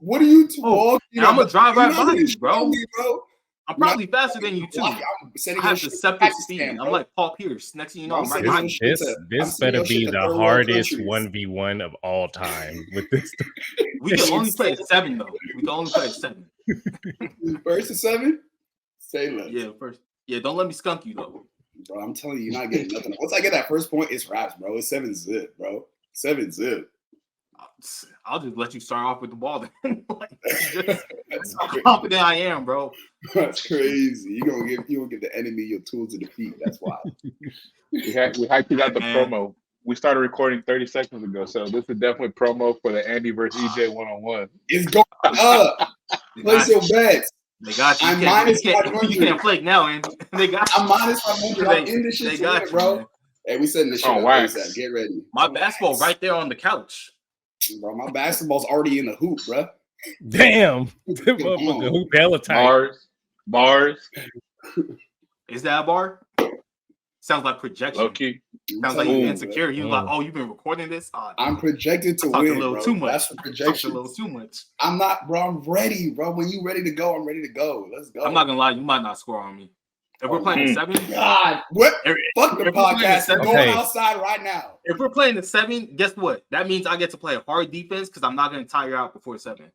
What are you talking about? I'm gonna drive right by you, bro. bro. I'm probably faster than you too. I have deceptive speed. I'm like Paul Pierce. Next thing you know, I'm right behind you. This better be the hardest 1v1 of all time with this. We can only play 7 though. We can only play 7. First to 7? Say less. Yeah, first. Yeah, don't let me skunk you though. Bro, I'm telling you, you're not getting nothing. Once I get that first point, it's wraps, bro. It's 7-zip, bro. 7-zip. I'll just let you start off with the ball then. That's how confident I am, bro. That's crazy. You gonna give the enemy your tools to defeat. That's why. we hyped you out the promo. We started recording 30 seconds ago, so this is definitely promo for the Andy versus EJ 1-on-1. It's going up. Place your bets. They got you. I'm minus 500. You can't flake now, Andy. They got you. I'm minus 500. I'm in this shit today, bro. Man. Hey, we setting this shit up. Get ready. My basketball right there on the couch. Bro, my basketball's already in the hoop, bro. Damn. The hoop hella tight. Bars. Is that a bar? Sounds like projection. Okay. Sounds like you're insecure. You're like, oh, you've been recording this? I'm projected to win, a little bro. Too much. That's the projection. A little too much. I'm not, bro. I'm ready, bro. When you ready to go, I'm ready to go. Let's go. I'm not gonna lie. You might not score on me. If we're playing the 7, God, what? Fuck the podcast. We're going outside right now. If we're playing the 7, guess what? That means I get to play a hard defense because I'm not going to tire out before 7.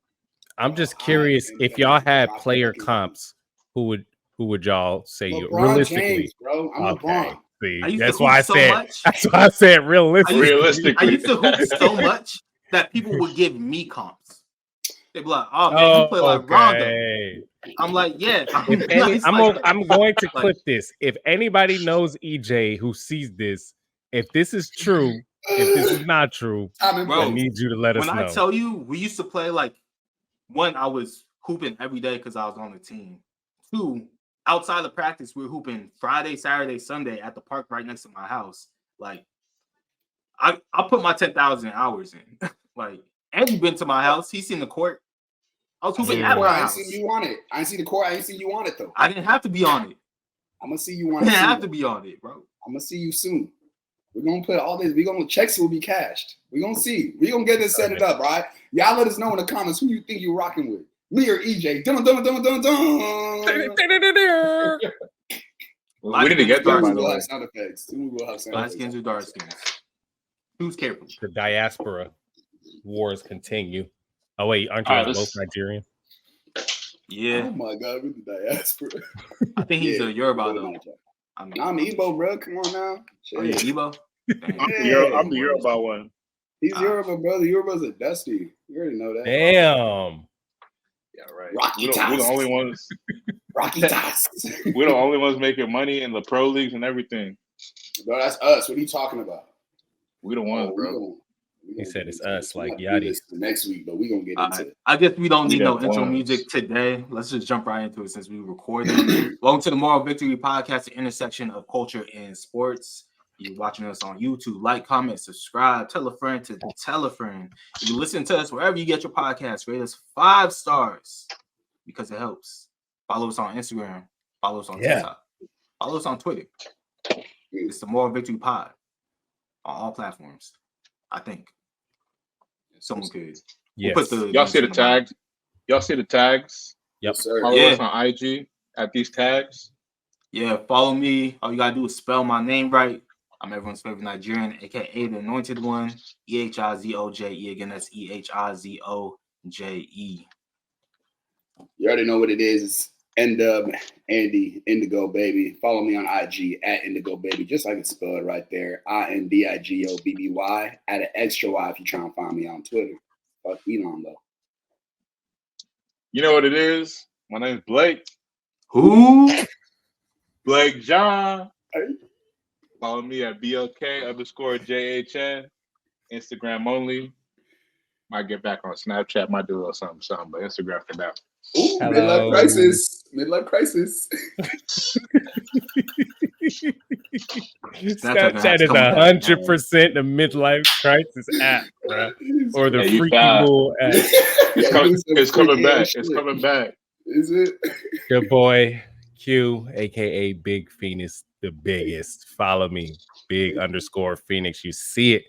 I'm just curious if y'all had player comps, who would y'all say LeBron realistically? James, bro. I'm LeBron. See, that's why I said. That's why I said realistically. I used to hoop so much that people would give me comps. They'd be like, "Oh man, you play like Rondo." I'm like, "Yeah." I'm going to clip this. If anybody knows EJ who sees this, if this is true, if this is not true, I need you to let us know. When I tell you, we used to play like 1, I was hooping every day because I was on the team. 2, outside of practice, we were hooping Friday, Saturday, Sunday at the park right next to my house. Like, I put my 10,000 hours in. Like, Andy been to my house. He's seen the court. I was hooping at my house. I ain't seen you on it. I ain't see the court. I ain't see you on it though. I didn't have to be on it. I'm gonna see you on it. I didn't have to be on it, bro. I'm gonna see you soon. We're gonna put all this. We're gonna checks will be cashed. We're gonna see. We're gonna get this set it up, right? Y'all let us know in the comments who you think you're rocking with. Me or EJ. Dun, dun, dun, dun, dun. We need to get that, by the way. Sound effects. Light skins or dark skins. Who's careful? The diaspora wars continue. Oh wait, aren't you both Nigerian? Yeah. Oh my God, with the diaspora. I think he's a Yoruba though. I'm Igbo, bro. Come on now. Oh, yeah, Igbo? I'm the Yoruba one. He's Yoruba, bro. The Yoruba's a dusty. You already know that. Damn. Yeah, right. Rocky we're the only ones. Rocky tasks. We're the only ones making money in the pro leagues and everything. Bro, that's us. What are you talking about? We the ones, bro. He said it's us, like Yachty. Next week, but we're gonna get into it. I guess we don't need no intro music today. Let's just jump right into it since we recorded. Welcome to the Moral Victory Podcast, the intersection of culture and sports. You're watching us on YouTube. Like, comment, subscribe, tell a friend to tell a friend. If you listen to us wherever you get your podcast, rate us 5 stars because it helps. Follow us on Instagram. Follow us on TikTok. Follow us on Twitter. It's the Moral Victory Pod on all platforms, I think. Someone could. Yes. Y'all see the tags? Y'all see the tags? Yep. Follow us on IG at these tags. Yeah, follow me. All you gotta do is spell my name right. I'm everyone's favorite Nigerian, aka the Anointed One. Ehizoje. Again, that's Ehizoje. You already know what it is. It's N-Dub, Andy, Indigo Baby. Follow me on IG at Indigo Baby, just like it's spelled right there. INDIGOBBY. Add an extra Y if you're trying to find me on Twitter. Fuck Elon though. You know what it is? My name's Blake. Who? Blake John. Follow me at BLK_JHN. Instagram only. Might get back on Snapchat. Might do a little something, but Instagram for now. Ooh, midlife crisis. Midlife crisis. Snapchat is 100% the midlife crisis app, bro. Or the freaky bull app. It's coming back. It's coming back. Is it? Good boy Q, aka Big Phoenix, the biggest. Follow me, Big_Phoenix. You see it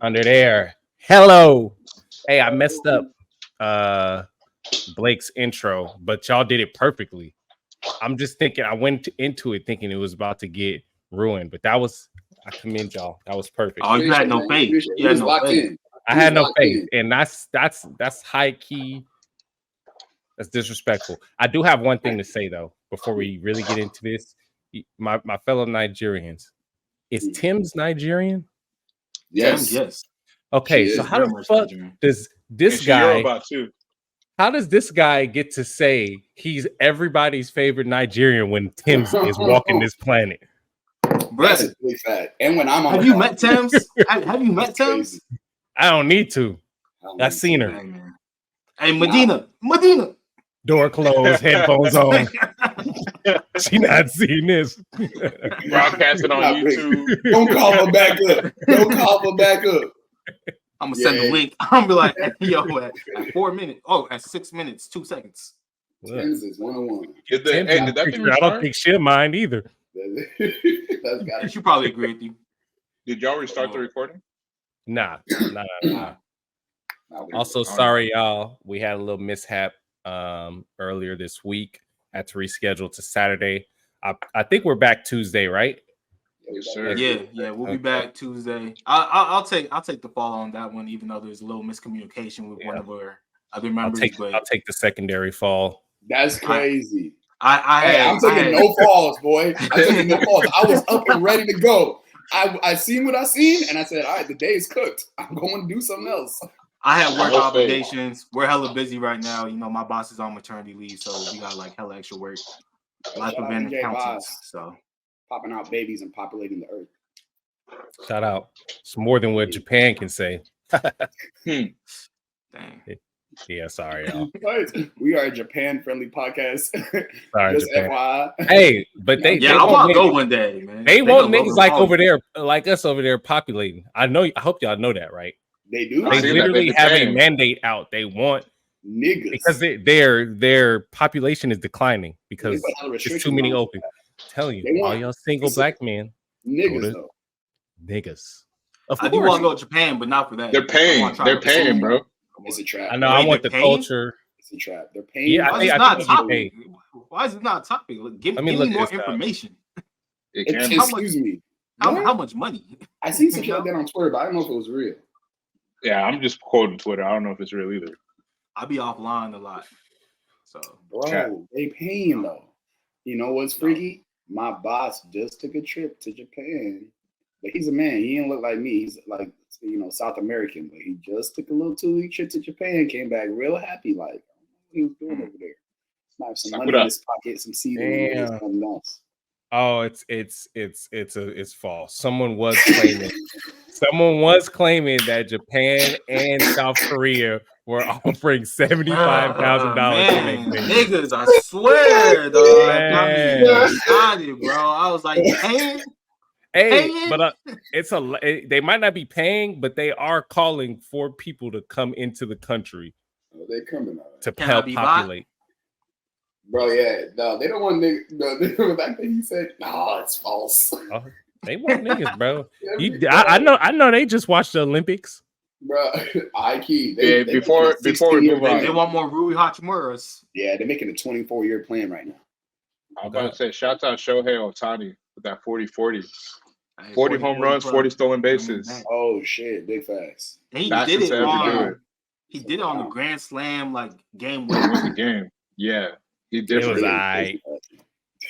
under there. Hello. Hey, I messed up. Blake's intro, but y'all did it perfectly. I'm just thinking, I went into it thinking it was about to get ruined, but I commend y'all. That was perfect. Oh, you had no faith. You had no faith. I had no faith, and that's high key. That's disrespectful. I do have one thing to say though before we really get into this. My fellow Nigerians, is Tim's Nigerian? Yes. Tim, yes. Okay, so how the fuck does this guy? How does this guy get to say he's everybody's favorite Nigerian when Tim's is walking this planet? That's a big fact. And when I'm on, have you met Tim's? Have you met Tim's? I don't need to. I've seen her. Hey, Medina. Door closed, headphones on. She not seeing this. Broadcasting on YouTube. Don't call her back up. I'm gonna send the link. I'm gonna be like, yo, at 4 minutes. Oh, at 6 minutes, 2 seconds. Tim's is 101. I don't think she'll mind either. She probably agree with you. Did y'all restart the recording? Nah. Also, sorry, y'all. We had a little mishap earlier this week. Had to reschedule to Saturday. I think we're back Tuesday, right? Yes, sir. Yeah, we'll be back Tuesday. I'll take the fall on that one, even though there's a little miscommunication with one of our other members. I'll take the secondary fall. That's crazy. I'm taking no falls, boy. I'm taking no falls. I was up and ready to go. I seen what I seen, and I said, all right, the day is cooked. I'm going to do something else. I have work obligations. We're hella busy right now. You know, my boss is on maternity leave, so we got like hella extra work. Life event accountants. So popping out babies and populating the earth. Shout out. It's more than what Japan can say. Dang. Yeah, sorry, y'all. We are a Japan-friendly podcast. Sorry, just Japan. FYI. Hey, but I want to go one day, man. They want niggas like over there, like us over there, populating. I hope y'all know that, right? They do. They literally have a mandate out. They want niggas because their population is declining because there's too many open. I'm telling you, all y'all single black men, niggas. I do want to go to Japan, but not for that. They're paying, bro. It's a trap. I know. I want the culture. It's a trap. They're paying. Yeah, Why is it not topic? Give me more information. Excuse me. How much money? I seen something like that on Twitter, but I don't know if it was real. Yeah, I'm just quoting Twitter. I don't know if it's real either. I be offline a lot. So, bro, they paying though. You know what's freaky? My boss just took a trip to Japan, but he's a man. He didn't look like me. He's like, South American, but he just took a little 2-week trip to Japan, came back real happy. Like, what he was doing over there. Snap some money in his pocket, some seed in something else. Oh, it's false. Someone was claiming that Japan and South Korea were offering $75,000 to make niggas. I swear, dog. Man. Excited, bro. I was like, paying? But they might not be paying, but they are calling for people to come into the country. They coming to help populate. Bro, yeah, no, they don't want niggas. No, back then he said, "No, it's false." They want niggas, bro. I know. They just watched the Olympics, bro. Before we move on, they want more Rui Hachimuras. Yeah, they're making a 24-year plan right now. I'm about to say, shout out Shohei Ohtani with that 40-40. 40 home runs, 40 stolen bases. Oh shit, big facts. He did it on the Grand Slam game winner. It was a game. Yeah. He different. It was alright.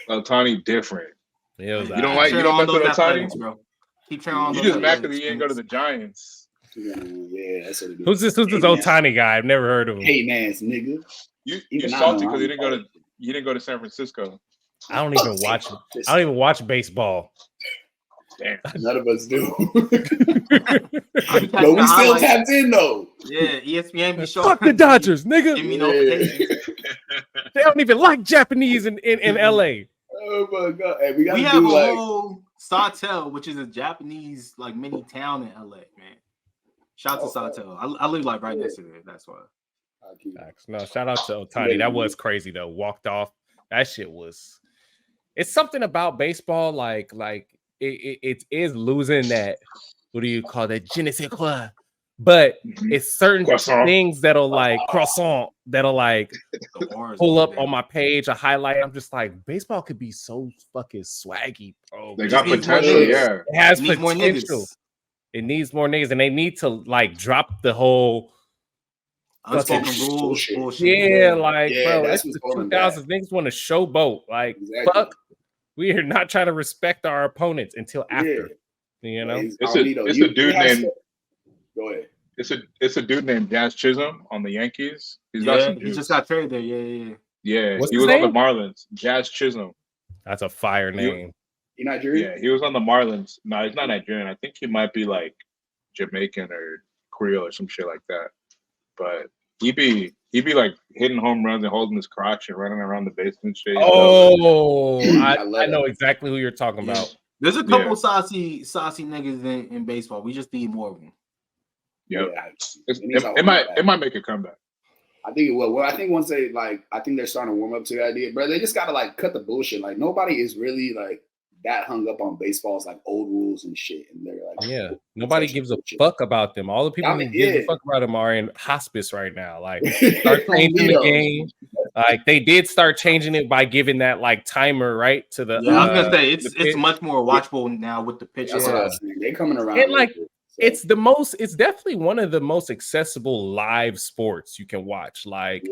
Ohtani different. It was you don't mess with Ohtani, bro. Keep trying on. You just mad because he ain't go to the Giants. Yeah, that's what it is. Who's this Ohtani guy? I've never heard of him. Hey, ass nigga. You salty because you didn't go to San Francisco. I don't even watch baseball. Damn. None of us do. But we still tapped in though. Yeah, ESPN be showing. Fuck the Dodgers, nigga. Give me notifications. They don't even like Japanese in LA. Oh my god. Hey, we have a whole Sawtell, which is a Japanese mini town in LA, man. Shout out to Sawtell. I live right next to there. That's why. No, shout out to Ohtani. That was crazy though. Walked off. That shit was. It's something about baseball, like it is losing that. What do you call that? Je ne sais quoi. but it's certain Croissant. things that'll like croissant that'll like pull up on my page, a highlight. I'm just like, baseball could be so fucking swaggy, bro. They got potential, yeah. It has Needs more potential. niggas. It needs more niggas, and they need to like drop the whole unspoken rules. Bullshit. Yeah, like bro, that's it's the what's going back. 2000s. Niggas want to showboat. Like, Exactly. fuck, we are not trying to respect our opponents until after. You know, it's a dude named. Go ahead. It's a dude named Jazz Chisholm on the Yankees. He just got traded there. Yeah, What's he his was name? on the Marlins. Jazz Chisholm. That's a fire name. You Nigerian? Yeah, he was on the Marlins. No, he's not Nigerian. I think he might be like Jamaican or Creole or some shit like that. But he be like hitting home runs and holding his crotch and running around the base and shit. Oh, I know exactly who you're talking about. There's a couple saucy niggas in baseball. We just need more of them. Yep. It might make a comeback. I think it will. Well, I think once they I think they're starting to warm up to the idea, bro. They just gotta like cut the bullshit. Like nobody is really like that hung up on baseball's like old rules and shit. And they're like, yeah, nobody gives a fuck about them. All the people who give a fuck about them are in hospice right now. Like, start changing the game. Like they did start changing it by giving that like timer right to the. I was gonna say it's much more watchable now with the pitches. They coming around. And like it's definitely one of the most accessible live sports you can watch. Like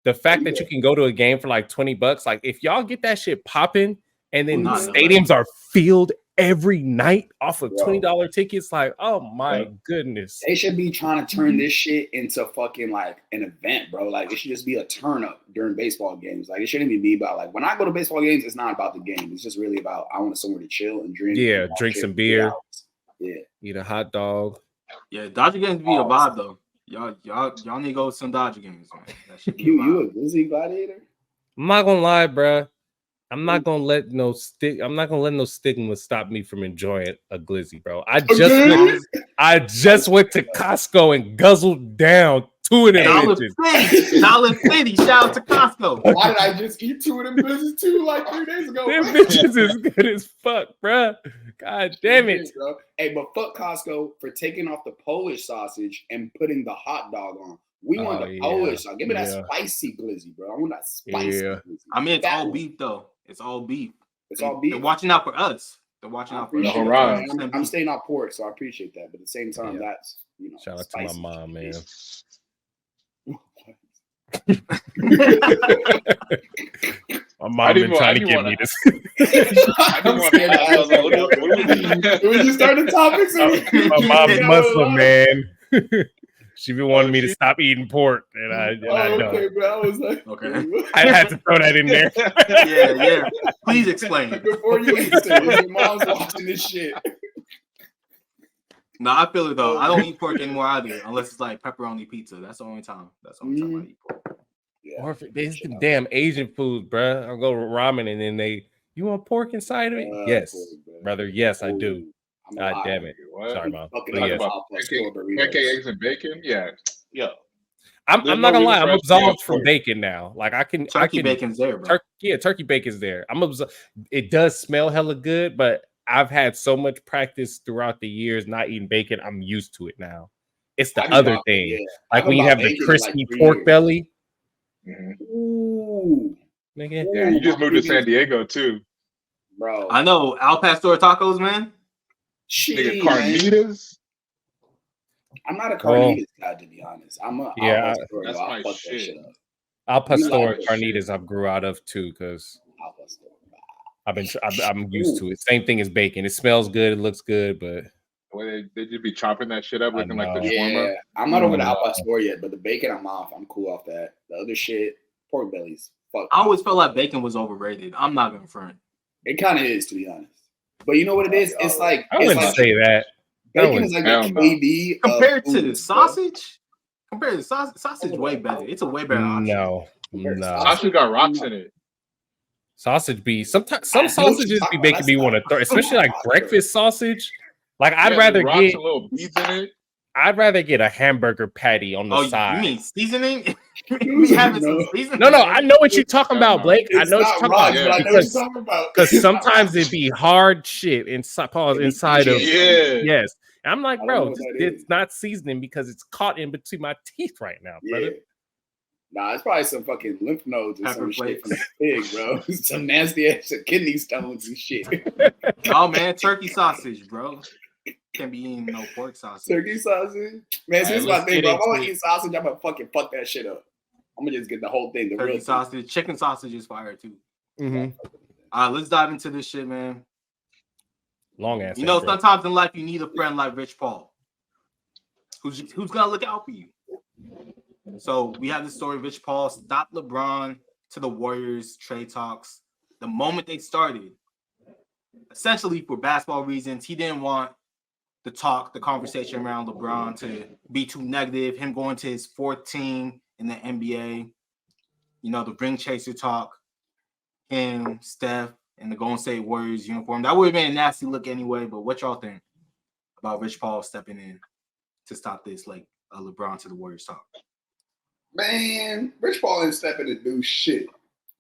the fact that you can go to a game for like $20. Like if y'all get that shit popping. And then stadiums are filled every night off of $20 tickets. Like, oh my goodness. They should be trying to turn this shit into fucking like an event, bro. Like it should just be a turn up during baseball games. Like it shouldn't even be about like when I go to baseball games, it's not about the game. It's just really about I want somewhere to chill and drink. Yeah, drink some beer. Yeah. Eat a hot dog. Yeah, Dodger games be a vibe though. Y'all need to go to some Dodger games, man. You a Grizzly gladiator? I'm not gonna lie, bro. I'm not gonna let no stigma stop me from enjoying a glizzy, bro. I just went to Costco and guzzled down 2 of them bitches. $1.50. Shout out to Costco. Why did I just eat 2 of them bitches too like 3 days ago? Them bitches is good as fuck, bro. God damn it. Bro. Hey, but fuck Costco for taking off the Polish sausage and putting the hot dog on. We want the Polish sauce. Give me that spicy glizzy, bro. I want that spicy glizzy. I mean, it's all beef though. It's all beef. It's all beef. They're watching out for us. They're watching out for us. I'm staying off pork, so I appreciate that. But at the same time, that's shout out to my mom, man. My mom been trying to give me this. We just started topics. My mom's Muslim, man. She been wanting me to stop eating pork, and I don't. Okay, bro. I was like, I had to throw that in there. Yeah. Please explain. Before you eat, your mom's watching this shit. No, I feel it though. I don't eat pork anymore either, unless it's like pepperoni pizza. That's the only time. I eat pork. Yeah. Or it's the damn Asian food, bro. I'll go to ramen, and then you want pork inside of it? Yes, brother. Yes, I do. God damn it. What? Sorry, Mom. Pancake, eggs, and bacon? Yeah. I'm not gonna lie, I'm absolved from bacon now. Like turkey bacon's there, bro. Turkey bacon's there. It does smell hella good, but I've had so much practice throughout the years not eating bacon. I'm used to it now. It's the other thing. Yeah. Like when you have the crispy pork belly. Mm-hmm. Ooh. Nigga. Yeah, you just moved to San Diego too. Bro. I know. Al Pastor tacos, man. Shit, carnitas. I'm not a carnitas guy, to be honest. I'm a that's my shit. Al Pastor carnitas I grew out of too, because I'm used to it. Same thing as bacon. It smells good, it looks good, but they just be chopping that shit up looking like the shawarma. I'm not over the Al Pastor yet, but the bacon I'm off. I'm cool off that. The other shit, pork bellies. Fuck. I always felt like bacon was overrated. I'm not gonna front. It kind of is, to be honest. But you know what it is? It's like I wouldn't say that. Bacon is like a KD compared to sausage. Compared to sausage, way better. It's a way better option. No. Sausage got rocks in it. Sausage be some sausages be making me want to throw, especially like breakfast sausage. Like I'd rather get a little beef in it. I'd rather get a hamburger patty on the side. You mean seasoning? We having some seasoning. No, I know what you're talking about, Blake. I know what you're talking about. Because sometimes it'd be hard shit inside of yes. And I'm like, I don't know bro, what that it's is. not seasoning because it's caught in between my teeth right now, brother. Yeah. Nah, it's probably some fucking lymph nodes or Pepper some shit from the flakes. pig, bro. Some nasty ass kidney stones and shit. Oh man, turkey sausage, bro. Can't be eating no pork sausage. Turkey sausage? Man, see, this is my thing, bro. If I want to eat sausage, I'm gonna fucking fuck that shit up. I'm gonna just get the whole thing, the turkey real sausage. thing. Chicken sausage is fire too. Mm-hmm. All right, let's dive into this shit, man. Long ass. You know, sometimes in life you need a friend like Rich Paul, who's gonna look out for you. So we have the story of Rich Paul stopped LeBron to the Warriors trade talks the moment they started. Essentially, for basketball reasons, he didn't want the conversation around LeBron to be too negative. Him going to his fourth team in the NBA, you know, the ring chaser talk. Him, Steph, and the Golden State Warriors uniform. That would have been a nasty look anyway. But what y'all think about Rich Paul stepping in to stop this, like LeBron to the Warriors talk? Man, Rich Paul ain't stepping to do shit.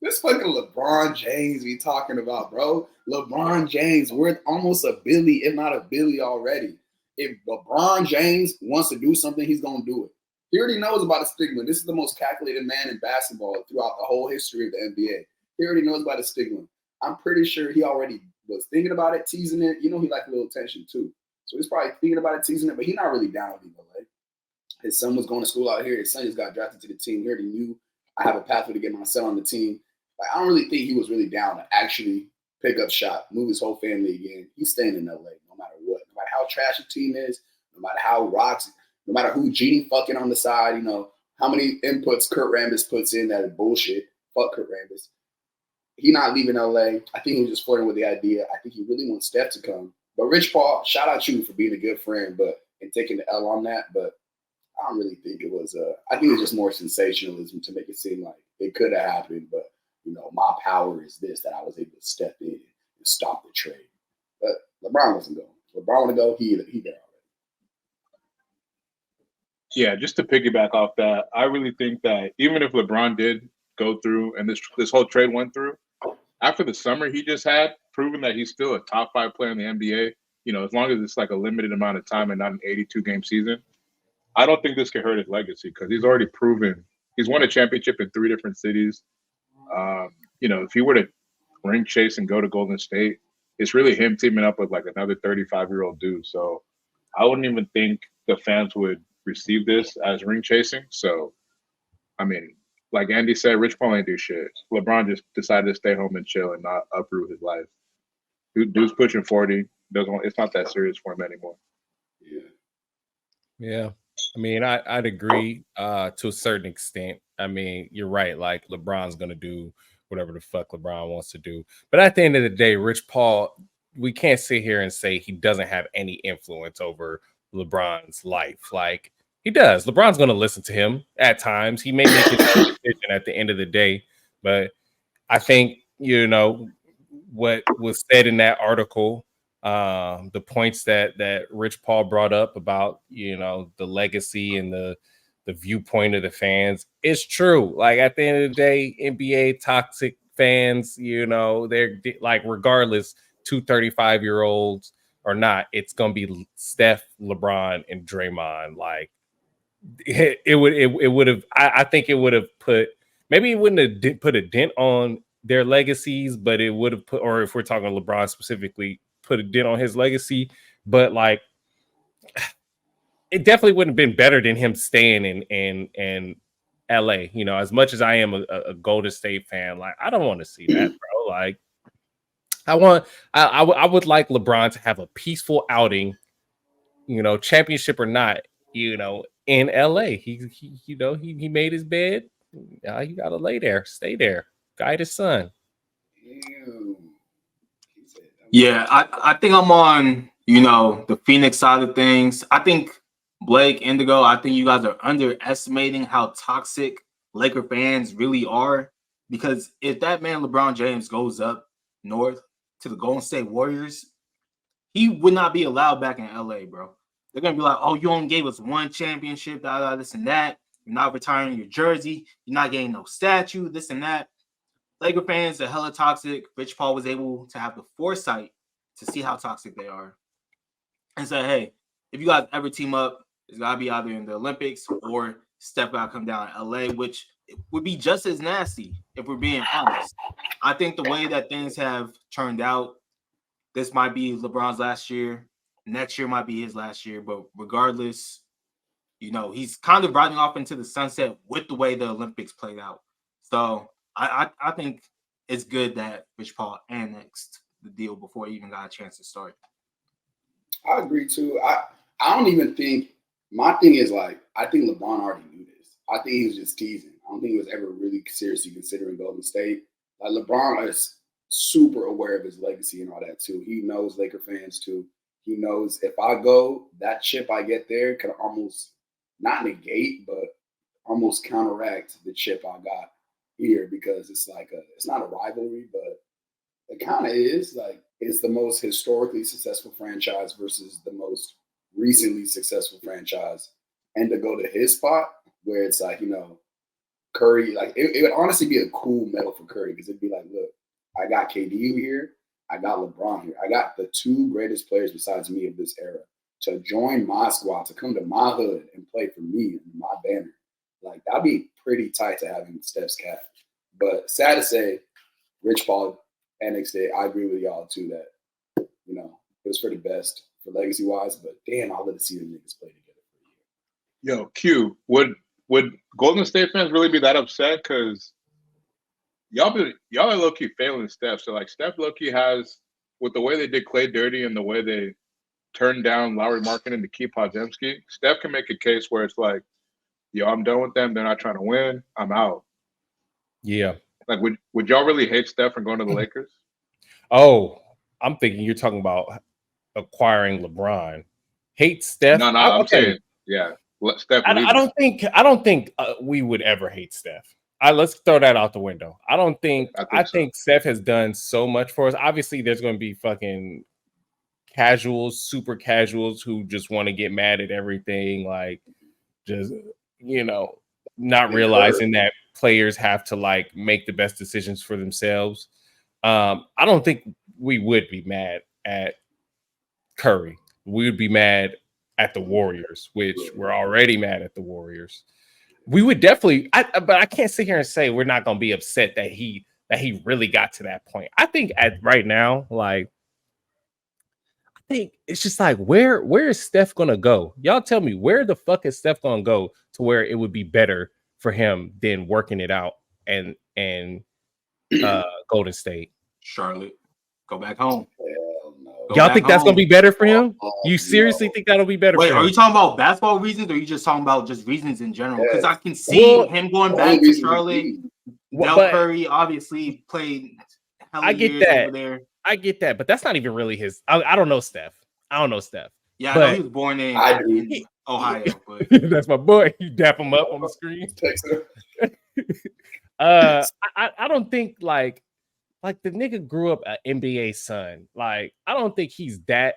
This fucking LeBron James we talking about, bro. LeBron James worth almost $1 billion, if not $1 billion already. If LeBron James wants to do something, he's gonna do it. He already knows about the stigma. This is the most calculated man in basketball throughout the whole history of the NBA. He already knows about the stigma. I'm pretty sure he already was thinking about it, teasing it. You know, he liked a little attention too. So he's probably thinking about it, teasing it, but he's not really down with it. His son was going to school out here. His son just got drafted to the team. He already knew I have a pathway to get my son on the team. Like, I don't really think he was really down to actually pick up shop, move his whole family again. He's staying in LA no matter what. No matter how trash the team is, no matter how rocks, no matter who Genie fucking on the side, you know, how many inputs Kurt Rambis puts in that is bullshit. Fuck Kurt Rambis. He not leaving LA. I think he was just flirting with the idea. I think he really wants Steph to come. But Rich Paul, shout out you for being a good friend, and taking the L on that. But I don't really think it was. I think it's just more sensationalism to make it seem like it could have happened. But you know, my power is this, that I was able to step in and stop the trade. But LeBron wasn't going. LeBron want to go. He there already. Yeah, just to piggyback off that, I really think that even if LeBron did go through and this whole trade went through, after the summer he just had, proven that he's still a top 5 player in the NBA, you know, as long as it's like a limited amount of time and not an 82-game season, I don't think this could hurt his legacy because he's already proven he's won a championship in 3 different cities. You know, if he were to ring chase and go to Golden State, it's really him teaming up with like another 35-year-old dude. So I wouldn't even think the fans would receive this as ring chasing. So, I mean, like Andy said, Rich Paul ain't do shit. LeBron just decided to stay home and chill and not uproot his life. Dude's pushing 40. It's not that serious for him anymore. Yeah. I mean, I'd agree to a certain extent. I mean, you're right. Like, LeBron's going to do whatever the fuck LeBron wants to do. But at the end of the day, Rich Paul, we can't sit here and say he doesn't have any influence over LeBron's life. Like, he does. LeBron's going to listen to him at times. He may make his decision at the end of the day. But I think, you know, what was said in that article, the points that Rich Paul brought up about, you know, the legacy and the viewpoint of the fans, it's true. Like, at the end of the day, NBA toxic fans, you know, they're like, regardless, 35-year-olds or not, it's gonna be Steph, LeBron, and Draymond. Like, it would have. I think it would have put, maybe it wouldn't have put a dent on their legacies, but it would have put, or if we're talking LeBron specifically, put a dent on his legacy. But like, it definitely wouldn't have been better than him staying in LA. You know, as much as I am a Golden State fan, like, I don't want to see that, bro. Like, I would like LeBron to have a peaceful outing, you know, championship or not, you know, in LA. He made his bed. You gotta lay there, stay there, guide his son. Yeah, I think I'm on, you know, the Phoenix side of things. I think Blake, Indigo, I think you guys are underestimating how toxic Laker fans really are. Because if that man LeBron James goes up north to the Golden State Warriors, he would not be allowed back in LA, bro. They're gonna be like, oh, you only gave us 1 championship, this and that. You're not retiring your jersey. You're not getting no statue, this and that. Laker fans are hella toxic. Rich Paul was able to have the foresight to see how toxic they are and say, hey, if you guys ever team up, it's gotta be either in the Olympics or Steph gotta come down to LA, which would be just as nasty if we're being honest. I think the way that things have turned out, this might be LeBron's last year. Next year might be his last year, but regardless, you know, he's kind of riding off into the sunset with the way the Olympics played out. So I think it's good that Rich Paul annexed the deal before he even got a chance to start. I agree too. I don't even think my thing is like I think LeBron already knew this. I think he was just teasing. I don't think he was ever really seriously considering Golden State. Like LeBron is super aware of his legacy and all that too. He knows Laker fans too. He knows if I go, that chip I get there could almost not negate, but almost counteract the chip I got here because it's like it's not a rivalry, but it kind of is. Like it's the most historically successful franchise versus the most recently successful franchise, and to go to his spot where it's like, you know, Curry, like it would honestly be a cool medal for Curry because it'd be like, look, I got KD here, I got LeBron here, I got the two greatest players besides me of this era to join my squad, to come to my hood and play for me and my banner. Like that'd be pretty tight to have in Steph's cap. But sad to say, Rich Paul annexed it. I agree with y'all too that, you know, it was for the best for legacy wise. But damn, I'd love to see the niggas play together for a year. Yo, Q, would Golden State fans really be that upset? Because y'all are low key failing Steph. So like Steph low key has, with the way they did Clay dirty and the way they turned down Lowry Markkanen to keep Podziemski, Steph can make a case where it's like, yo, I'm done with them. They're not trying to win. I'm out. Yeah. Like, would y'all really hate Steph for going to the Lakers? Oh, I'm thinking you're talking about acquiring LeBron. Hate Steph? No, I'm saying, yeah. Steph. I don't think we would ever hate Steph. Let's throw that out the window. I think Steph has done so much for us. Obviously, there's going to be fucking casuals, super casuals who just want to get mad at everything, like just, you know, not realizing that players have to like make the best decisions for themselves. I don't think we would be mad at Curry. We would be mad at the Warriors, which we're already mad at the Warriors. We would definitely, but I can't sit here and say we're not going to be upset that he really got to that point. I think right now, like, I think it's just like, where is Steph going to go? Y'all tell me, where the fuck is Steph going to go to where it would be better for him than working it out and Golden State? Charlotte, go back home. Y'all think that's going to be better for him? You seriously think that'll be better for him? Wait, are you talking about basketball reasons or are you just talking about just reasons in general? Because I can see him going back to Charlotte. Del Curry obviously played I get that. Over there. I get that, but that's not even really his. I don't know Steph. Yeah, I know he was born in Ohio. But that's my boy. You dap him up on the screen. I don't think like the nigga grew up an NBA son. Like, I don't think he's that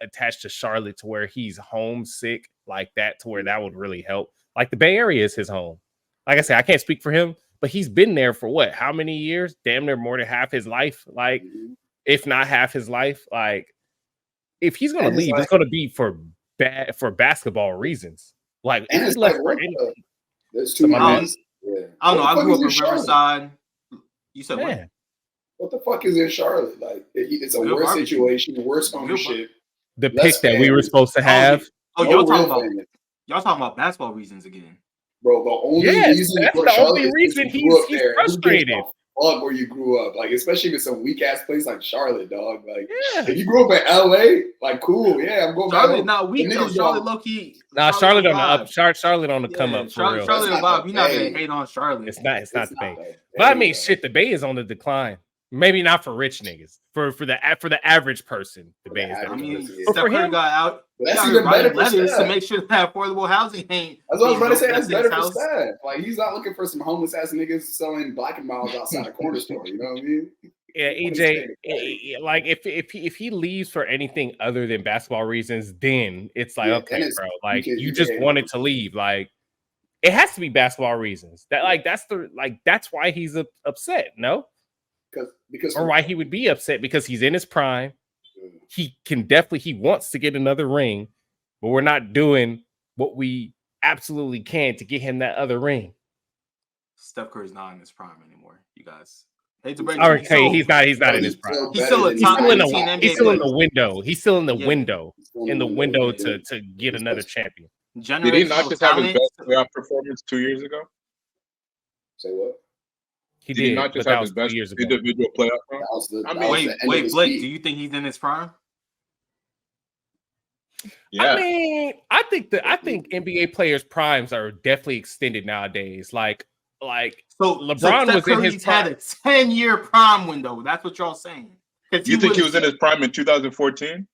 attached to Charlotte to where he's homesick like that, to where that would really help. Like, the Bay Area is his home. Like I said, I can't speak for him, but he's been there for what? How many years? Damn near more than half his life. Like, if not half his life. Like, if he's gonna leave, it's gonna be for basketball reasons. Like, if he's left for anything. There's too many. I don't know. I grew up in Riverside. You said what? What the fuck is in Charlotte? Like, it's a worse situation, worse ownership. The pick that we were supposed to have. Y'all talking about basketball reasons again, bro. The only reason that's the only reason he's frustrated. Fuck where you grew up, like, especially with some weak ass place like Charlotte, dog. Like, if you grew up in LA, like, cool, yeah, I'm going. Charlotte not weak though. Charlotte low key. Nah, Charlotte on the up. Charlotte on the come up for real. Charlotte vibe. You're not gonna hate on Charlotte. It's not the Bay. But I mean, shit, the Bay is on the decline. Maybe not for rich niggas. For the average person, the Bay is. I mean, but for him, got out. That's even better for letters to make sure that affordable housing ain't. That's what I was about to say. That's better for Steph. Like, he's not looking for some homeless ass niggas selling Black and Miles outside a corner store. You know what I mean? Yeah, EJ. Like, if he leaves for anything other than basketball reasons, then it's like, okay, bro. Like, you just wanted to leave. Like, it has to be basketball reasons. That's why he's upset. No. Because or why he would be upset, because he's in his prime. He wants to get another ring. but we're not doing what we absolutely can to get him that other ring. Steph Curry's not in his prime anymore, you guys. Hate to break I it. would say he's not in his prime. He's still a top 18 NBA He's still in the player. window. He's still in the Yeah. window. In the window to get another champion. Did he not just have his best playoff performance 2 years ago? Say what? He did he not just have his best individual playoff run? Wait, Blake, do you think he's in his prime? Yeah. I mean, I think NBA players' primes are definitely extended nowadays. Like so LeBron was in his prime. Had a 10-year prime window. That's what y'all saying. You think he was in his prime in 2014?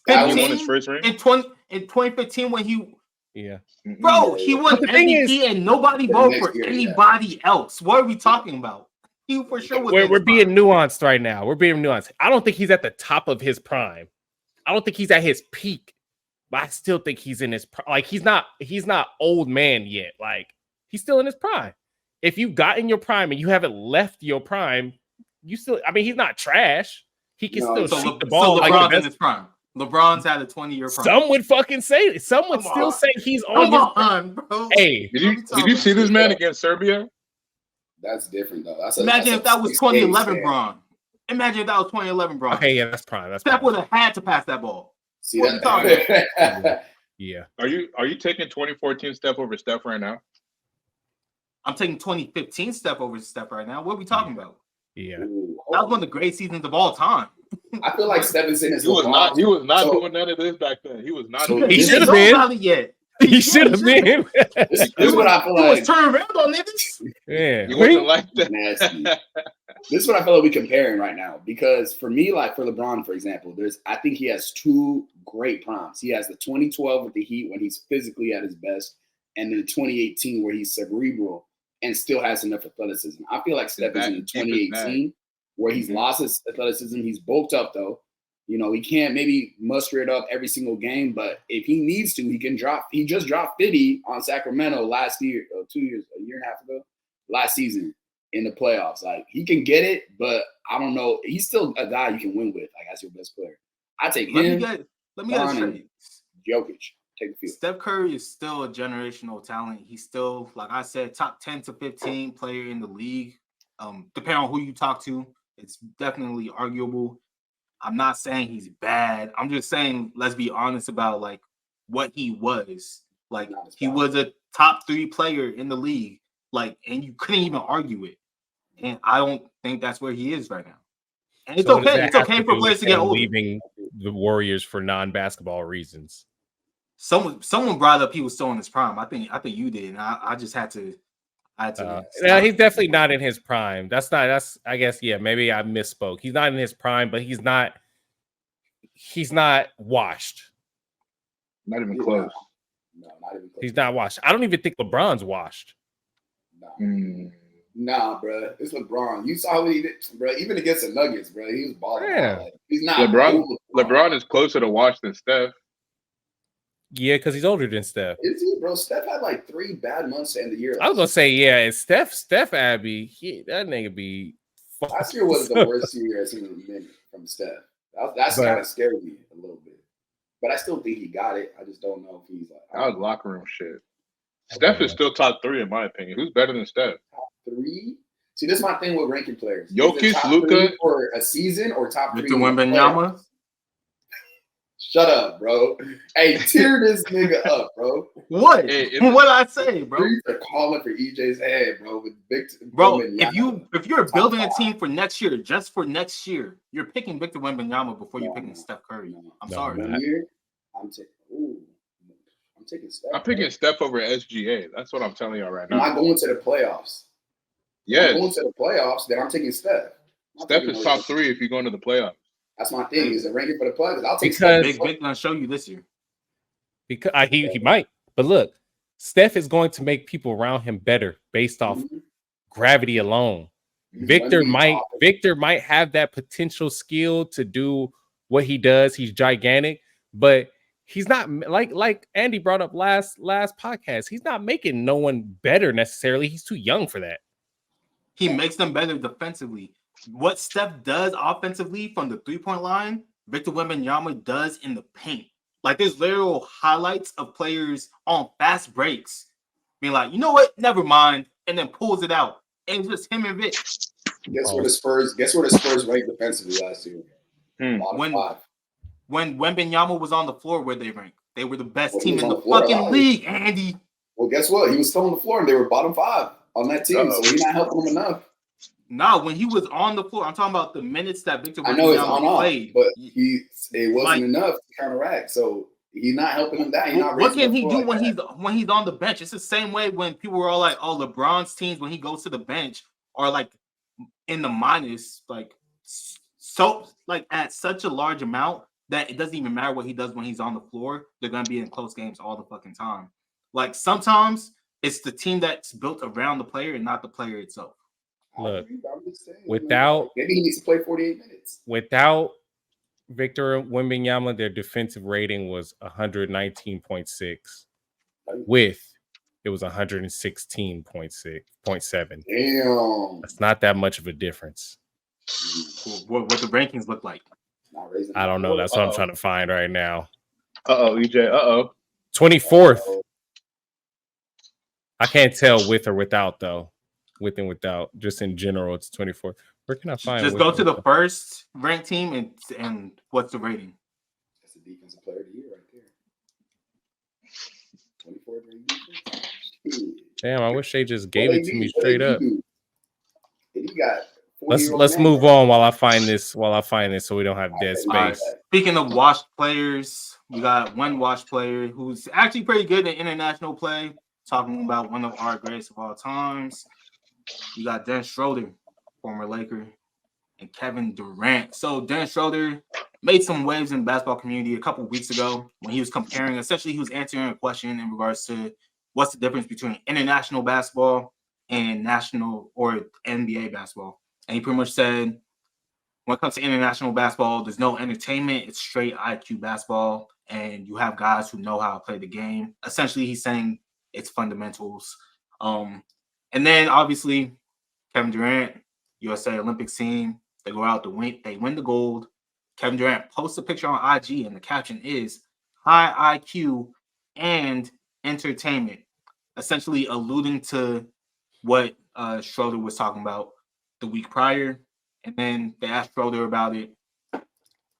15, he won his first ring? In 2015 when he bro, he won MVP and nobody voted for anybody else. What are we talking about? He for sure was. We're being nuanced right now. We're being nuanced. I don't think he's at the top of his prime. I don't think he's at his peak, but I still think he's in his prime. Like he's not old man yet. Like he's still in his prime. If you got in your prime and you haven't left your prime, you still. I mean, he's not trash. He can still shoot the ball. So LeBron's in his prime. LeBron's had a 20-year prime. Some would fucking say. Some would still say he's on his prime, bro. Hey, did you see this man against Serbia? That's different though. Imagine if that was 2011 Bron. Imagine if that was 2011 Bron. Okay, yeah, that's prime. Steph would have had to pass that ball. See what that? Yeah. Are you taking 2014 Steph over Steph right now? I'm taking 2015 Steph over Steph right now. What are we talking about? Yeah. Ooh, that was one of the great seasons of all time. I feel like Stevenson is. He was not doing none of this back then. He was not. He should have been. Yet. He should have been. This is what I feel like. He was turned around on niggas. Yeah. He wasn't like that. Nasty. This is what I feel like we're comparing right now. Because for me, like for LeBron, for example, I think he has two great primes. He has the 2012 with the Heat when he's physically at his best, and then the 2018 where he's cerebral and still has enough athleticism. I feel like Steph is in the 2018 where he's lost his athleticism. He's bulked up though. You know, he can't maybe muster it up every single game, but if he needs to, he can drop. He just dropped 50 on Sacramento last year, 2 years, a year and a half ago, last season in the playoffs. Like, he can get it, but I don't know. He's still a guy you can win with, like, as your best player. I take him. Let me get straight. Jokic. Take the field. Steph Curry is still a generational talent. He's still, like I said, top 10 to 15 player in the league. Depending on who you talk to, it's definitely arguable. I'm not saying he's bad. I'm just saying, let's be honest about like what he was. Like he was a top 3 player in the league. Like, and you couldn't even argue it. And I don't think that's where he is right now. And it's okay. It's okay for players to get older. Leaving the Warriors for non-basketball reasons. Someone brought up he was still in his prime. I think you did. And I just had to. No, he's definitely not in his prime. That's I guess, yeah, maybe I misspoke. He's not in his prime, but he's not washed. Not even close. No, not even close. He's not washed. I don't even think LeBron's washed. Nah, bro. It's LeBron. You saw what he did, bro. Even against the Nuggets, bro. He was balling. Yeah. Like, he's not. LeBron is closer to washed than Steph. Yeah, because he's older than Steph. Is he, bro? Steph had like 3 bad months to end the year. I was gonna say, yeah, and Steph Abbey, that nigga be. Last year was the worst year I've seen in a minute from Steph. That's kind of scared me a little bit. But I still think he got it. I just don't know if he's like. That was locker room shit. Steph is still top 3 in my opinion. Who's better than Steph? Top 3? See, this is my thing with ranking players. Jokic, Luka, for a season or top 3. Victor Wembanyama. Shut up, bro. Hey, tear this nigga up, bro. What? What I say, bro? They're calling for EJ's head, bro. With Victor, bro, if you're building a team for next year, just for next year, you're picking Victor Wembanyama before you're picking Steph Curry. I'm sorry. I'm taking Steph. I'm picking Steph over SGA. That's what I'm telling y'all right now. Am I going to the playoffs? Yes. I'm going to the playoffs, then I'm taking Steph. Steph is top 3 if you're going to the playoffs. That's my thing. Is it ranking for the playoffs? I'll take Steph. Big gonna show you this year. Because he might. But look, Steph is going to make people around him better based off gravity alone. Victor might have that potential skill to do what he does. He's gigantic, but he's not like Andy brought up last podcast. He's not making no one better necessarily. He's too young for that. He makes them better defensively. What Steph does offensively from the 3-point line, Victor Wembanyama does in the paint. Like there's literal highlights of players on fast breaks being like, you know what? Never mind, and then pulls it out, and it's just him and Vic. Guess where the Spurs ranked defensively last year? When Wembanyama was on the floor, where they ranked, they were the best team in the floor, fucking league. Andy. Well, guess what? He was still on the floor, and they were bottom 5 on that team. So he's not helping them enough. Nah, when he was on the floor, I'm talking about the minutes that Victor I know it's on played, but it wasn't enough to counteract. So he's not helping him down. What can he do when he's on the bench? It's the same way when people were all like, "Oh, LeBron's teams when he goes to the bench are like in the minus, like so like at such a large amount that it doesn't even matter what he does when he's on the floor. They're gonna be in close games all the fucking time. Like sometimes it's the team that's built around the player and not the player itself. Look, without maybe he needs to play 48 minutes. Without Victor Wembanyama, their defensive rating was 119.6. With it was 116.7. Damn, that's not that much of a difference. What the rankings look like? I don't know. That's what I'm trying to find right now. EJ. 24th. I can't tell with or without though. With and without, just in general, it's 24th. Where can I find? Just go to the first ranked team and what's the rating? That's the defensive player of the year right there. 24th ranked defense. Damn, I wish they just gave it to me straight up. Let's move on while I find this. So we don't have dead space. Speaking of washed players, we got one washed player who's actually pretty good in international play. Talking about one of our greatest of all times. You got Dennis Schroeder, former Laker, and Kevin Durant. So Dennis Schroeder made some waves in the basketball community a couple of weeks ago when he was comparing. Essentially, he was answering a question in regards to what's the difference between international basketball and national or NBA basketball. And he pretty much said, when it comes to international basketball, there's no entertainment. It's straight IQ basketball, and you have guys who know how to play the game. Essentially, he's saying it's fundamentals. And then obviously Kevin Durant, USA Olympics team, they go out to win. They win the gold. Kevin Durant posts a picture on IG, and the caption is "High IQ and entertainment," essentially alluding to what Schroeder was talking about the week prior. And then they asked Schroeder about it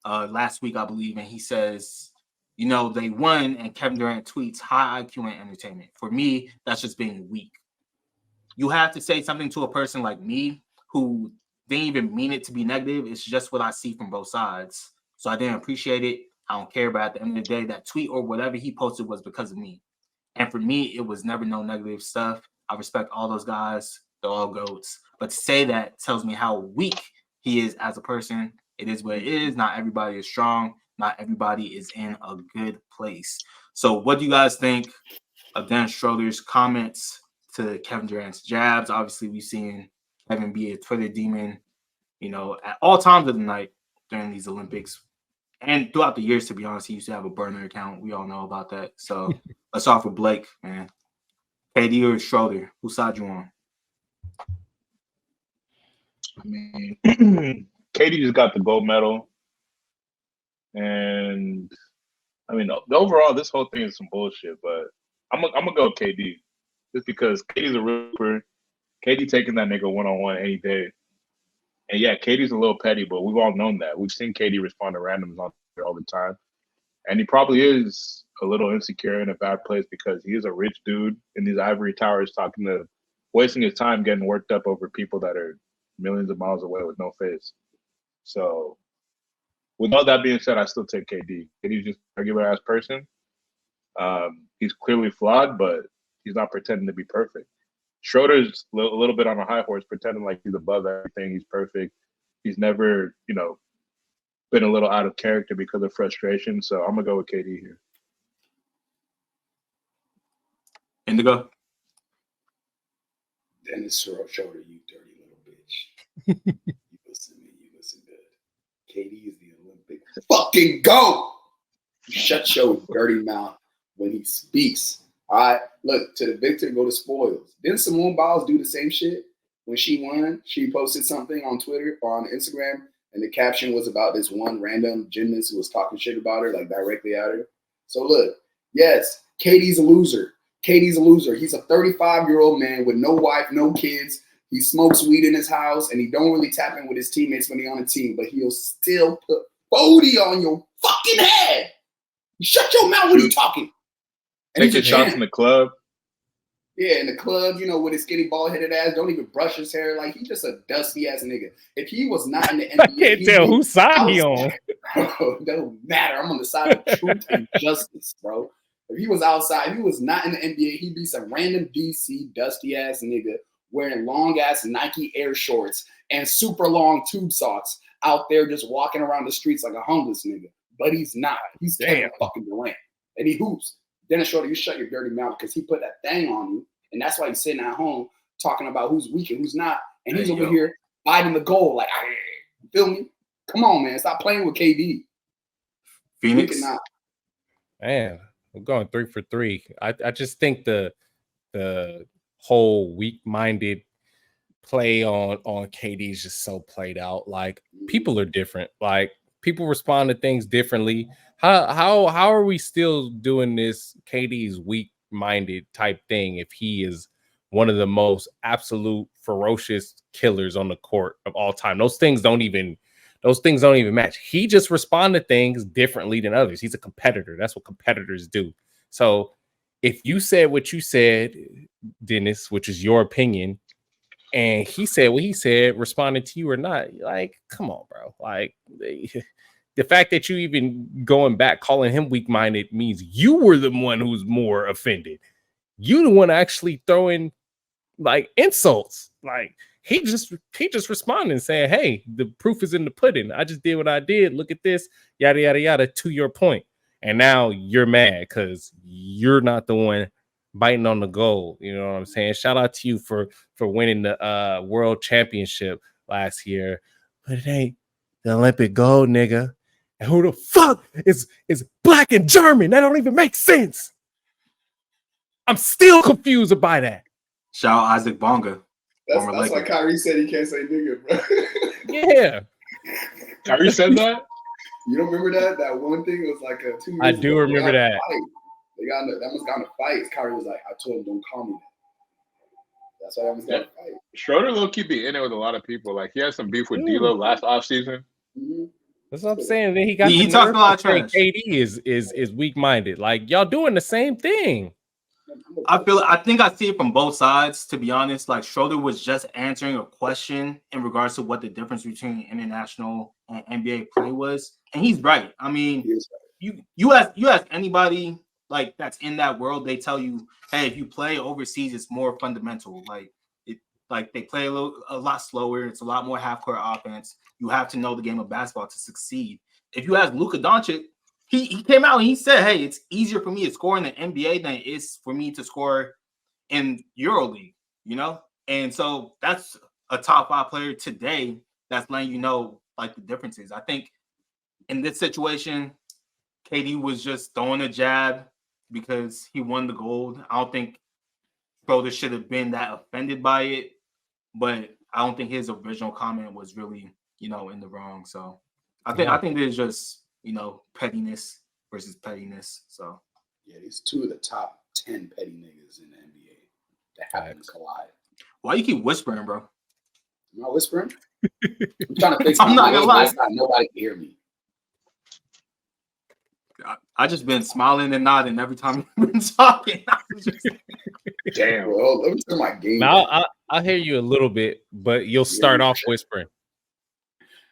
last week, I believe, and he says, you know, they won, and Kevin Durant tweets high IQ and entertainment. For me, that's just being weak. You have to say something to a person like me who didn't even mean it to be negative. It's just what I see from both sides. So I didn't appreciate it. I don't care. But at the end of the day, that tweet or whatever he posted was because of me. And for me, it was never no negative stuff. I respect all those guys. They're all GOATs. But to say that tells me how weak he is as a person. It is what it is. Not everybody is strong. Not everybody is in a good place. So what do you guys think of Dennis Schroeder's comments to Kevin Durant's jabs? Obviously, we've seen Kevin be a Twitter demon, you know, at all times of the night during these Olympics. And throughout the years, to be honest, he used to have a burner account. We all know about that. So let's start with Blake, man. KD or Schroeder? Whose side you on? I mean, KD just got the gold medal. And I mean, overall, this whole thing is some bullshit. But I'm gonna go with KD, just because KD's a ripper. KD taking that nigga one-on-one any day. And yeah, KD's a little petty, but we've all known that. We've seen KD respond to randoms on Twitter all the time. And he probably is a little insecure in a bad place because he is a rich dude in these ivory towers wasting his time getting worked up over people that are millions of miles away with no face. So with all that being said, I still take KD. KD's just a regular ass person. He's clearly flawed, but he's not pretending to be perfect. Schroeder's a little bit on a high horse, pretending like he's above everything. He's perfect. He's never, been a little out of character because of frustration. So I'm gonna go with KD here. Indigo. Dennis Schroeder, you dirty little bitch. You listen good. KD is the Olympic fucking GOAT. Shut your dirty mouth when he speaks. All right, look, to the victor go the spoils. Didn't Simone Biles do the same shit when she won? She posted something on Twitter or on Instagram, and the caption was about this one random gymnast who was talking shit about her, like directly at her. So look, yes, KD's a loser. KD's a loser. He's a 35-year-old man with no wife, no kids. He smokes weed in his house, and he don't really tap in with his teammates when he's on a team, but he'll still put 40 on your fucking head. Shut your mouth when he's talking. Take your shots in the club. Yeah, in the club, with his skinny, bald-headed ass, don't even brush his hair. Like, he's just a dusty-ass nigga. If he was not in the NBA, I can't tell whose side he on. Bro, that don't matter. I'm on the side of truth and justice, bro. If he was outside, if he was not in the NBA, he'd be some random DC dusty-ass nigga wearing long-ass Nike Air shorts and super long tube socks out there just walking around the streets like a homeless nigga. But he's not. He's Kevin fucking Durant. And he hoops. Dennis Schroeder, you shut your dirty mouth because he put that thing on you. And that's why he's sitting at home talking about who's weak and who's not. And he's over here biting the goal. Like, you feel me? Come on, man. Stop playing with KD. Phoenix. Man, I'm going 3 for 3. I just think the whole weak-minded play on KD is just so played out. Like, people are different. Like, people respond to things differently. How are we still doing this KD's weak-minded type thing if he is one of the most absolute ferocious killers on the court of all time? Those things don't even match. He just responded to things differently than others. He's a competitor. That's what competitors do. So if you said what you said, Dennis, which is your opinion, and he said what he said, responded to you or not, like, come on, bro. Like, the fact that you even going back calling him weak-minded means you were the one who's more offended. You the one actually throwing like insults. Like, he just responded and saying, hey, the proof is in the pudding. I just did what I did. Look at this, yada, yada, yada, to your point. And now you're mad because you're not the one biting on the goal. You know what I'm saying? Shout out to you for winning the world championship last year. But it ain't the Olympic gold, nigga. And who the fuck is black and German? That don't even make sense. I'm still confused by that. Shout out Isaac Bonga. That's why Kyrie said he can't say nigga, bro. Yeah. Kyrie said that? You don't remember that? That one thing was like 2 years I do remember that. That must got in a fight. Kyrie was like, I told him don't call me that. That's why that was got in a fight. Schroeder low-key be in it with a lot of people. Like, he had some beef with D'Lo last offseason. Mm-hmm. That's what I'm saying. Then he talking a lot of trash. KD is weak-minded. Like, y'all doing the same thing. I think I see it from both sides, to be honest. Like, Schroeder was just answering a question in regards to what the difference between international and NBA play was. And he's right. I mean, you ask anybody like that's in that world, they tell you, hey, if you play overseas, it's more fundamental. Like they play a lot slower. It's a lot more half-court offense. You have to know the game of basketball to succeed. If you ask Luka Doncic, he came out and he said, hey, it's easier for me to score in the NBA than it is for me to score in EuroLeague, And so that's a top 5 player today that's letting you know, like, the differences. I think in this situation, KD was just throwing a jab because he won the gold. I don't think Schroeder should have been that offended by it, but I don't think his original comment was really, in the wrong. So I think there's just, pettiness versus pettiness. So yeah, these 2 of the top 10 petty niggas in the NBA that happen to collide. Why you keep whispering, bro? I'm not whispering. I'm trying to fix I'm not gonna lie. Nobody can hear me. I just been smiling and nodding every time you've been talking. Damn. Well, let me turn my game. Now I'll hear you a little bit, but you'll start off whispering.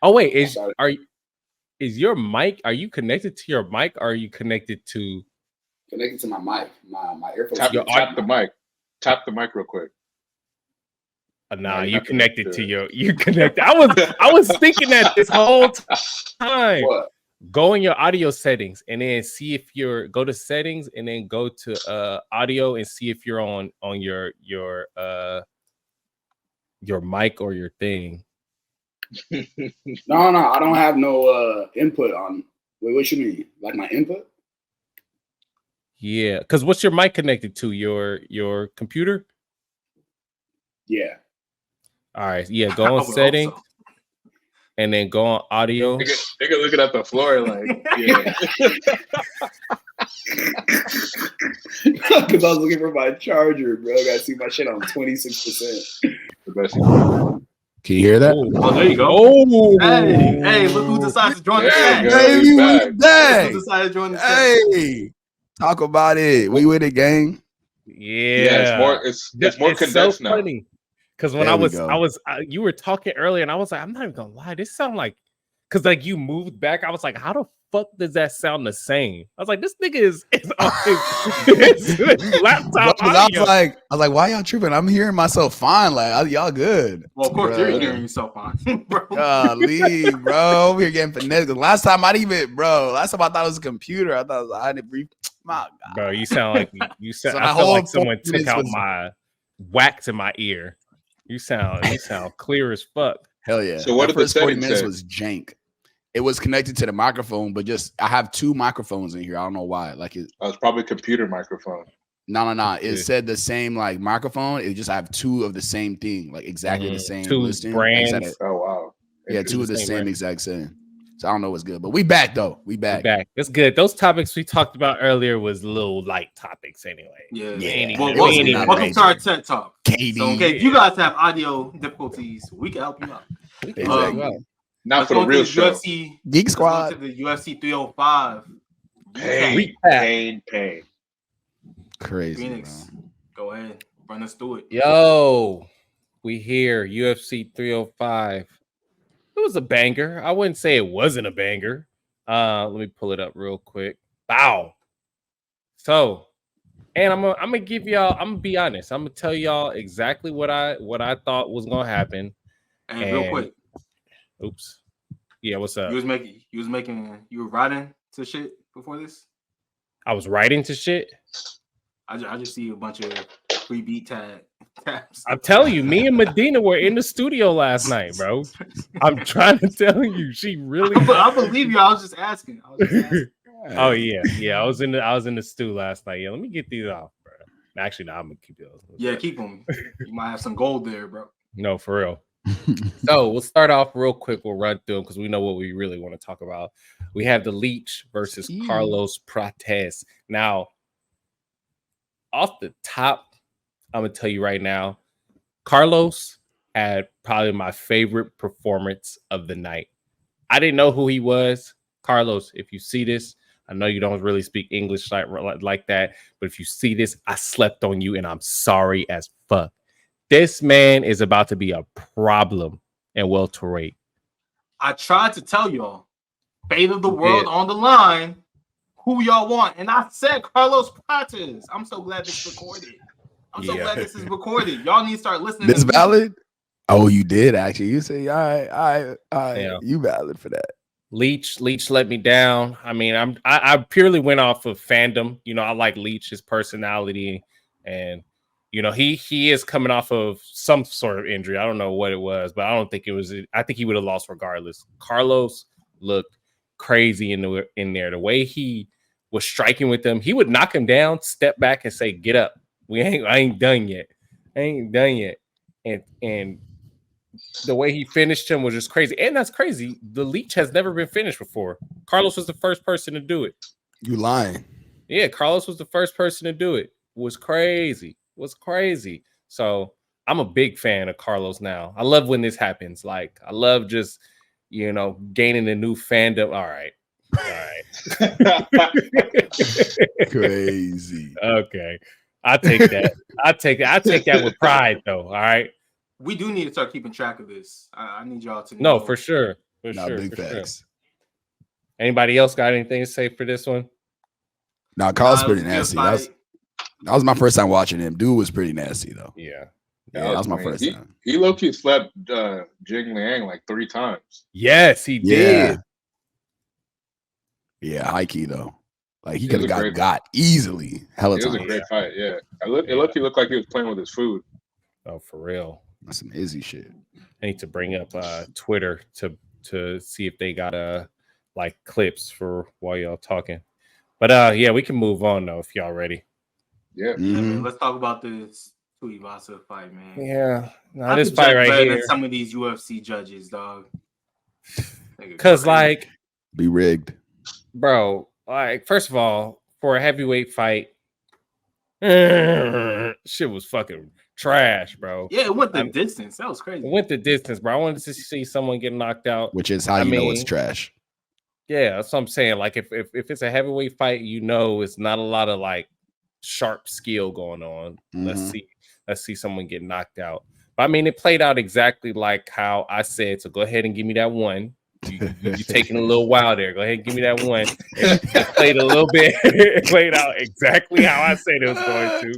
Oh wait, is your mic? Are you connected to your mic? Or are you connected to my mic? My earphones. Tap the mic. Tap the mic real quick. Nah, you connected to your. You connected. I was thinking that this whole time. What? Go in your audio settings and then see if go to settings and then go to audio and see if you're on your mic or your thing. No, I don't have no input on. Wait, what you mean? Like my input? Yeah, because what's your mic connected to? Your computer? Yeah. All right. Yeah, go on settings. And then go on audio. They can looking at the floor like, yeah. Because I was looking for my charger, bro. I gotta see my shit on 26%. The best. Can you hear that? Oh, there you go. Oh, Hey, look who decides to join the There you chat. go. Baby, He's we back. Look back. who decided to join the chat. Hey, talk about it. We with it, gang. Yeah. It's more condensed so now. funny. Because when There I we was, go. you were talking earlier, and I was like, I'm not even gonna lie, this sound like, because like you moved back, I was like, how the fuck does that sound the same? I was like, this nigga is on his laptop Bro, I audio. was like, why y'all tripping? I'm hearing myself fine. Like, y'all good. Well, of course, Bruh. you're hearing yourself on, bro. Golly, bro. Over here getting finesse. Last time I thought it was a computer. I thought it was I didn't brief. My God. Bro, you sound like you sound. So I that feel whole like someone 4 took minutes out was- my wax in my ear. You sound clear as fuck. Hell yeah. So what That did the first 40 settings minutes say? was jank. It was connected to the microphone, but just I have 2 microphones in here. I don't know why. Like it It's probably computer microphone. no. It Yeah. said the same like microphone. It just I have 2 of the same thing, like exactly the same 2 listing. brands. Like I said, Oh wow. yeah, 2 of the same same brand. exact same. So I don't know what's good, but we back though. We back. Back. That's good. Those topics we talked about earlier was little light topics anyway. Yeah. Yeah. Well, It wasn't welcome outrageous. to our TED Talk. KD. So, okay, if you guys have audio difficulties, we can help you out. We can Exactly. talk about it. Not Let's for go the into real the show. UFC. Geek Let's go Squad. into the UFC 305. Pain, Recap. pain. Crazy, Phoenix, bro. go ahead, run us through it. Yo, we here. UFC 305. It was a banger. I wouldn't say it wasn't a banger. Let me pull it up real quick. Wow. So, and I'm gonna give y'all. I'm gonna be honest. I'm gonna tell y'all exactly what I thought was gonna happen. And real quick, Oops. Yeah, what's up? you were riding to shit before this. I was writing to shit. I just see a bunch of free beat tabs. I'm telling you, me and Medina were in the studio last night, bro. I'm trying to tell you, she really. I believe you. I was just asking. Oh yeah. I was in the stew last night. Yeah, let me get these off, bro. Actually, no, I'm gonna keep those. Yeah, keep them. You might have some gold there, bro. No, for real. So we'll start off real quick. We'll run through them because we know what we really want to talk about. We have the Leech versus Carlos Prates. Now, off the top, I'm gonna tell you right now, Carlos had probably my favorite performance of the night. I didn't know who he was. Carlos, if you see this, I know you don't really speak English like that, but if you see this, I slept on you and I'm sorry as fuck. This man is about to be a problem in welterweight. I tried to tell y'all, fate of the world on the line, who y'all want, and I said Carlos Prates. I'm so glad this is recorded. Glad this is recorded. Y'all need to start listening. This valid? Oh, you did actually. You say, all right. Yeah. You valid for that. Leech let me down. I mean, I purely went off of fandom. You know, I like Leech, his personality, and you know, he is coming off of some sort of injury. I don't know what it was, but I don't think it was. I think he would have lost regardless. Carlos looked crazy in there. The way he was striking with them, he would knock him down, step back, and say, "Get up. I ain't done yet. And the way he finished him was just crazy. And that's crazy. The Leech has never been finished before. Carlos was the first person to do it. You lying. Yeah, Carlos was the first person to do it. Was crazy. So I'm a big fan of Carlos now. I love when this happens. Like, I love just, you know, gaining a new fandom. All right. Crazy. Okay. I take that. I take that with pride, though. All right. We do need to start keeping track of this. I need y'all to know. No, for sure. Big facts. Sure. Anybody else got anything to say for this one? No, Carlos pretty nasty. That was my first time watching him. Dude was pretty nasty though. Yeah. That was my first time. He low-key slept Jing Liang like 3 times. Yes, he did. Yeah, high key though. Like he could have got easily. Hella It was time. a great fight. Yeah, it looked like he was playing with his food. Oh, for real. That's some Izzy shit. I need to bring up Twitter to see if they got like clips for while y'all talking. But yeah, we can move on though if y'all ready. Yeah. Man, let's talk about this Tuivasa fight, man. Yeah, no, this fight right here. Than some of these UFC judges, dog. Because like, be rigged, bro. Like, first of all, for a heavyweight fight, shit was fucking trash, bro. Yeah, it went the distance. That was crazy. It went the distance, bro. I wanted to see someone get knocked out, which is how you know it's trash. Yeah, that's what I'm saying. Like if it's a heavyweight fight, you know, it's not a lot of like sharp skill going on. Mm-hmm. Let's see someone get knocked out. But I mean, it played out exactly like how I said. So go ahead and give me that one. You're taking a little while there. Go ahead and give me that one. It played a little bit. It played out exactly how I said it was going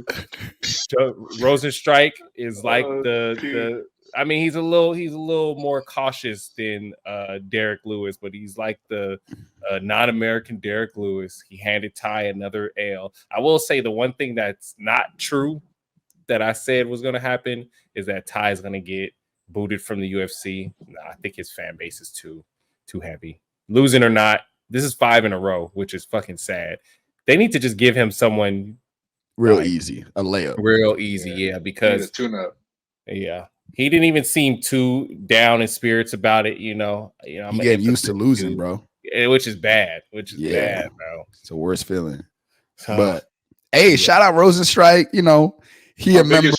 to. Rosenstrike is like the. I mean, he's a little more cautious than Derek Lewis, but he's like the non-American Derek Lewis. He handed Ty another L. I will say the one thing that's not true that I said was going to happen is that Ty is going to get booted from the UFC. Nah, I think his fan base is too heavy. Losing or not, this is 5 in a row, which is fucking sad. They need to just give him someone real easy, a layup. Real easy, yeah, because tune-up. Yeah. He didn't even seem too down in spirits about it, you know. He getting used to losing, bro. Which is bad. Bad, bro. It's a worst feeling. But hey, shout out Rosenstrike. You know, he a member.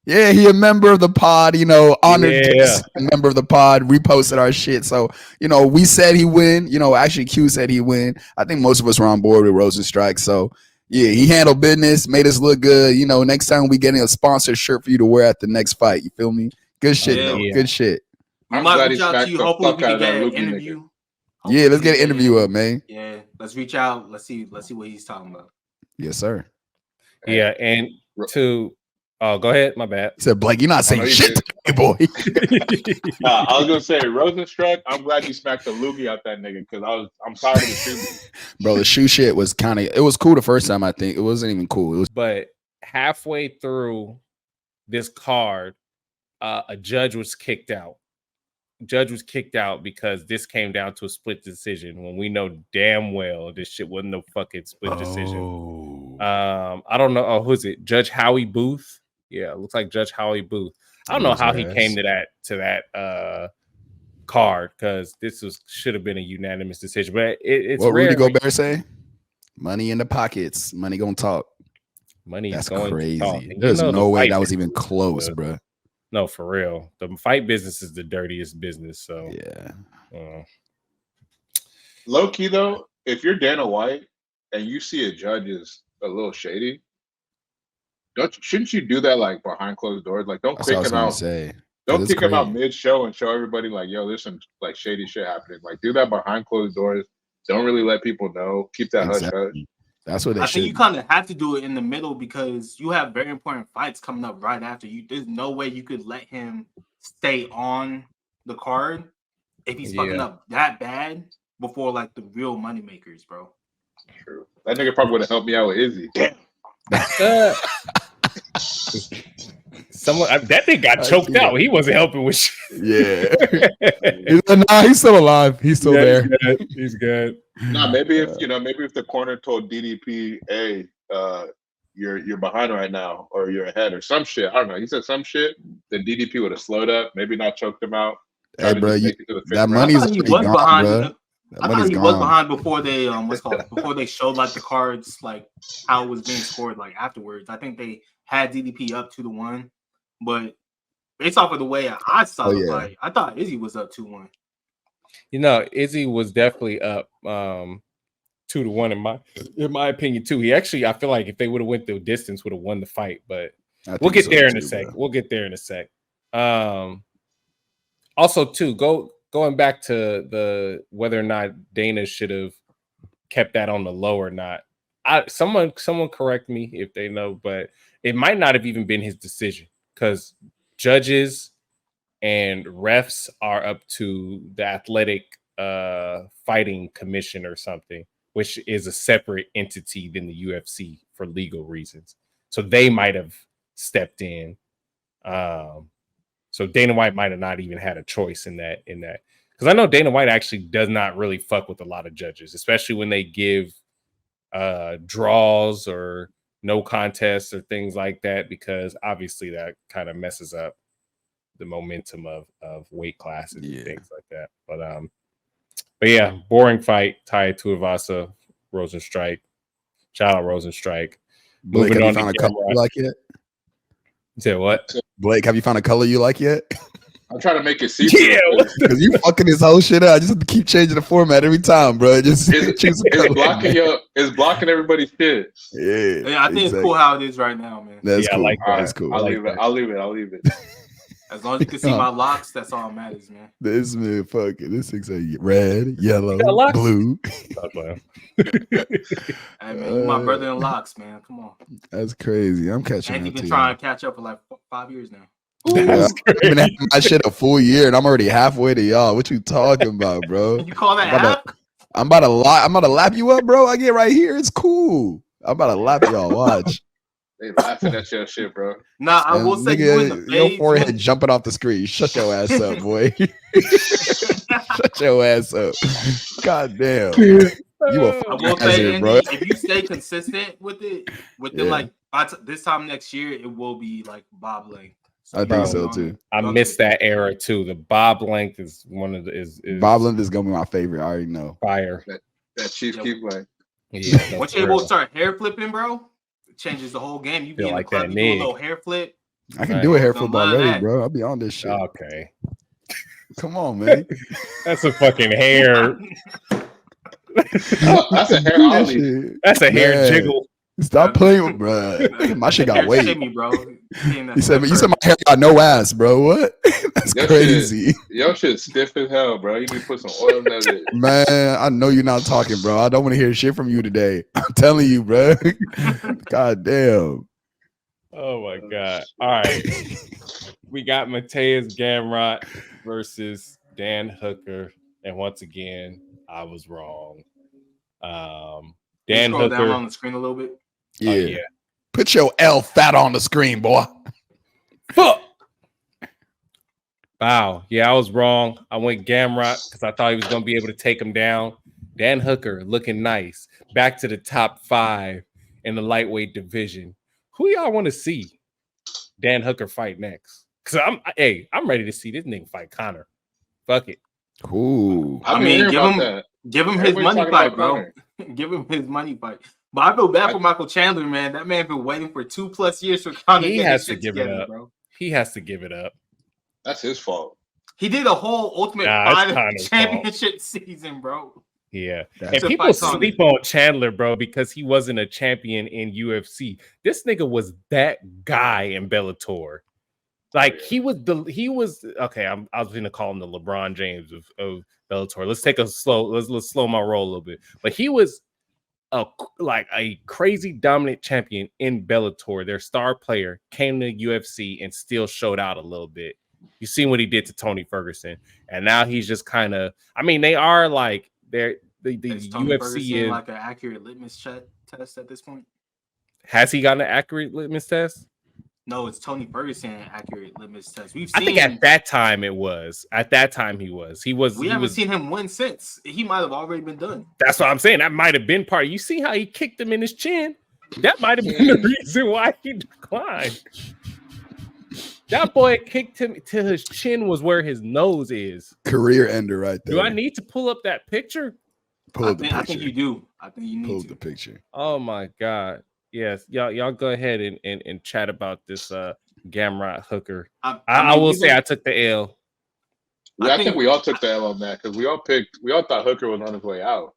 Yeah, he a member of the pod. You know, honored a member of the pod. Reposted our shit. So you know, we said he win. You know, actually Q said he win. I think most of us were on board with Rosenstrike. So yeah, he handled business, made us look good. You know, next time we getting a sponsored shirt for you to wear at the next fight. You feel me? Good shit, though. Yeah. Good shit. I'm glad reach out to you. Hopefully we can get an interview. Yeah, let's get an interview up, man. Yeah, let's reach out. Let's see what he's talking about. Yes, sir. Yeah, and to go ahead. My bad. He said, Blake, you're not saying shit to me, boy. I was gonna say Rosenstruck. I'm glad you smacked the loogie out that nigga because I'm tired of the shoe. Bro, the shoe shit was it was cool the first time. I think it wasn't even cool. But halfway through this card, a judge was kicked out. Judge was kicked out because this came down to a split decision when we know damn well this shit wasn't no fucking split decision. I don't know. Oh, who's it? Judge Howie Booth. Yeah, it looks like Judge Howie Booth. I don't know how he came to that card because this should have been a unanimous decision. But it's what rare. Rudy Gobert say? Money in the pockets. Money gonna talk. Money. That's going crazy. To talk. There's no way that was even close, bro. No, for real. The fight business is the dirtiest business. So yeah. Low key though, if you're Dana White and you see a judge is a little shady, shouldn't you do that like behind closed doors? Like don't kick him out. Don't kick him out mid-show and show everybody like, yo, there's some like shady shit happening. Like do that behind closed doors. Don't really let people know. Keep that hush hush. That's what they should. I think you kind of have to do it in the middle because you have very important fights coming up right after you. There's no way you could let him stay on the card if he's fucking up that bad before like the real money makers, bro. True. That nigga probably would have helped me out with Izzy. Damn. Someone that thing got choked out. He wasn't helping with shit. Yeah. Nah, he's still alive. He's still there. He's good. Nah, maybe if the corner told DDP, hey, you're behind right now, or you're ahead, or some shit. I don't know. He said some shit. Then DDP would have slowed up, maybe not choked him out. Hey, bro, that money's gone, bro. I thought he was behind before they before they showed like the cards, like how it was being scored like afterwards. I think they had DDP up 2-1, but based off of the way I saw the fight, I thought Izzy was up 2-1. You know, Izzy was definitely up 2-1 in my opinion too. He actually, I feel like if they would have went the distance, would have won the fight. But we'll get there in a sec. We'll get there in a sec. Also, too, going back to the whether or not Dana should have kept that on the low or not. Someone correct me if they know, but it might not have even been his decision because judges and refs are up to the athletic fighting commission or something, which is a separate entity than the UFC for legal reasons. So they might have stepped in. So Dana White might have not even had a choice in that. Because I know Dana White actually does not really fuck with a lot of judges, especially when they give draws or no contests or things like that, because obviously that kind of messes up the momentum of weight classes and things like that. But yeah, boring fight. Tai Tuivasa, Rosenstrike. Shout out Rosenstrike. Blake, Moving have you on found a to color you like yet? You said what? Blake, have you found a color you like yet? I'm trying to make it see-through. Yeah, Because you fucking this whole shit up. I just have to keep changing the format every time, bro. Just choose a color. It's blocking everybody's shit. Yeah, I think it's cool how it is right now, man. That's Yeah, I cool. like that. That's cool. I'll leave it. As long as you can see my locks, that's all that matters, man. This man fucking this thing's a red, yellow, locks? blue. Hey man, you my brother in locks, man. Come on. That's crazy. I'm catching And up you've to been you. trying to catch up for like 5 years now. I've been having my shit a full year and I'm already halfway to y'all. What you talking about, bro? You call that half? I'm about to lap you up, bro. I get right here. It's cool. I'm about to lap y'all. Watch. They laughing at your shit, bro. Nah, I will say you in the face. Your forehead jumping off the screen. Shut your ass up, boy. Shut your ass up. God damn. You a I will say, Andy, bro. If you stay consistent with it, within like this time next year, it will be like Bob length. I think so too. I miss that era too. The Bob length is one of the is Bob length is gonna be my favorite. I already know. Fire. That Chief keep like. Yeah. Once you're able to start hair flipping, bro, it changes the whole game. You be in like the club, that you do a little hair flip. I can do a hair flip already, bro. I'll be on this shit. Okay. Come on, man. That's a fucking hair. That's a hair ollie. That's a hair jiggle. Stop playing with, bro. My shit got weight. Shimmy, bro. You said my hair got no ass, bro. What? That's crazy. Your shit stiff as hell, bro. You need to put some oil in that. Man, I know you're not talking, bro. I don't want to hear shit from you today. I'm telling you, bro. God damn. Oh my god. All right. We got Mateusz Gamrot versus Dan Hooker. And once again, I was wrong. Dan Hooker down on the screen a little bit. Yeah. Put your L fat on the screen, boy. Fuck. Wow. Yeah, I was wrong. I went Gamrot because I thought he was going to be able to take him down. Dan Hooker looking nice. Back to the top 5 in the lightweight division. Who y'all want to see Dan Hooker fight next? Because I'm ready to see this nigga fight Connor. Fuck it. Ooh. I mean, give him his money fight, bro. Give him his money fight. But I feel bad for Michael Chandler, man. That man been waiting for 2+ years for Connor. He has to give it up, bro. He has to give it up. That's his fault. He did a whole Ultimate Fighter championship season, bro. Yeah. And people sleep on Chandler, bro, because he wasn't a champion in UFC. This nigga was that guy in Bellator. Like he was okay. I was gonna call him the LeBron James of Bellator. Let's take a let's slow my roll a little bit. But he was a crazy dominant champion in Bellator. Their star player came to UFC and still showed out a little bit. You seen what he did to Tony Ferguson, and now he's just kind of. I mean, they are like the UFC Ferguson is like an accurate litmus test at this point. Has he gotten an accurate litmus test? No, it's Tony Ferguson accurate litmus test. I think at that time it was. At that time he was. We haven't seen him win since. He might have already been done. That's what I'm saying. That might have been part. You see how he kicked him in his chin? That might have been the reason why he declined. That boy kicked him till his chin was where his nose is. Career ender right there. Do I need to pull up that picture? I think you do. I think you need pull to. the picture. Oh my God. Yes, y'all go ahead and chat about this Gamrot Hooker. I will say I took the L. Yeah, I think we all took the L on that because we all thought Hooker was on his way out.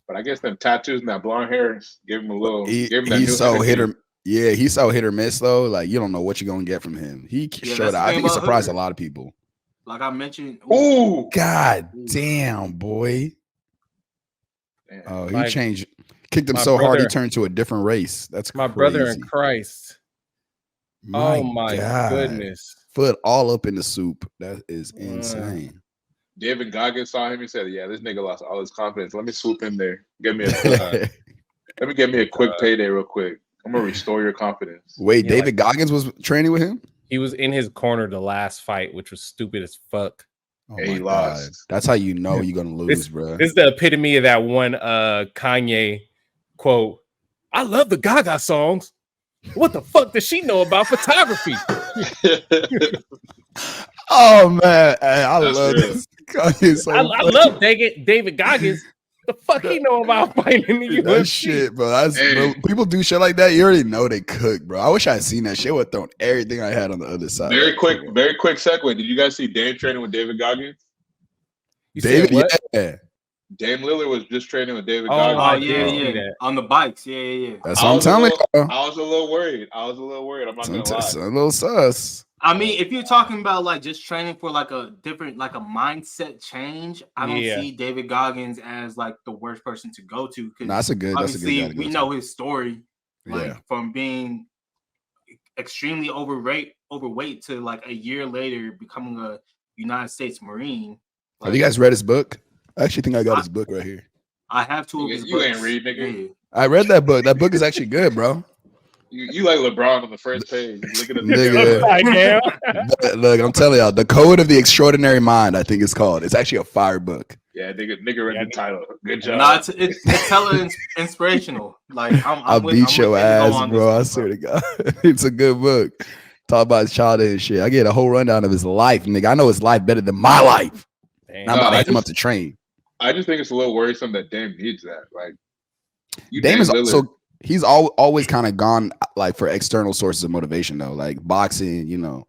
But I guess them tattoos and that blonde hair gave him a little. He's so hit or miss though. Like you don't know what you're gonna get from him. He showed out. I think he surprised a lot of people. Like I mentioned. Oh God damn, boy. Damn. Oh, he changed. Kicked him so hard he turned to a different race. That's my brother in Christ. Oh my goodness. Foot all up in the soup. That is insane. David Goggins saw him. He said, "Yeah, this nigga lost all his confidence. Let me swoop in there. Let me get me a quick payday real quick. I'm gonna restore your confidence." Wait, David Goggins was training with him? He was in his corner the last fight, which was stupid as fuck. Oh he lost. That's how you know you're gonna lose, bro. This is the epitome of that one Kanye quote. I love the Gaga songs. What the fuck does she know about photography? Oh man, I love this. I love David Goggins, The fuck he know about fighting in the UFC? That shit, bro. Bro, people do shit like that. You already know they cook, bro. I wish I had seen that shit. Would have thrown everything I had on the other side. Very quick segue. Did you guys see Dame training with David Goggins? David, yeah. Dame Lillard was just training with David Goggins. Goggins. Oh, yeah. On the bikes. Yeah. That's what I'm telling you. I was a little worried. I'm not going to lie. A little sus. I mean, if you're talking about like just training for like a different, like a mindset change, I don't see David Goggins as like the worst person to go to. Because that's a good guy to we know his story, like from being extremely overweight to like a year later becoming a United States Marine. Like, have you guys read his book? I actually think I got his book right here. I have two of his books. You ain't read, nigga. I read that book. That book is actually good, bro. You like LeBron on the first page. Look at the Look, I'm telling y'all, The Code of the Extraordinary Mind, I think it's called. It's actually a fire book. Yeah, nigga read the title. Good job. Nah, it's hella inspirational. Like I'll beat your ass, bro. I swear to God. It's a good book. Talk about his childhood and shit. I get a whole rundown of his life, nigga. I know his life better than my life. I'm about to hit him up to train. I just think it's a little worrisome that Dame needs that. Like, Dame is also, he's always kind of gone like for external sources of motivation though, like boxing, you know,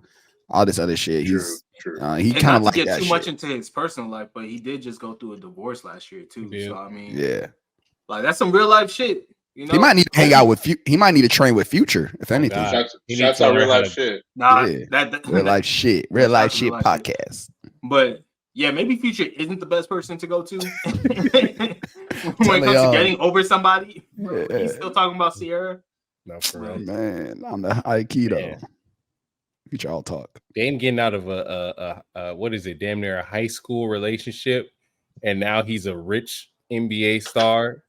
all this other shit. True. He kind of like get that too much into his personal life, but he did just go through a divorce last year too. So I mean, like that's some real life shit. You know, he might need to hang out with he might need to train with Future, if anything. That's how real life shit. Nah, real life shit. Real life shit podcast. But yeah, maybe Future isn't the best person to go to when it comes to getting over somebody. He's still talking about Sierra. No, for real, man. On the Aikido, Future all talk. Dame getting out of a what is it? Damn near a high school relationship, and now he's a rich NBA star.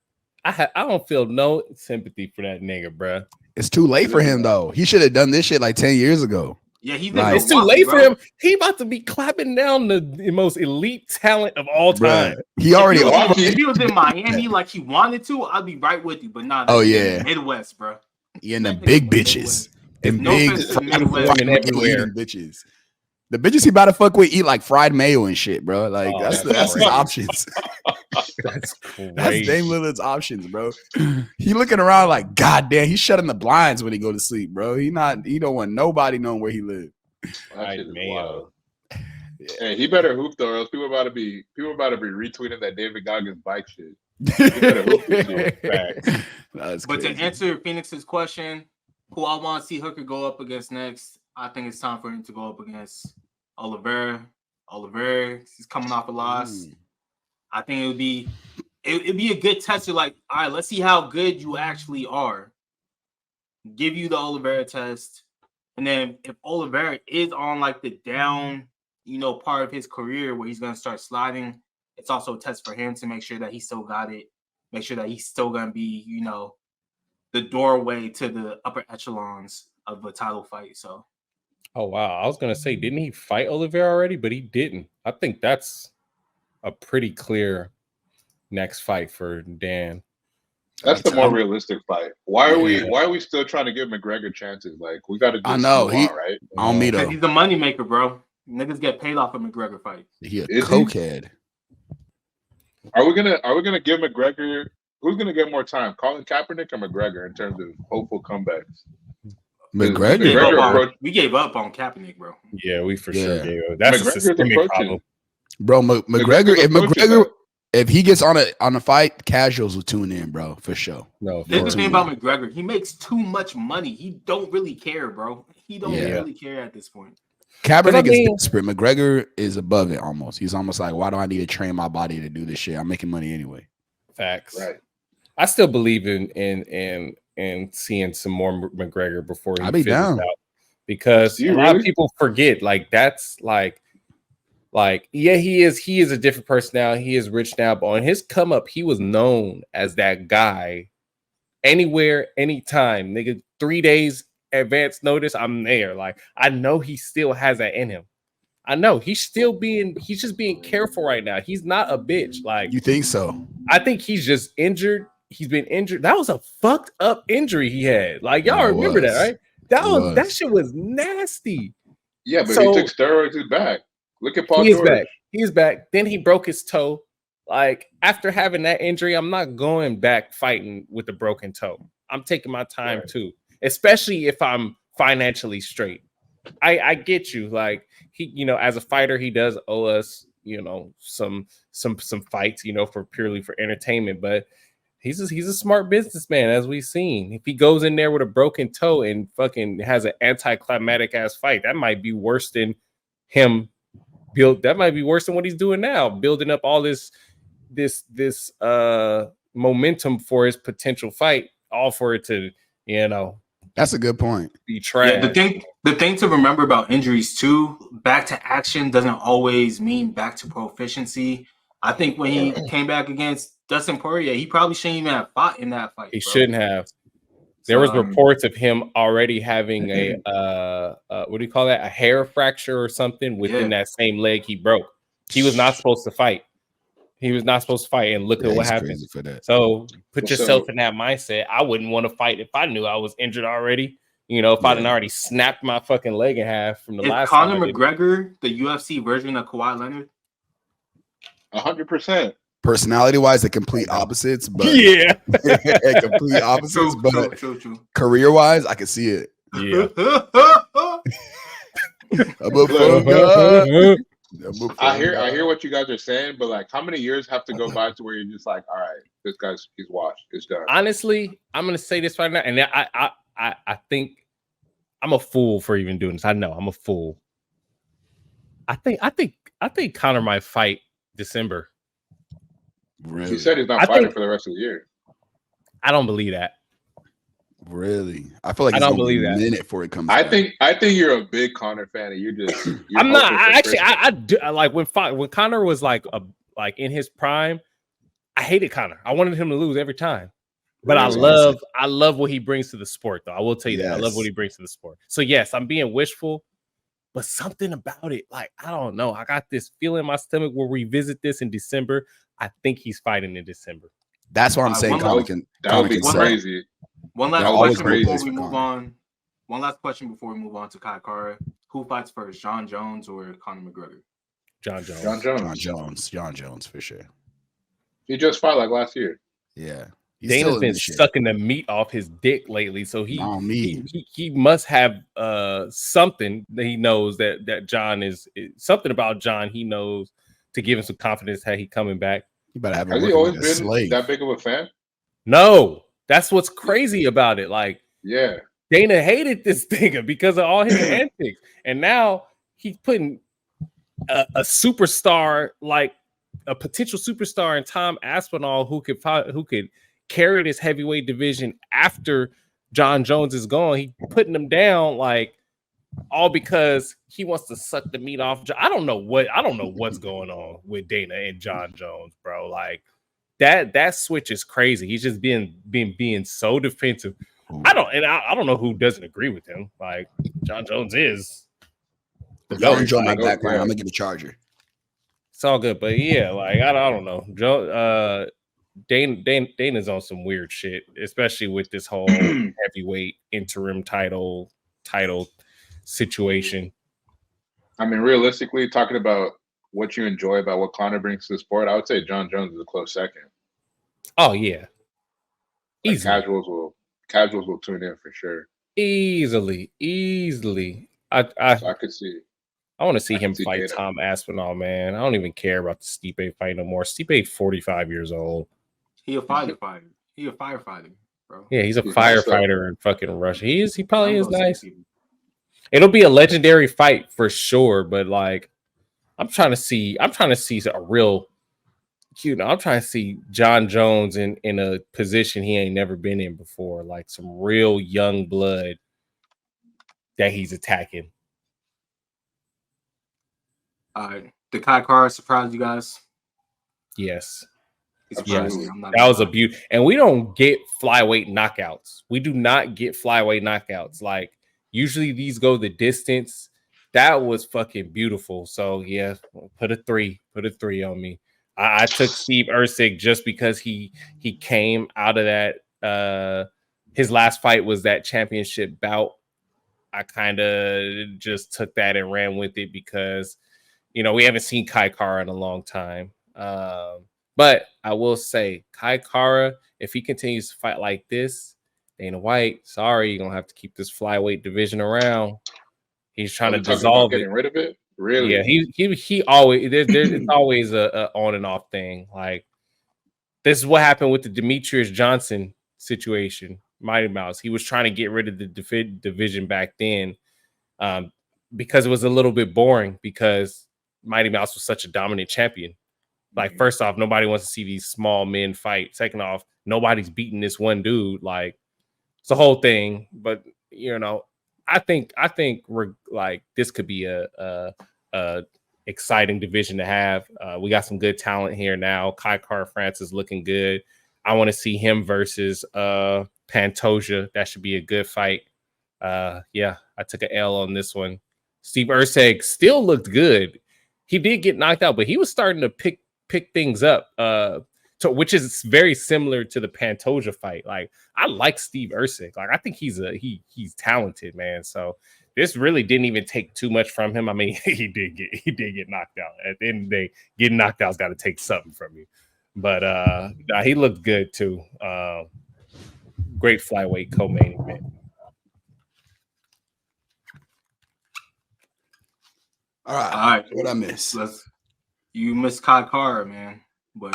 I don't feel no sympathy for that nigga, bro. It's too late for him though. He should have done this shit like 10 years ago. Yeah, it's too late for him. He about to be clapping down the most elite talent of all time. Bruh. He already. If he was in Miami like he wanted to, I'd be right with you. But nah, Midwest, bro. Yeah, and the big bitches, and big women everywhere, bitches. The bitches he about to fuck with eat like fried mayo and shit, bro. Like that's his options. That's Dame Lillard's options, bro. He looking around like, God damn, he's shutting the blinds when he go to sleep, bro. He don't want nobody knowing where he live. Fried mayo. Hey, he better hoop though, or else people about to be retweeting that David Goggins bike shit. He better hoop this but to answer Phoenix's question, who I want to see Hooker go up against next, I think it's time for him to go up against Oliveira. He's coming off a loss. I think it'd be a good test to like, all right, let's see how good you actually are. Give you the Oliveira test. And then if Oliveira is on like the down, part of his career where he's going to start sliding, it's also a test for him to make sure that he still got it. Make sure that he's still going to be, the doorway to the upper echelons of a title fight. So. Oh, wow. I was going to say, didn't he fight Oliveira already? But he didn't. I think that's a pretty clear next fight for Dan. That's the more realistic fight. Why are we still trying to give McGregor chances? Like, we got to do right? On me, though. He's the money maker, bro. Niggas get paid off a McGregor fight. He a cokehead. Are we gonna give McGregor? Who's gonna get more time, Colin Kaepernick or McGregor in terms of hopeful comebacks? McGregor. We gave up on Kaepernick, bro. Yeah, we for sure gave up. That's a systemic problem. Bro, McGregor, if he gets on a fight, casuals will tune in, bro, for sure. No, this is the thing about McGregor. He makes too much money. He don't really care, bro. He don't really care at this point. Kaepernick is desperate. McGregor is above it almost. He's almost like, why do I need to train my body to do this shit? I'm making money anyway. Facts. Right. I still believe in seeing some more McGregor before he fizzles out, because a lot of people forget. Like that's like he is a different person now. He is rich now, but on his come up, he was known as that guy. Anywhere, anytime, nigga. 3 days advance notice, I'm there. Like I know he still has that in him. I know he's just being careful right now. He's not a bitch. Like you think so? I think he's just injured. He's been injured. That was a fucked up injury he had. Like y'all remember that, right? That shit was nasty. Yeah, but he took steroids. He's back. Look at Paul George. He's back. Then he broke his toe Like after having that injury, I'm not going back fighting with a broken toe. I'm taking my time too, especially if I'm financially straight. I get you. Like he, as a fighter, he does owe us, some fights, for purely for entertainment. But he's a smart businessman, as we've seen. If he goes in there with a broken toe and fucking has an anticlimactic ass fight, that might be worse than him that might be worse than what he's doing now, building up all this momentum for his potential fight, all for it to, that's a good point. Be trash. Yeah, the thing to remember about injuries too, back to action doesn't always mean back to proficiency. I think when he came back against Dustin Poirier, he probably shouldn't even have fought in that fight. He shouldn't have. There was reports of him already having a what do you call that? A hair fracture or something within that same leg he broke. He was not supposed to fight. And look at what happened. So put yourself in that mindset. I wouldn't want to fight if I knew I was injured already. If I didn't already snapped my fucking leg in half from the last time. Conor McGregor, the UFC version of Kawhi Leonard? 100%. Personality-wise, the complete opposites, but complete opposites. True. Career-wise, I can see it. Yeah. I hear what you guys are saying, but like, how many years have to go by to where you're just like, all right, this guy's he's washed, it's done. Honestly, I'm gonna say this right now, and I think I'm a fool for even doing this. I know I'm a fool. I think Conor might fight December. Really? He said he's not fighting for the rest of the year. I don't believe that. Really? I feel like I don't believe that. A minute before it comes. I think you're a big Conor fan, and you're I'm not. I do like when Conor was like in his prime. I hated Conor. I wanted him to lose every time. But I love what he brings to the sport, though. I will tell you that. I love what he brings to the sport. So yes, I'm being wishful, but something about it, like, I don't know. I got this feeling in my stomach. We'll revisit this in December. I think he's fighting in December. That's what I'm saying. That would be crazy. One last question before we move on. One last question before we move on to Kai Kara. Who fights first, Jon Jones or Conor McGregor? Jon Jones. Jon Jones for sure. He just fought like last year. Yeah. Dana's been sucking the meat off his dick lately, so he must have something that he knows that Jon is something about Jon he knows to give him some confidence that he's coming back. You better have. Has he always been that big of a fan? No, that's what's crazy about it. Like, yeah, Dana hated this nigga because of all his antics, and now he's putting a superstar, like a potential superstar in Tom Aspinall, who could carry this heavyweight division after Jon Jones is gone. He putting them down, like, all because he wants to suck the meat off. I don't know what's going on with Dana and Jon Jones, bro. Like that switch is crazy. He's just being so defensive. I don't know who doesn't agree with him. Like, Jon Jones is the goat. Enjoy my background. I'm gonna get a charger. It's all good, but yeah, like I don't know. Dana's on some weird shit, especially with this whole heavyweight interim title situation. I mean, realistically, talking about what you enjoy about what Conor brings to the sport, I would say Jon Jones is a close second. Oh yeah, like casuals will tune in for sure. Easily. I could see. I want to see him fight Tom Aspinall, man. I don't even care about the Stipe fight no more. Stipe 45 years old. He a firefighter. He a firefighter, bro. Yeah, he's a firefighter in fucking Russia. He probably is nice. It'll be a legendary fight for sure, but like I'm trying to see a real I'm trying to see Jon Jones in a position he ain't never been in before, like some real young blood that he's attacking. All right. Did Kai Kara surprise you guys? Yes. Yes. That was a beauty. And we don't get flyweight knockouts. We do not get flyweight knockouts. Like, usually these go the distance. That was fucking beautiful. So yeah, put a 3 on me. I took Steve Erceg just because he came out of that. His last fight was that championship bout. I kind of just took that and ran with it because, we haven't seen Kai Kara in a long time. But I will say, Kai Kara, if he continues to fight like this, Dana White, sorry, you're gonna have to keep this flyweight division around. He's trying to dissolve getting rid of it. Really? Yeah, he always it's always a on and off thing. Like this is what happened with the Demetrius Johnson situation, Mighty Mouse. He was trying to get rid of the division back then because it was a little bit boring because Mighty Mouse was such a dominant champion. Like, first off, nobody wants to see these small men fight. Second off, nobody's beating this one dude. Like, it's the whole thing. But you know, I think we're like this could be a exciting division to have. We got some good talent here now. Kai Kara France is looking good. I want to see him versus Pantoja. That should be a good fight. Yeah, I took an L on this one. Steve Erceg still looked good. He did get knocked out, but he was starting to pick things up, which is very similar to the Pantoja fight. Like, I like Steve Erceg. Like, I think he's talented, man. So this really didn't even take too much from him. I mean, he did get knocked out. At the end of the day, getting knocked out's got to take something from you. But he looked good too. Great flyweight co-main event. All right. What I miss? You missed Kai Kara, man. But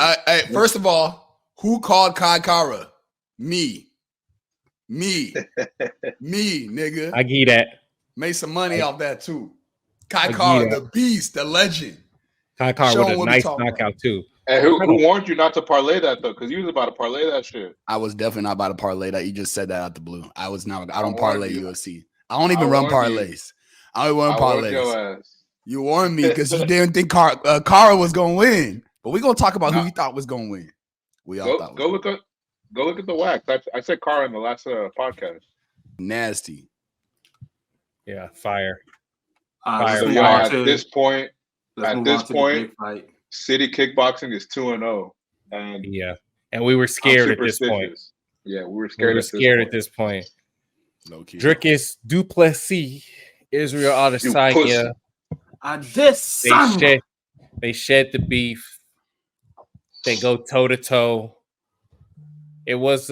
first of all, who called Kai Kara? Me, nigga. I get that. Made some money off that too. Kai Kara, the beast, the legend. Kai Kara with a nice knockout too. And who warned you not to parlay that though? Because you was about to parlay that shit. I was definitely not about to parlay that. You just said that out the blue. I was not. I don't parlay UFC. I don't even run parlays. I don't run parlays. You warned me because you didn't think Kara was gonna win. But we're gonna talk about who you thought was gonna win. We all thought. Go look at the wax. I said Kara in the last podcast. Nasty. Yeah, fire. So at this point, City Kickboxing is 2-0, and and we were scared at this point. Yeah, we were scared. At this point. Dricus Duplessis, Israel Adesanya. They shed the beef. They go toe to toe. It was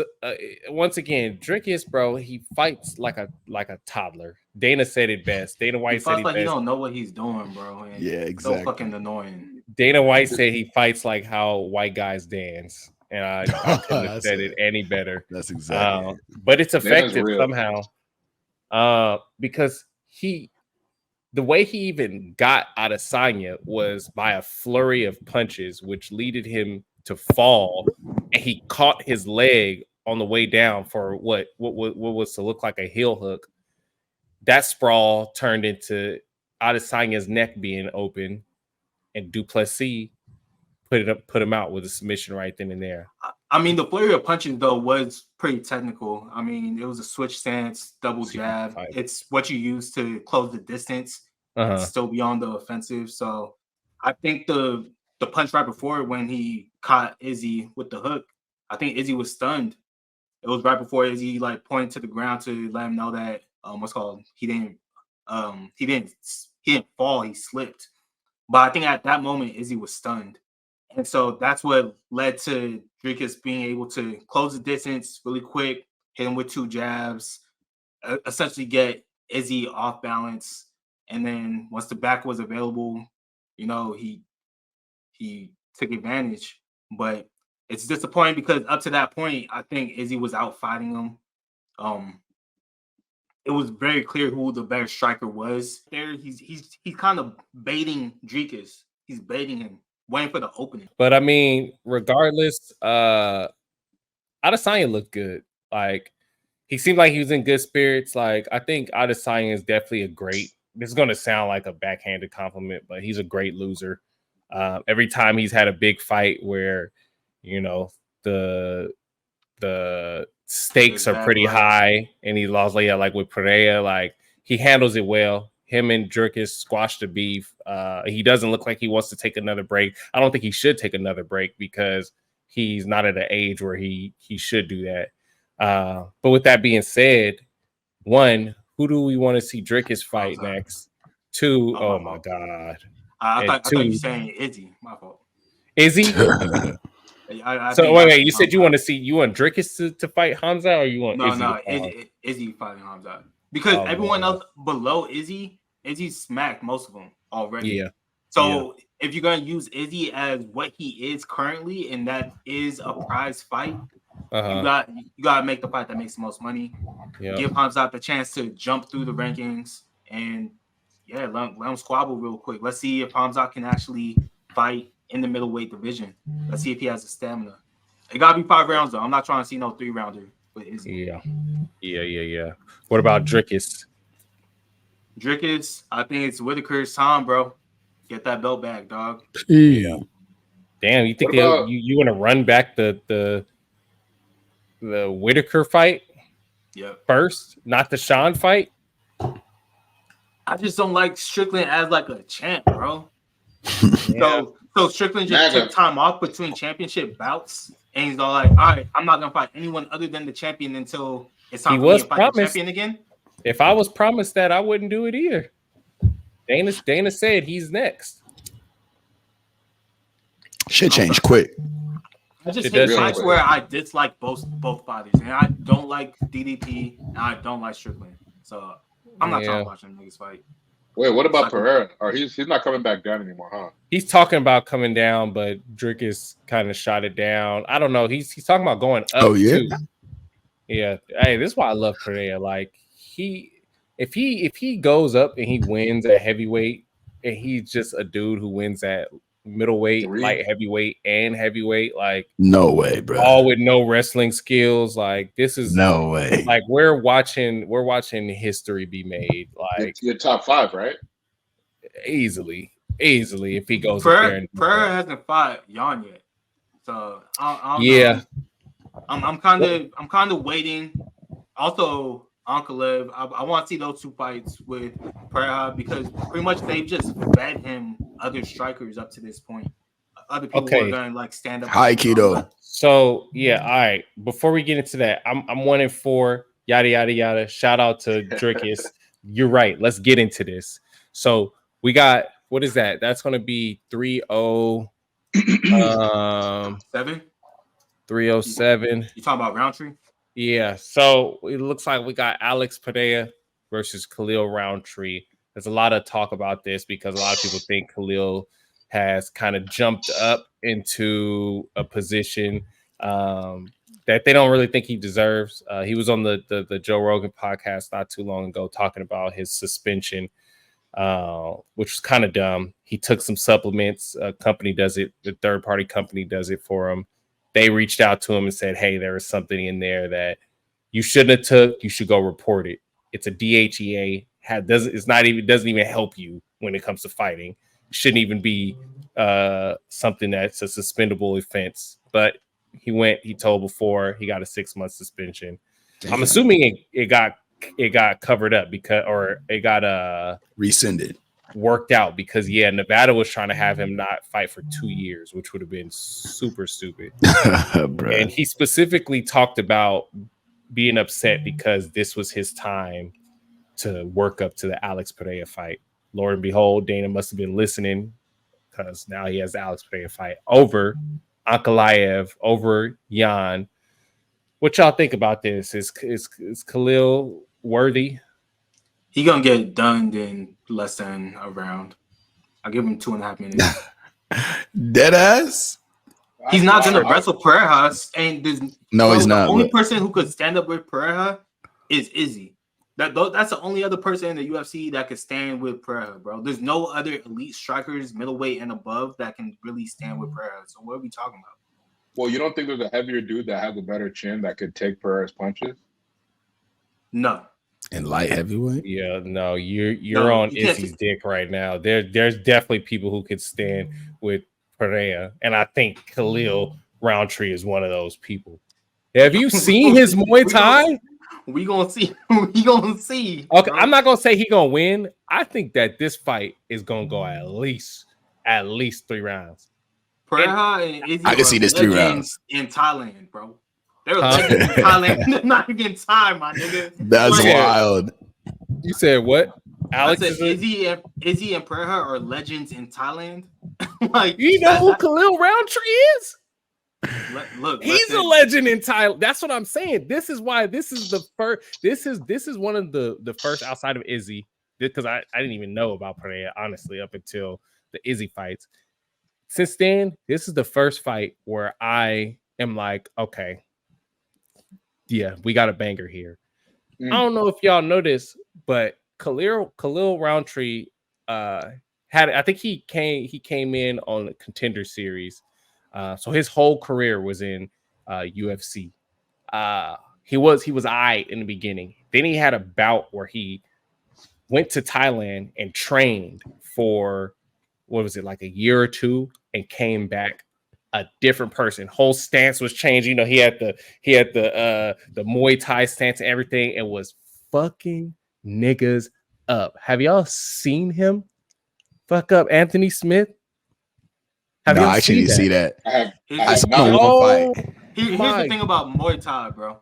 once again Dricus, bro. He fights like a toddler. Dana said it best. Dana White said it best. He don't know what he's doing, bro. And yeah, exactly. So fucking annoying. Dana White said he fights like how white guys dance, and I couldn't have said it any better. That's exactly. But it's effective somehow, because the way he even got Adesanya was by a flurry of punches, which leaded him to fall, and he caught his leg on the way down for what was to look like a heel hook. That sprawl turned into Adesanya's neck being open, and Duplessis put him out with a submission right then and there. I mean, the flurry of punches though was pretty technical. I mean, it was a switch stance, double jab. It's what you use to close the distance, still beyond the offensive. So I think the punch right before when he caught Izzy with the hook, I think Izzy was stunned. It was right before Izzy like pointed to the ground to let him know that he didn't fall, he slipped. But I think at that moment Izzy was stunned. And so that's what led to Dricus being able to close the distance really quick, hit him with 2 jabs, essentially get Izzy off balance. And then once the back was available, you know, he took advantage. But it's disappointing because up to that point, I think Izzy was out fighting him. It was very clear who the better striker was. There, he's kind of baiting Dricus. He's baiting him, waiting for the opening. But I mean, regardless, Adesanya looked good. Like, he seemed like he was in good spirits. Like, I think Adesanya is definitely this is going to sound like a backhanded compliment, but he's a great loser. Every time he's had a big fight where, you know, the stakes are pretty high and he lost, like with Pereira, like he handles it well. Him and Dricus squashed the beef. He doesn't look like he wants to take another break. I don't think he should take another break because he's not at an age where he should do that. But with that being said, 1, who do we want to see Dricus fight next? 2, my God. I thought you were saying Izzy. My fault. Izzy? So wait, you said you want Dricus to fight Hamza, or you want Izzy fighting Hamza? Because everyone else below Izzy smacked most of them already. Yeah. So if you're gonna use Izzy as what he is currently, and that is a prize fight, you gotta make the fight that makes the most money. Yep. Give Hamza the chance to jump through the rankings, and let him squabble real quick. Let's see if Hamza can actually fight in the middleweight division. Let's see if he has the stamina. It gotta be 5 rounds though. I'm not trying to see no 3-rounder with Izzy. Yeah. What about Dricus? Dricus, I think it's Whitaker's time, bro. Get that belt back, dog. Yeah. Damn, you think you want to run back the Whitaker fight? First, not the Sean fight. I just don't like Strickland as like a champ, bro. So Strickland just took time off between championship bouts, and he's all like, "All right, I'm not gonna fight anyone other than the champion until it's time for me to fight the champion again." If I was promised that, I wouldn't do it either. Dana said he's next. Shit changed quick. I just hate fights where I dislike both fighters, and I don't like DDP, and I don't like Strickland. So I'm not trying to watch them niggas fight. Wait, what about Pereira? Or he's not coming back down anymore, huh? He's talking about coming down, but Dricus kind of shot it down. I don't know. He's talking about going up. Oh yeah, too. Yeah. Hey, this is why I love Pereira. Like if he goes up and he wins at heavyweight, and he's just a dude who wins at middleweight, light heavyweight, and heavyweight, like no way, bro. All with no wrestling skills. Like this is no way. Like we're watching history be made. Like you're top 5, right? Easily if he goes there. Pereira hasn't fought Jan yet, so I don't know. I'm kind of waiting. Also, Ankalev, I want to see those 2 fights with Pereira because pretty much they've just fed him other strikers up to this point. Other people are going to like stand up. High keto. So all right. Before we get into that, I'm 1-4. Yada yada yada. Shout out to Dricus. You're right. Let's get into this. So we got what is that? That's going to be 3-0. 307. You talking about Roundtree? Yeah, so it looks like we got Alex Pereira versus Khalil Roundtree. There's a lot of talk about this because a lot of people think Khalil has kind of jumped up into a position that they don't really think he deserves. He was on the Joe Rogan podcast not too long ago talking about his suspension, which was kind of dumb. He took some supplements. A company does it. The third-party company does it for him. They reached out to him and said, "Hey, there is something in there that you shouldn't have took. You should go report it. It's a DHEA. Doesn't even help you when it comes to fighting. It shouldn't even be something that's a suspendable offense." But he told before he got a 6-month suspension. Damn. I'm assuming it got covered up or it got rescinded. Worked out because Nevada was trying to have him not fight for 2 years, which would have been super stupid. And he specifically talked about being upset because this was his time to work up to the Alex Pereira fight. Lord and behold, Dana must have been listening because now he has the Alex Pereira fight over Ankalaev, over Jan. What y'all think about this? Is Khalil worthy? He gonna get it done in less than a round. I'll give him 2.5 minutes. Dead ass. He's not gonna wrestle Pereira, and he's not. The only person who could stand up with Pereira is Izzy. That's the only other person in the UFC that could stand with Pereira, bro. There's no other elite strikers, middleweight and above, that can really stand with Pereira. So what are we talking about? Well, you don't think there's a heavier dude that has a better chin that could take Pereira's punches? No. In light heavyweight? Yeah, no, you're on Izzy's dick right now. There's definitely people who could stand with Pereira, and I think Khalil Roundtree is one of those people. Have you seen his Muay Thai? We gonna see. We gonna see. Okay, bro. I'm not gonna say he gonna win. I think that this fight is gonna go at least 3 rounds. Pereira and Izzy I can see this 3 rounds in Thailand, bro. They're legends in Thailand. They're not even Thai, my nigga. That's wild. You said what? Alex Izzy and Pereira are legends in Thailand. Like, you know who Khalil Roundtree is? Look, he's a legend in Thailand. That's what I'm saying. This is why this is the first. This is one of the first outside of Izzy, because I didn't even know about Pereira, honestly, up until the Izzy fights. Since then, this is the first fight where I am like, okay, yeah, we got a banger here. I don't know if y'all know this, but Khalil Roundtree I think he came in on a Contender Series. So his whole career was in UFC. He was aight in the beginning. Then he had a bout where he went to Thailand and trained for, what was it, like a year or two, and came back a different person. Whole stance was changed. You know, he had the Muay Thai stance and everything, and was fucking niggas up. Have y'all seen him fuck up Anthony Smith? No, I actually didn't see that. I saw him one fight. Here's the thing about Muay Thai, bro.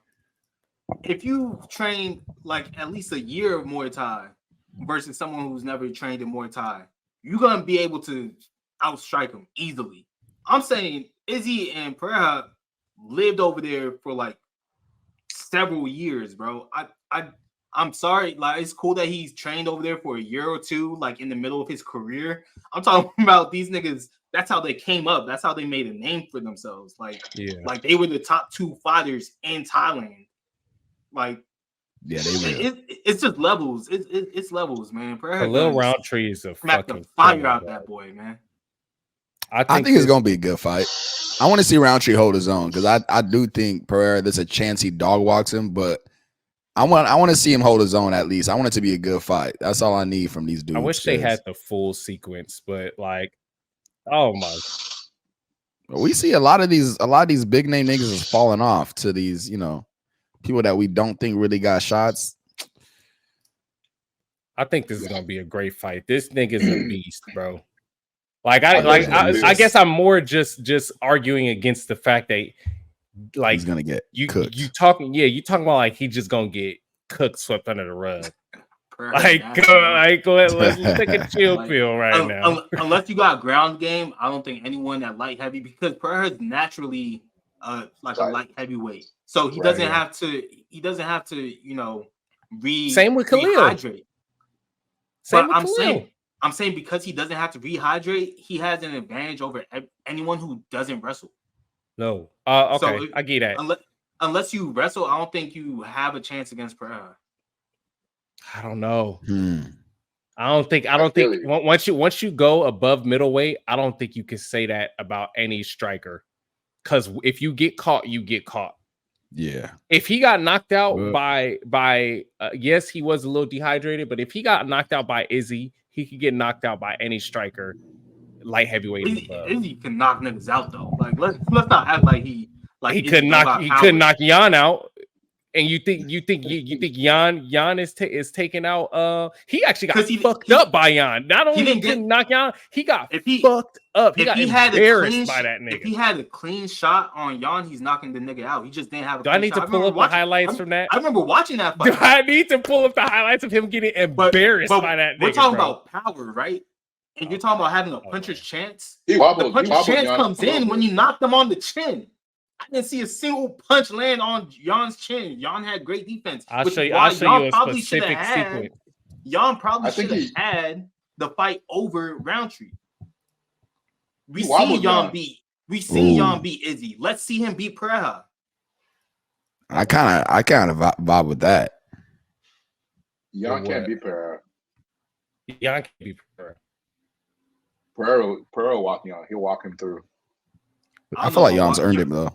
If you train like at least a year of Muay Thai versus someone who's never trained in Muay Thai, you're gonna be able to outstrike him easily. I'm saying Izzy and Pereira lived over there for like several years, bro. I'm sorry, like it's cool that he's trained over there for a year or two, like in the middle of his career. I'm talking about these niggas. That's how they came up. That's how they made a name for themselves. Like they were the top 2 fighters in Thailand. Like, yeah, they were. It's just levels. It's levels, man. Khalil Roundtree is a fucking fire out that boy, man. I think it's gonna be a good fight. I want to see Roundtree hold his own, because I do think Pereira, there's a chance he dog walks him, but I want to see him hold his own at least. I want it to be a good fight. That's all I need from these dudes. I wish they had the full sequence, but like, oh my. We see a lot of these big name niggas is falling off to these, people that we don't think really got shots. I think this is gonna be a great fight. This nigga's a beast, bro. I guess I'm more just arguing against the fact that like he's gonna get cooked. You talking about like he just gonna get cooked, swept under the rug. Let's take a chill pill right now. Unless you got ground game, I don't think anyone at light heavy, because Pereira's naturally like a light heavyweight, so he doesn't have to. He doesn't have to, same with Khalil. Rehydrate. I'm saying because he doesn't have to rehydrate, he has an advantage over anyone who doesn't wrestle. No, okay, so I get that. Unless you wrestle, I don't think you have a chance against Pereira. I don't know. I don't think once you go above middleweight, I don't think you can say that about any striker. Because if you get caught, you get caught. Yeah. If he got knocked out by yes, he was a little dehydrated, but if he got knocked out by Izzy, he could get knocked out by any striker, light heavyweight. Izzy can knock niggas out though. Like let's not act like he could knock Jan out. And you think Jan is taking out? He actually got fucked up by Jan. Not only he didn't knock Jan, he got fucked up. He got embarrassed by that nigga. If he had a clean shot on Jan, he's knocking the nigga out. He just didn't have a. Do I need to pull up the highlights from that? I remember watching that fight. Do I need to pull up the highlights of him getting embarrassed by that nigga? We're talking about power, right? And you're talking about having a puncher's chance. The puncher's chance comes in when you knock them on the chin. I didn't see a single punch land on Jan's chin. Jan had great defense. I'll show you a specific sequence. Jan probably should have had the fight over Roundtree. We seen Jan beat Izzy. Let's see him beat Pereira. I kind of vibe with that. Jan can't beat Pereira. Jan can't beat Pereira. Pereira walking on. He'll walk him through. I feel like Jan's earned it though.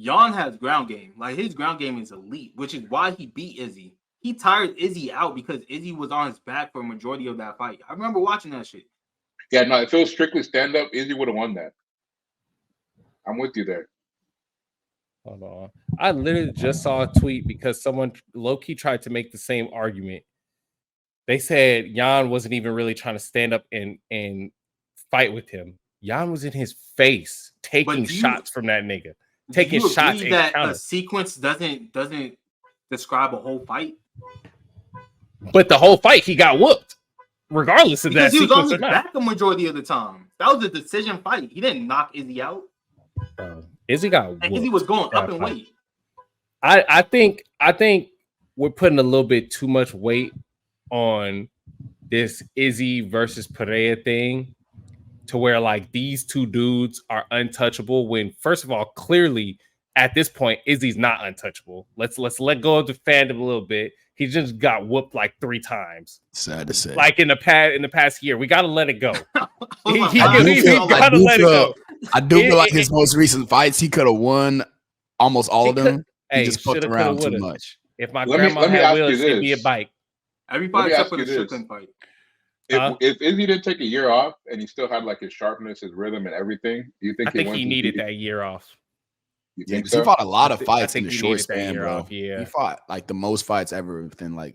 Jan has ground game. Like his ground game is elite, which is why he beat Izzy. He tired Izzy out because Izzy was on his back for a majority of that fight. I remember watching that shit. Yeah, no, if it was strictly stand up, Izzy would have won that. I'm with you there. Hold on. I literally just saw a tweet because someone low-key tried to make the same argument. They said Jan wasn't even really trying to stand up and fight with him. Jan was in his face taking shots from that nigga. Taking shots. That a sequence doesn't describe a whole fight. But the whole fight, he got whooped, regardless of that sequence or not. Back a majority of the time. That was a decision fight. He didn't knock Izzy out. Izzy got whooped. Izzy was going up in weight. I think we're putting a little bit too much weight on this Izzy versus Pereira thing to where like these two dudes are untouchable when first of all, clearly at this point, Izzy's not untouchable. Let's let go of the fandom a little bit. He just got whooped like 3 times. Sad to say. Like in the past year. We gotta let it go. He I gotta let it go. I do feel like his most recent fights, he could have won almost all of them. He just fucked around too much. If my grandma had wheels, she'd be a bike. Every fight except for the Strickland fight. If Izzy didn't take a year off and he still had like his sharpness, his rhythm, and everything, do you think he needed that year off? Yeah, because he fought a lot of fights in the short span, bro. Yeah, he fought like the most fights ever within like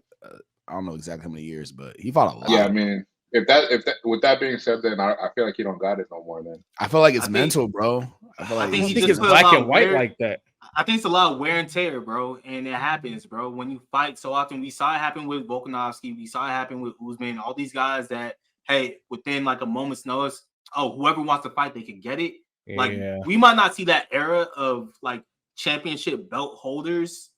I don't know exactly how many years, but he fought a lot. Yeah, I mean, if that with that being said, then I feel like he don't got it no more. Then I feel like it's mental, bro. I think it's black and white like that. I think it's a lot of wear and tear, bro, and it happens, bro. When you fight so often, we saw it happen with Volkanovski, we saw it happen with Usman, all these guys that, hey, within like a moment's notice, whoever wants to fight, they can get it. Yeah. Like we might not see that era of like championship belt holders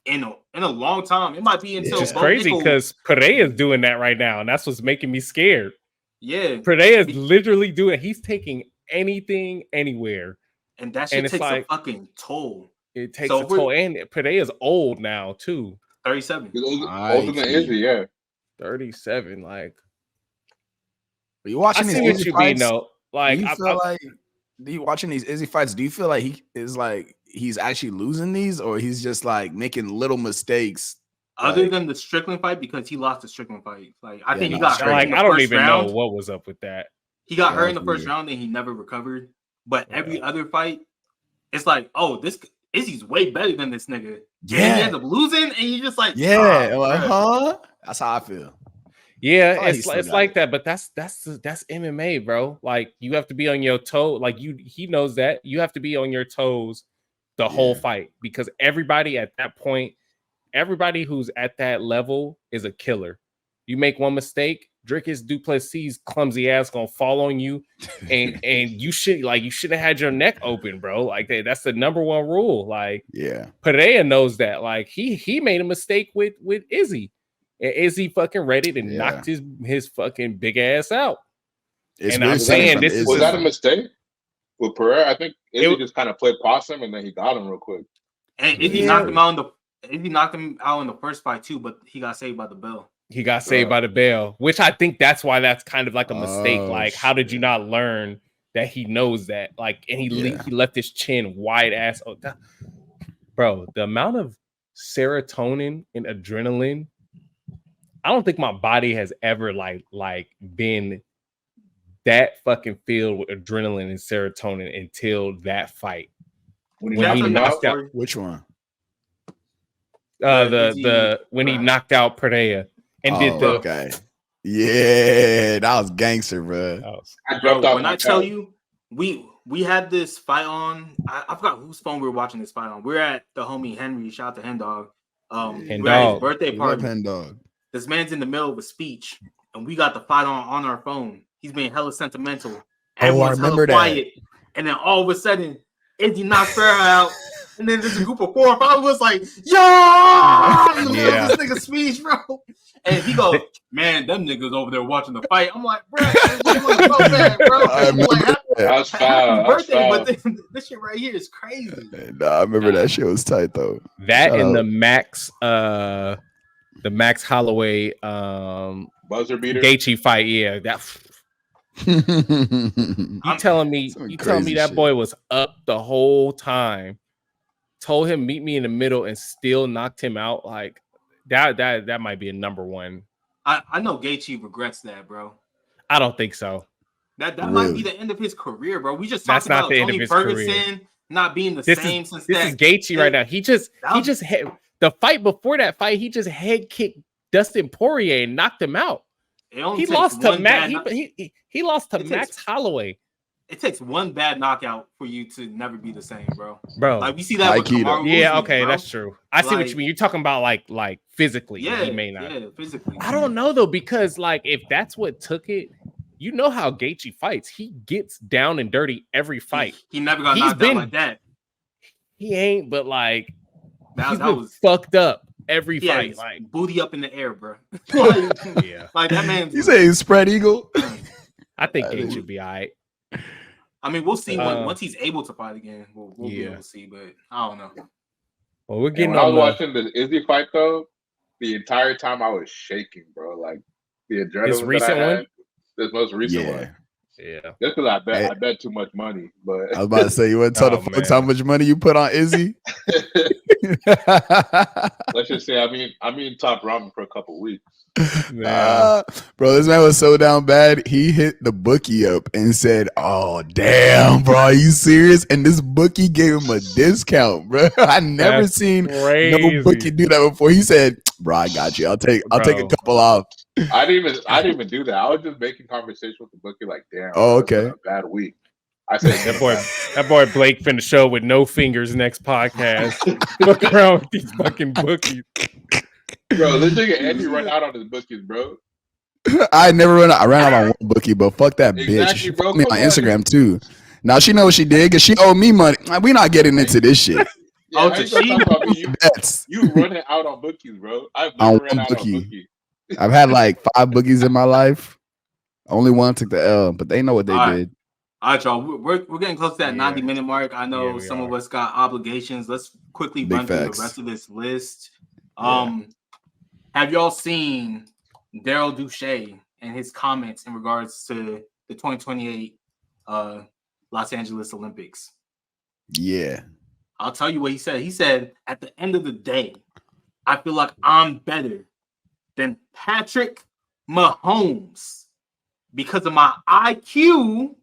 in a long time. It might be until it's crazy because Pereira is doing that right now, and that's what's making me scared. Yeah, Pereira is literally doing. He's taking anything, anywhere, and that shit takes like, a fucking toll. It takes a toll, and Pereira's old now too. 37. Older than Izzy, yeah. 37. Like, are you watching? I see what you mean, though. Like, you watching these Izzy fights? Do you feel like he is like he's actually losing these, or he's just like making little mistakes? Other than the Strickland fight, because he lost the Strickland fight. Like, I think he got hurt. Like, I don't even know what was up with that. He got hurt in the first round, and he never recovered. But every other fight, it's like, oh, this Izzy's way better than this nigga. Yeah, and he ends up losing, and you just like, That's how I feel. Yeah, it's like that, but that's MMA, bro. Like you have to be on your toe. Like he knows that you have to be on your toes the whole fight because everybody at that point, everybody who's at that level is a killer. You make one mistake, Dricus du Plessis' clumsy ass gonna fall on you, and you should have had your neck open, bro. Like that's the number one rule. Like Pereira knows that. Like he made a mistake with Izzy. Is he fucking ready to knock his fucking big ass out? And I'm saying this was that a mistake with Pereira? I think Izzy just kind of played possum and then he got him real quick. And Izzy knocked him out in the first fight too, but he got saved by the bell. He got saved by the bell, which I think that's why that's kind of like a mistake. Like, how did you not learn that he knows that? Like, and he left his chin wide ass. Oh, bro, the amount of serotonin and adrenaline. I don't think my body has ever like been that fucking filled with adrenaline and serotonin until that fight. When he knocked out, which one? When he knocked out Pereira and did the okay. Yeah, that was gangster, bro. When I tell you, we had this fight on. I forgot whose phone we were watching this fight on. We're at the homie Henry. Shout out to Hen Dog. We're at his birthday party. Hen Dog. This man's in the middle of a speech, and we got the fight on our phone. He's being hella sentimental. Everyone's hella quiet. And then all of a sudden, Izzy knocks Farrah out. And then there's a group of 4 or 5 of us like, yo! In the middle of this nigga's speech, bro. And he goes, man, them niggas over there watching the fight. I'm like, bro, so bad, bro. That's foul. Birthday, but this shit right here is crazy. Nah, I remember that shit was tight, though. That and the Max Holloway buzzer beater Gaethje fight, that you telling me that shit. boy was up the whole time, told him meet me in the middle and still knocked him out. Like that might be a number one. I know Gaethje regrets that, bro. I don't think so. That might be the end of his career, bro. We just talked about Tony Ferguson not being the same since this is Gaethje right now. He just the fight before that fight, he just head kicked Dustin Poirier and knocked him out. He lost to Max Holloway. It takes one bad knockout for you to never be the same, bro. Like we see that with Kamaru Usman, okay, bro. That's true. I see what you mean. You're talking about like physically. Yeah, he may not. Yeah, physically. I don't know though, because like if that's what took it, you know how Gaethje fights. He gets down and dirty every fight. He never got knocked out like that. He ain't, but like that was fucked up every fight. Like booty up in the air, bro. Yeah. Like that man. You say he's spread eagle? I think Gaethje should be all right. I mean, we'll see once he's able to fight again. We'll be able to see, but I don't know. Well, we're getting. When I was watching the Izzy fight though, the entire time I was shaking, bro. Like the adrenaline. This recent one. This most recent one. Yeah. Just because I bet too much money, but I was about to say you want to tell the folks how much money you put on Izzy. Let's just say I mean top ramen for a couple weeks. Bro, this man was so down bad. He hit the bookie up and said, "Oh damn, bro, are you serious?" And this bookie gave him a discount, bro. I never seen no bookie do that before. He said, "Bro, I got you. I'll take a couple off." I didn't even do that. I was just making conversation with the bookie, like, "Damn, oh, okay, a bad week." I said, that boy Blake finna show with no fingers next podcast. Look around with these fucking bookies. Bro, this nigga Andy run out on his bookies, bro. I never ran out. I ran out on one bookie, but fuck that bitch. She followed me on Instagram too. Now she knows what she did because she owed me money. We not getting into this shit. Yeah, you running out on bookies, bro. I've never ran out on bookies. I've had like 5 bookies in my life. Only one took the L, but they know what they did. All right, y'all. We're getting close to that 90-minute mark. I know some of us got obligations. Let's quickly run through the rest of this list. Have y'all seen Daryl Duche and his comments in regards to the 2028 Los Angeles Olympics? Yeah. I'll tell you what he said. He said, at the end of the day, I feel like I'm better than Patrick Mahomes because of my IQ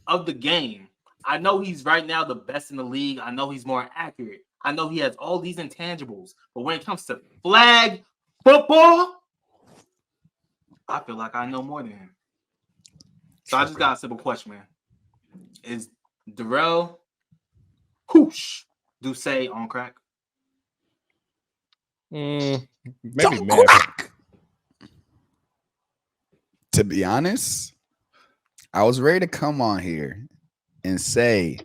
of the game. I know he's right now the best in the league. I know he's more accurate. I know he has all these intangibles. But when it comes to flag football, I feel like I know more than him. So I just got a simple question, man. Is Darrell Duce on crack? Maybe crack. To be honest, I was ready to come on here and say,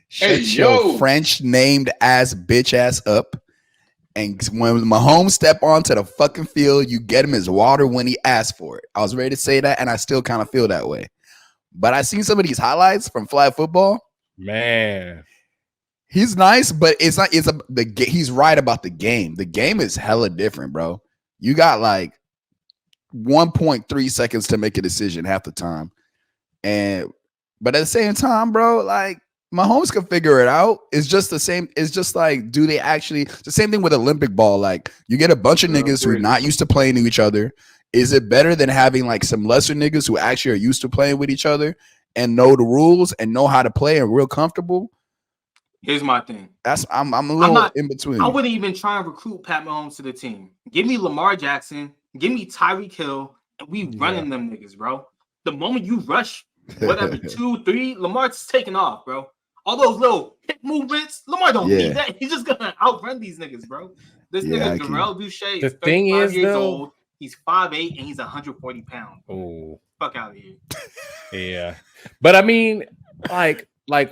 shut your French named ass bitch ass up. And when Mahomes step onto the fucking field, you get him his water when he asks for it. I was ready to say that, and I still kind of feel that way. But I seen some of these highlights from flag football. Man, he's nice, but it's not. He's right about the game. The game is hella different, bro. You got like 1.3 seconds to make a decision half the time, but at the same time, bro, like Mahomes can figure it out. It's just the same. It's just like, do they actually? It's the same thing with Olympic ball. Like, you get a bunch of niggas who are not used to playing to each other. Is it better than having like some lesser niggas who actually are used to playing with each other and know the rules and know how to play and real comfortable? Here's my thing. I'm a little in between. I wouldn't even try and recruit Pat Mahomes to the team. Give me Lamar Jackson. Give me Tyreek Hill, and we running them niggas, bro. The moment you rush, whatever 2, 3, Lamar's taking off, bro. All those little hip movements, Lamar don't need that. He's just gonna outrun these niggas, bro. This nigga Darrell Duche is 35 years old. He's 5'8" and he's 140 pounds. Oh, fuck out of here. Yeah, but I mean, like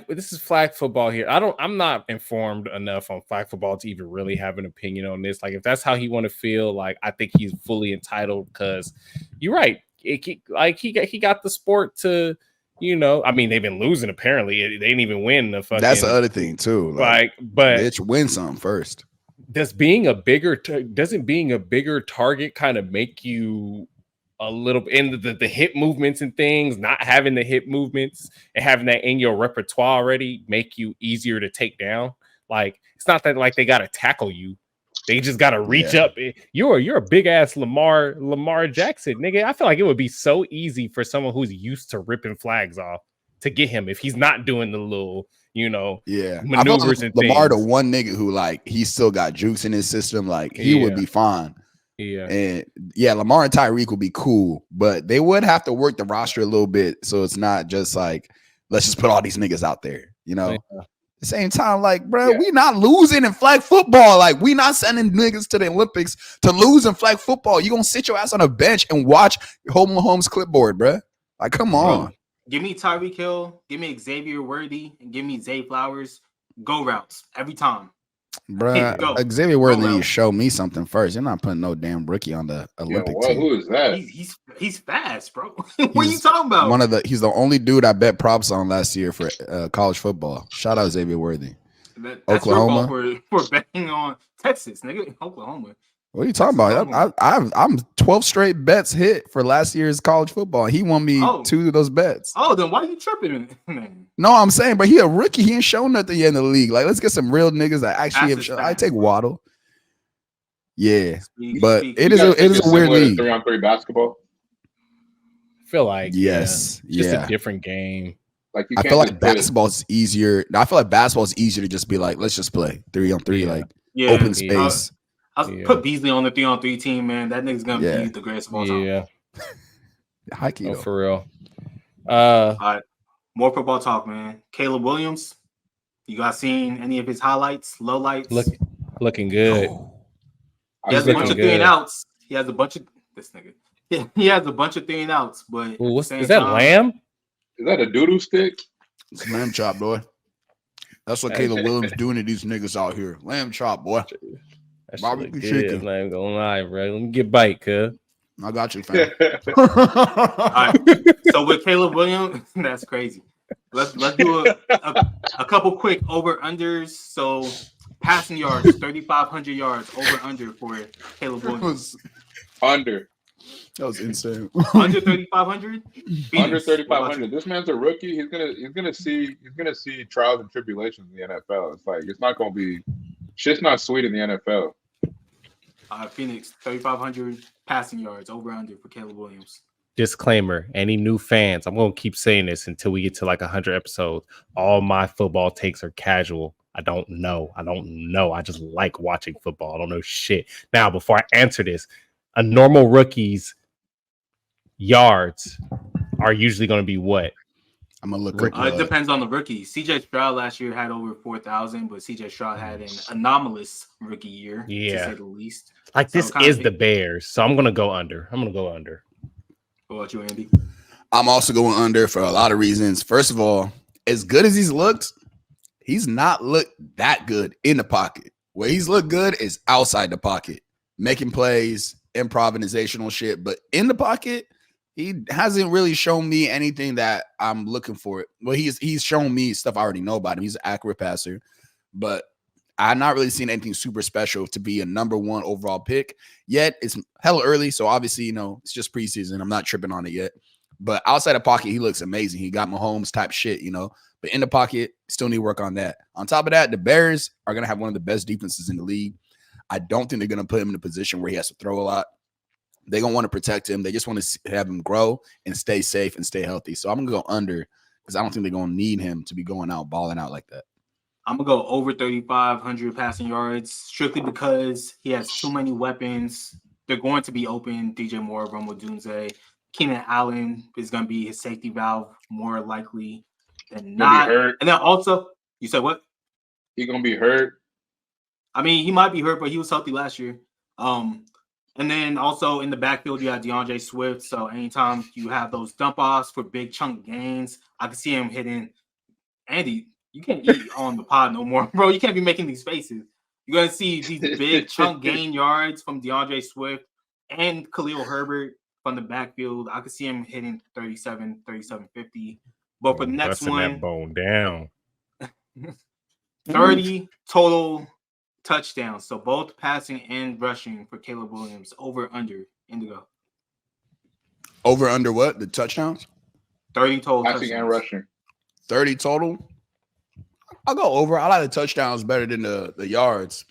this is flag football here. I'm not informed enough on flag football to even really have an opinion on this. Like, if that's how he want to feel, like, I think he's fully entitled, because you're right. He got the sport to, you know, I mean, they've been losing apparently. They didn't even win the fucking. That's the other thing too. Like, but bitch, win something first. Doesn't being a bigger target kind of make you a little in the hip movements and things, not having the hip movements and having that in your repertoire already make you easier to take down? Like, it's not that like they got to tackle you. They just got to reach up. You're a big ass Lamar Jackson, nigga. I feel like it would be so easy for someone who's used to ripping flags off to get him if he's not doing the little, you know, maneuvers and things. Lamar, the one nigga who like he still got jukes in his system, like he would be fine. Yeah, and Lamar and Tyreek would be cool, but they would have to work the roster a little bit, so it's not just like let's just put all these niggas out there, you know. Yeah. At the same time, like, bro, we not losing in flag football. Like, we not sending niggas to the Olympics to lose in flag football. You gonna sit your ass on a bench and watch Mahomes clipboard, bro? Like, come on. Give me Tyreek Hill, give me Xavier Worthy, and give me Zay Flowers. Go routes every time. Bruh, Xavier Worthy needs to show me something first. You're not putting no damn rookie on the Olympic team. Who is that? He's fast, bro. What are you talking about? He's the only dude I bet props on last year for college football. Shout out Xavier Worthy. That's Oklahoma for betting on Texas, nigga. Oklahoma. What are you talking about? I'm 12 straight bets hit for last year's college football. He won me 2 of those bets. Oh, then why are you tripping? No, I'm saying, but he a rookie. He ain't shown nothing yet in the league. Like, let's get some real niggas that actually have shown. I take Waddle. Yeah, but it is a weird league. 3-on-3 basketball. I feel like just a different game. Like I feel like basketball is easier. I feel like basketball is easier to just be like, let's just play 3-on-3, like open space. I'll put Beasley on the 3-on-3 team, man. That nigga's gonna be the greatest of all time. Yeah, high key for real. All right, more football talk, man. Caleb Williams, you guys seen any of his highlights, lowlights? Looking good. He has a bunch of 3-and-outs. He has a bunch of this nigga. He has a bunch of 3-and-outs, but is that lamb? Is that a doodle stick? It's lamb chop, boy. That's what Caleb Williams doing to these niggas out here. Lamb chop, boy. That's barbecue chicken. I ain't gonna lie, bro. Let me get bite, cuz. I got you, fam. All right. So with Caleb Williams, that's crazy. Let's do a couple quick over-unders. So passing yards, 3,500 yards, over-under for Caleb Williams. Under. That was insane. Under 3,500? Under 3,500. This man's a rookie. He's gonna see trials and tribulations in the NFL. It's like it's not gonna be shit's not sweet in the NFL. Phoenix, 3,500 passing yards, over under for Caleb Williams. Disclaimer: any new fans, I'm gonna keep saying this until we get to like 100 episodes. All my football takes are casual. I don't know. I just like watching football. I don't know shit. Now, before I answer this, a normal rookie's yards are usually going to be what? I'm gonna look. It depends on the rookie. CJ Stroud last year had over 4,000, but CJ Stroud had an anomalous rookie year, to say the least. Like, this is the Bears, so I'm gonna go under. What about you, Andy? I'm also going under for a lot of reasons. First of all, as good as he's looked, he's not looked that good in the pocket. Where he's looked good is outside the pocket, making plays, improvisational shit. But in the pocket, he hasn't really shown me anything that I'm looking for. Well, he's shown me stuff I already know about him. He's an accurate passer, but I've not really seen anything super special to be a number 1 overall pick yet. It's hella early, so obviously, it's just preseason. I'm not tripping on it yet. But outside the pocket, he looks amazing. He got Mahomes type shit, But in the pocket, still need to work on that. On top of that, the Bears are going to have one of the best defenses in the league. I don't think they're going to put him in a position where he has to throw a lot. They're going to want to protect him. They just want to have him grow and stay safe and stay healthy. So I'm going to go under because I don't think they're going to need him to be going out, balling out like that. I'm going to go over 3,500 passing yards strictly because he has too many weapons. They're going to be open. DJ Moore, Rome Odunze. Keenan Allen is going to be his safety valve more likely than not. And then also, you said what? He's going to be hurt. I mean, he might be hurt, but he was healthy last year. And then also in the backfield, you have DeAndre Swift. So anytime you have those dump offs for big chunk gains, I can see him hitting. Andy, you can't eat on the pod no more, bro. You can't be making these faces. You're going to see these big chunk gain yards from DeAndre Swift and Khalil Herbert from the backfield. I could see him hitting 37, 50. But for the next one, that bone down. 30 total touchdowns. So both passing and rushing for Caleb Williams. Over under Indigo. Over under what? The touchdowns? 30 total passing touchdowns. And rushing. 30 total. I'll go over. I like the touchdowns better than the yards.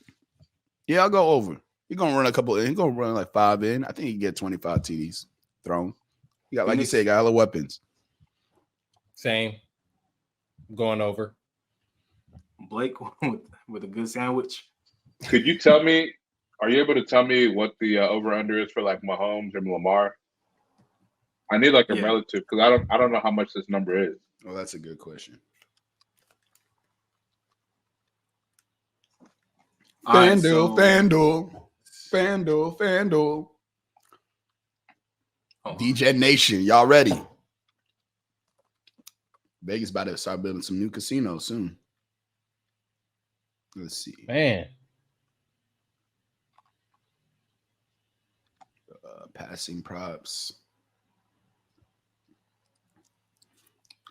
Yeah, I'll go over. He's gonna run a couple. He's gonna run like 5 in. I think he can get 25 TDs thrown. He got, like you said, got all the weapons. Same. Going over. Blake with a good sandwich. Could you tell me? Are you able to tell me what the over under is for like Mahomes and Lamar? I need like a relative because I don't know how much this number is. Oh, that's a good question. FanDuel. Oh. DJ Nation, y'all ready? Vegas about to start building some new casinos soon. Let's see. Man. Passing props.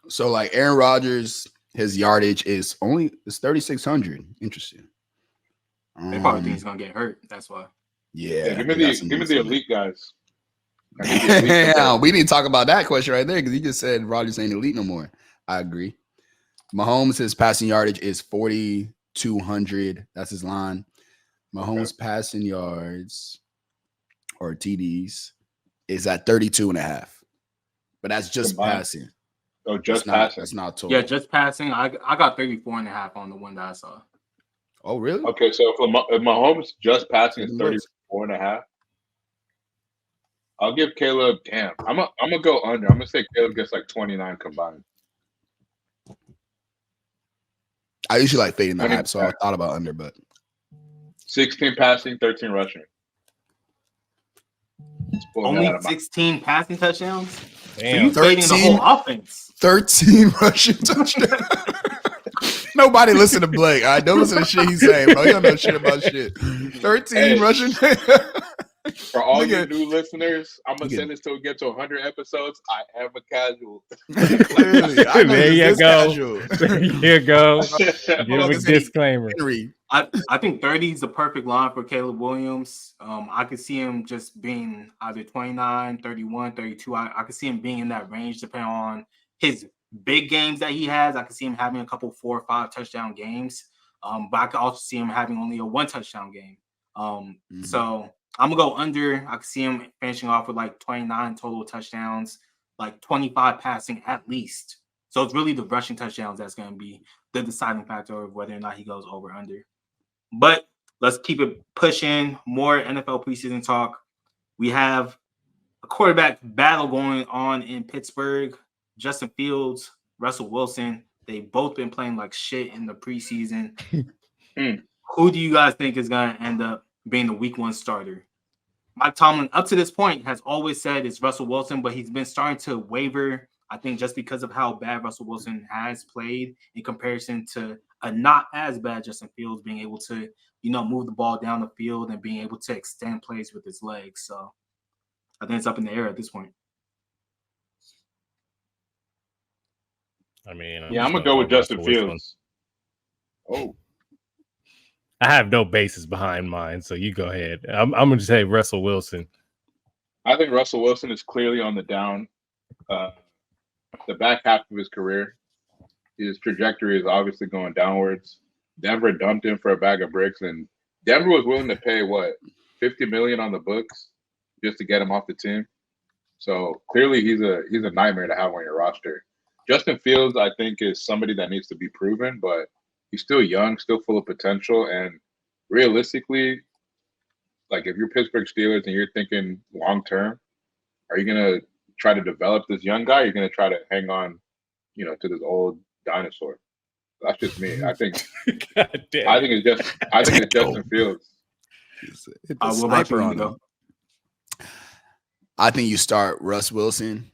So like Aaron Rodgers, his yardage is 3,600. Interesting. They probably think he's gonna get hurt. That's why. Yeah. Give me the elite guys. Yeah, we didn't talk about that question right there because he just said Rodgers ain't elite no more. I agree. Mahomes, his passing yardage is 4,200. That's his line. Mahomes' passing yards or TDs is at 32.5. But that's just passing. Oh, just passing. That's not total. Yeah, just passing. I got 34.5 on the one that I saw. Oh, really? Okay, so if Mahomes just passing is 34.5, I'll give Caleb. Damn, I'm gonna go under. I'm gonna say Caleb gets like 29 combined. I usually like fading the hype, so I thought about under, but 16 passing, 13 rushing. Only 16 passing touchdowns. Damn. So you fading the whole offense. 13 rushing touchdowns. Nobody listen to Blake. All right, don't listen to shit he's saying, bro. You don't know shit about shit. 13 rushing. For all you new listeners, I'm gonna send this till we get to 100 episodes. I am a casual. There you go. There you go. Give him a disclaimer. I think 30 is the perfect line for Caleb Williams. I could see him just being either 29, 31, 32. I could see him being in that range depending on his big games that he has. I could see him having a couple 4 or 5 touchdown games. But I could also see him having only a 1 touchdown game. So I'm gonna go under. I can see him finishing off with like 29 total touchdowns, like 25 passing at least. So it's really the rushing touchdowns that's gonna be the deciding factor of whether or not he goes over under. But let's keep it pushing. More NFL preseason talk. We have a quarterback battle going on in Pittsburgh. Justin Fields, Russell Wilson. They've both been playing like shit in the preseason. Who do you guys think is gonna end up being the week 1 starter? Mike Tomlin, up to this point, has always said it's Russell Wilson, but he's been starting to waver, I think, just because of how bad Russell Wilson has played in comparison to a not as bad Justin Fields being able to, move the ball down the field and being able to extend plays with his legs. So I think it's up in the air at this point. I mean, I'm gonna go with Justin Fields. Oh. I have no basis behind mine, so you go ahead. I'm going to say Russell Wilson. I think Russell Wilson is clearly on the down. The back half of his career, his trajectory is obviously going downwards. Denver dumped him for a bag of bricks, and Denver was willing to pay $50 million on the books just to get him off the team. So clearly, he's a nightmare to have on your roster. Justin Fields, I think, is somebody that needs to be proven, but he's still young, still full of potential, and realistically, like if you're Pittsburgh Steelers and you're thinking long term, are you gonna try to develop this young guy? Or are you gonna try to hang on, to this old dinosaur? That's just me. I think it's Justin Fields. What about you, Nico? I think you start Russ Wilson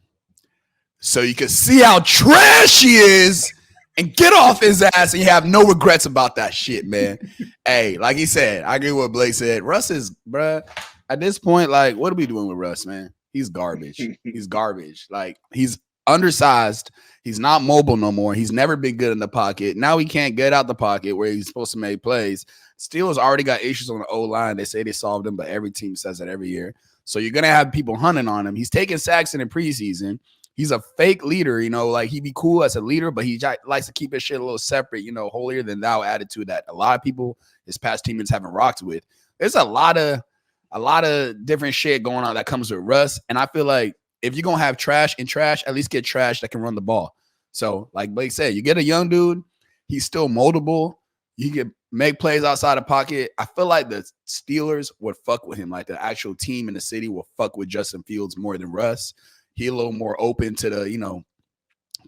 so you can see how trash he is. And get off his ass, and you have no regrets about that shit, man. Hey, like he said, I agree with what Blake said. Russ is, bruh, at this point, like, what are we doing with Russ, man? He's garbage. He's garbage. Like, he's undersized. He's not mobile no more. He's never been good in the pocket. Now he can't get out the pocket where he's supposed to make plays. Steelers already got issues on the O-line. They say they solved them, but every team says that every year. So you're going to have people hunting on him. He's taking sacks in the preseason. He's a fake leader, like he'd be cool as a leader, but he likes to keep his shit a little separate, holier than thou attitude that a lot of people, his past teammates haven't rocked with. There's a lot of different shit going on that comes with Russ. And I feel like if you're going to have trash, at least get trash that can run the ball. So like Blake said, you get a young dude, he's still moldable. You can make plays outside the pocket. I feel like the Steelers would fuck with him. Like the actual team in the city will fuck with Justin Fields more than Russ. He a little more open to the,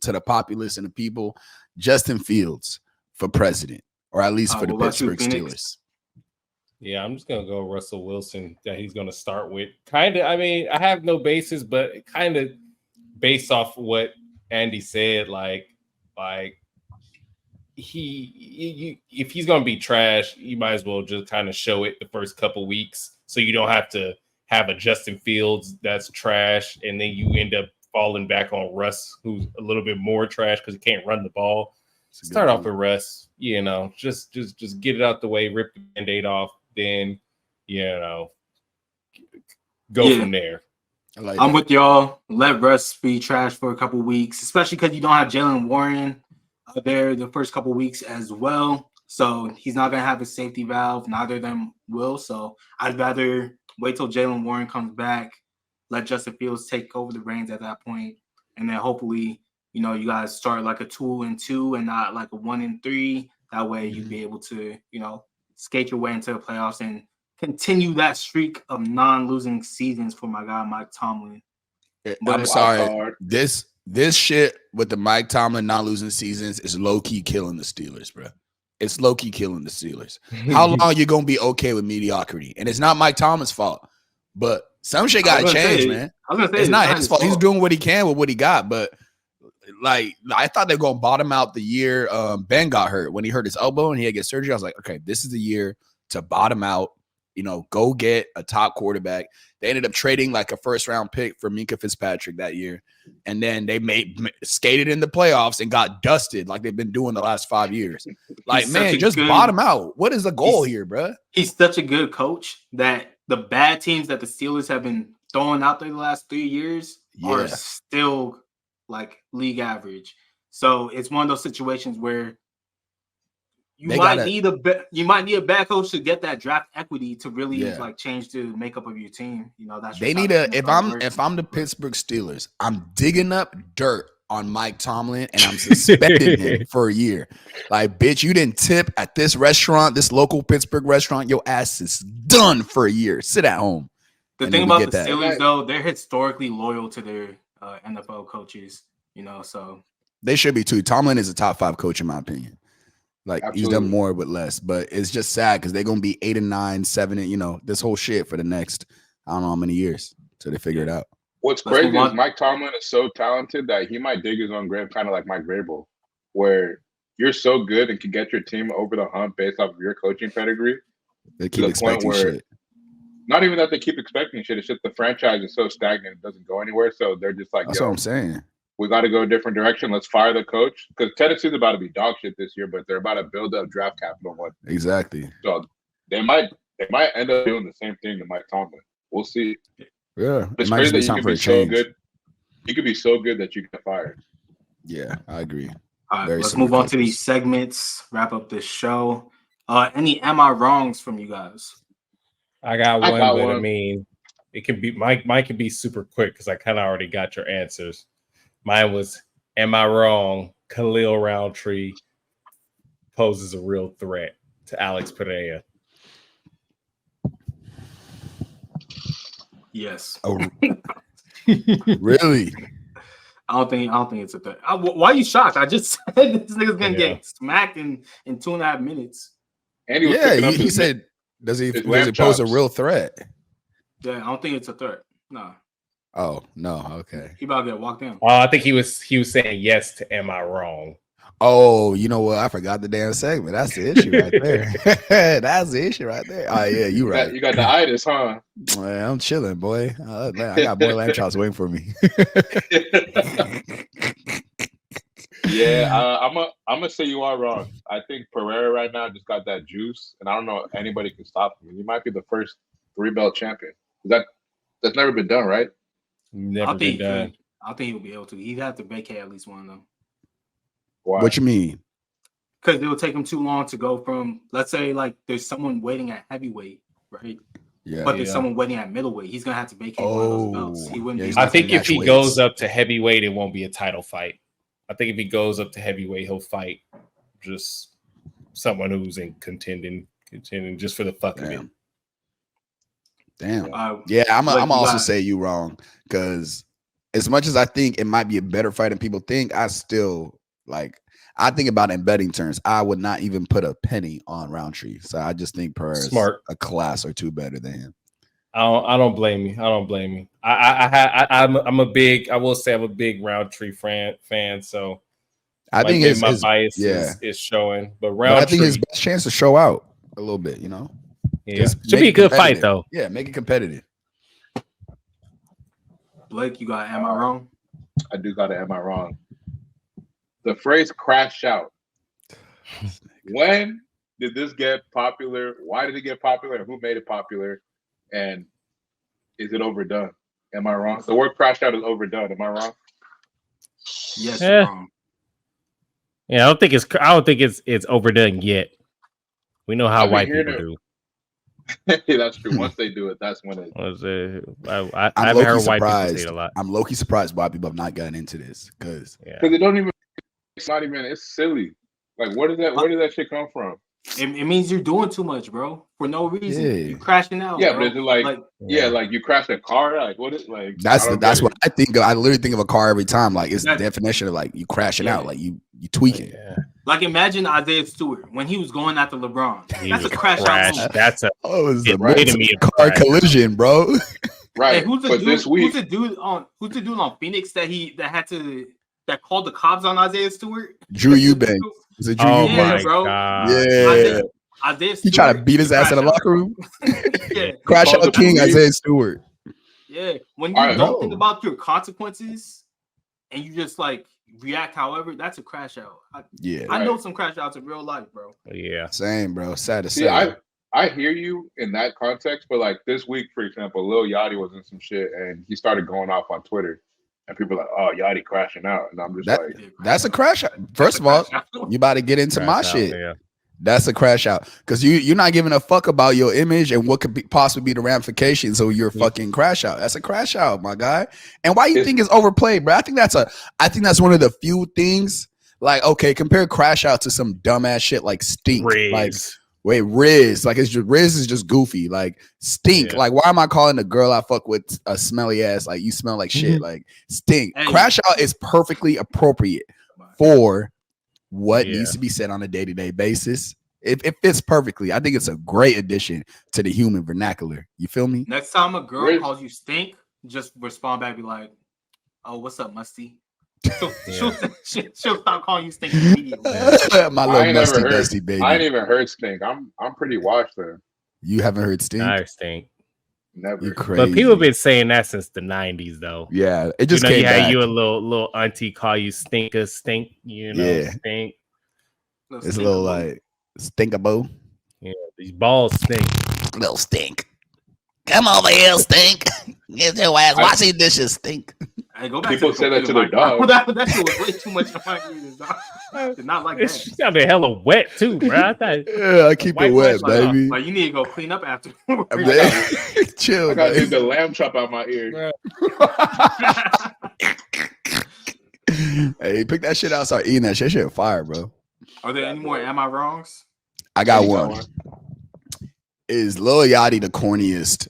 to the populace and the people. Justin Fields for president, or at least for the Pittsburgh Steelers. Yeah, I'm just gonna go Russell Wilson. That he's gonna start with. Kind of. I mean, I have no basis, but kind of based off what Andy said. Like Like if he's gonna be trash, you might as well just kind of show it the first couple weeks, so you don't have to have a Justin Fields that's trash, and then you end up falling back on Russ, who's a little bit more trash because he can't run the ball. Start off with Russ, just get it out the way, rip the Band-Aid off, then go from there. I'm with y'all. Let Russ be trash for a couple weeks, especially because you don't have Jalen Warren there the first couple weeks as well. So he's not going to have a safety valve. Neither of them will. So I'd rather wait till Jalen Warren comes back, let Justin Fields take over the reins at that point, and then hopefully, you guys start like a 2-2 and not like a 1-3. That way you'd be able to, skate your way into the playoffs and continue that streak of non-losing seasons for my guy Mike Tomlin. But I'm sorry, this shit with the Mike Tomlin non-losing seasons is low-key killing the Steelers, bro. It's low-key killing the Steelers. How long you gonna be okay with mediocrity? And it's not Mike Tomlin's fault, but some shit gotta change, man. It's not his fault. He's doing what he can with what he got, but like I thought they were gonna bottom out the year Ben got hurt when he hurt his elbow and he had to get surgery. I was like, okay, this is the year to bottom out. Go get a top quarterback. They ended up trading like a first-round pick for Minka Fitzpatrick that year. And then they skated in the playoffs and got dusted like they've been doing the last 5 years. Like, man, just bottom out. What is the goal here, bro? He's such a good coach that the bad teams that the Steelers have been throwing out there the last 3 years are still like league average. So it's one of those situations where you might need a bad coach to get that draft equity to really like change the makeup of your team. That's they need if I'm the Pittsburgh Steelers, I'm digging up dirt on Mike Tomlin and I'm suspending him for a year. Like, bitch, you didn't tip at this restaurant, this local Pittsburgh restaurant. Your ass is done for a year. Sit at home. The thing about the Steelers, though, they're historically loyal to their NFL coaches. So they should be too. Tomlin is a top 5 coach in my opinion. Like, absolutely. He's done more with less, but it's just sad because they're gonna be 8-9, 7, this whole shit for the next I don't know how many years till they figure it out. What's crazy is Mike Tomlin is so talented that he might dig his own grave, kind of like Mike Vrabel, where you're so good and can get your team over the hump based off of your coaching pedigree. They keep expecting shit. Not even that they keep expecting shit. It's just the franchise is so stagnant; it doesn't go anywhere. So they're just like, that's what I'm saying. We got to go a different direction. Let's fire the coach because Tennessee's about to be dog shit this year, but they're about to build up draft capital. Exactly. So they might end up doing the same thing to Mike Tomlin. We'll see. Yeah, it's crazy that you can be so good. You could be so good that you get fired. Yeah, I agree. All right, let's move on to these segments. Wrap up this show. Any am I wrongs from you guys? I got one. I mean, it can be mine can be super quick because I kind of already got your answers. Mine was, am I wrong? Khalil Roundtree poses a real threat to Alex Pereira. Yes. Oh, really? I don't think it's a threat. Why are you shocked? I just said this nigga's gonna get smacked in 2.5 minutes. And he said, does he pose a real threat? Yeah, I don't think it's a threat. No. Oh, no. Okay. He about to get walked in. Oh, I think he was saying yes to am I wrong? Oh, you know what? I forgot the damn segment. That's the issue right there. That's the issue right there. Oh, yeah, you right. You got the itis, huh? Man, I'm chilling, boy. Man, I got boiled lamb chops waiting for me. Yeah, I'm gonna say you are wrong. I think Pereira right now just got that juice, and I don't know if anybody can stop him. He might be the first 3-belt champion. That's never been done, right? Never been done. I think he'll be able to. He'd have to vacate at least one of them. Why? What you mean? Because it will take him too long to go from, let's say, like there's someone waiting at heavyweight, right? Yeah. But there's someone waiting at middleweight. He's gonna have to vacate one of those belts. He wouldn't. I think if he goes up to heavyweight, it won't be a title fight. I think if he goes up to heavyweight, he'll fight just someone who's in contending just for the fuck of it. Damn. I'm also say you wrong because as much as I think it might be a better fight than people think, I still I think about it in betting terms. I would not even put a penny on Roundtree. So I just think Pereira's smart, a class or two better than him. I don't blame you. I'm a big Roundtree fan. So I think his bias is showing, but I think his best chance to show out a little bit, you know. Yeah, should be a good fight though. Yeah, make it competitive. Blake, you got am I wrong? I do got am I wrong? The phrase "crash out." When did this get popular? Why did it get popular? And who made it popular? And is it overdone? Am I wrong? The word "crash out" is overdone. Am I wrong? Yes, you're wrong. Yeah, I don't think it's overdone yet. We know how white people do. Yeah, that's true. Once they do it, that's when it. I haven't heard white people say it a lot. I'm low-key surprised why people have not gotten into this because they don't even. It's not even. It's silly. Like, where did that shit come from? It means you're doing too much, bro, for no reason. Yeah. You're crashing out. Yeah, bro. but is it like you crashed a car? Like, what is like? That's what I think of. I literally think of a car every time. Like, it's the definition of like you crashing out, like you tweaking. Yeah. Like, imagine Isaiah Stewart when he was going after LeBron. That's a crash out. That's a car collision, bro. Right. Hey, who's the dude on Phoenix that called the cops on Isaiah Stewart? Drew Eubanks. Is it Drew Eubanks? God. Yeah. Isaiah Stewart, he tried to beat his ass in the locker room. Crash out king Isaiah Stewart. Yeah. When you don't think about your consequences and you just like react however, that's a crash out. I know some crash outs in real life, bro. Yeah. Same, bro. Sad to say. I hear you in that context, but like this week, for example, Lil Yachty was in some shit and he started going off on Twitter. And people are like, oh, Yachty crashing out. And I'm just that's a crash out. First of all, you about to get into my shit. Yeah. That's a crash out. Because you're not giving a fuck about your image and what could possibly be the ramifications of your fucking crash out. That's a crash out, my guy. And why you think it's overplayed, bro? I think that's one of the few things. Like, okay, compare crash out to some dumbass shit like stink. Riz. Like, it's just Riz is just goofy. Like, stink. Yeah. Like, why am I calling the girl I fuck with a smelly ass? Like, you smell like shit. Like, stink. Hey. Crash out is perfectly appropriate for what needs to be said on a day-to-day basis. It fits perfectly. I think it's a great addition to the human vernacular. You feel me? Next time a girl calls you stink, just respond back, be like, "Oh, what's up, Musty?" She'll stop calling you stink immediately. My little musty dusty baby. I ain't even heard stink. I'm pretty washed there. You haven't heard stink? I heard stink. Never. You're crazy. But people have been saying that since the 90s, though. Yeah, it just came back. You a little auntie call you stink. Stink. It's a little like stinkaboo. Yeah, these balls stink. Little stink. Come over here, stink. Get your ass washing dishes, stink. Hey, go back people say that to their dog. That shit was way too much on my ears, dog. Did not like that. She got me hella wet too, bro. I keep it wet, baby. Like, you need to go clean up after. Chill. I gotta get the lamb chop out my ear. Hey, pick that shit out. Start eating that shit. Shit fire, bro. Are there any more am I wrongs? I got one. Is Lil Yachty the corniest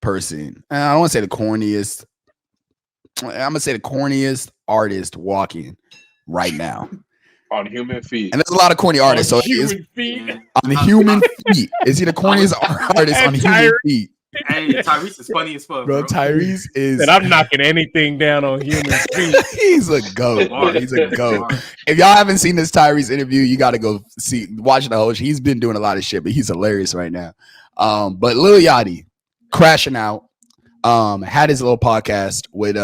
person? I don't want to say the corniest. I'm gonna say the corniest artist walking right now on human feet. And there's a lot of corny artists. On human feet. Is he the corniest artist on human feet? Hey, Tyrese is funny as fuck, bro. Tyrese is. And I'm knocking anything down on human feet. He's a goat. Bro. He's a goat. If y'all haven't seen this Tyrese interview, you got to go watch the whole. He's been doing a lot of shit, but he's hilarious right now. But Lil Yachty crashing out. Had his little podcast with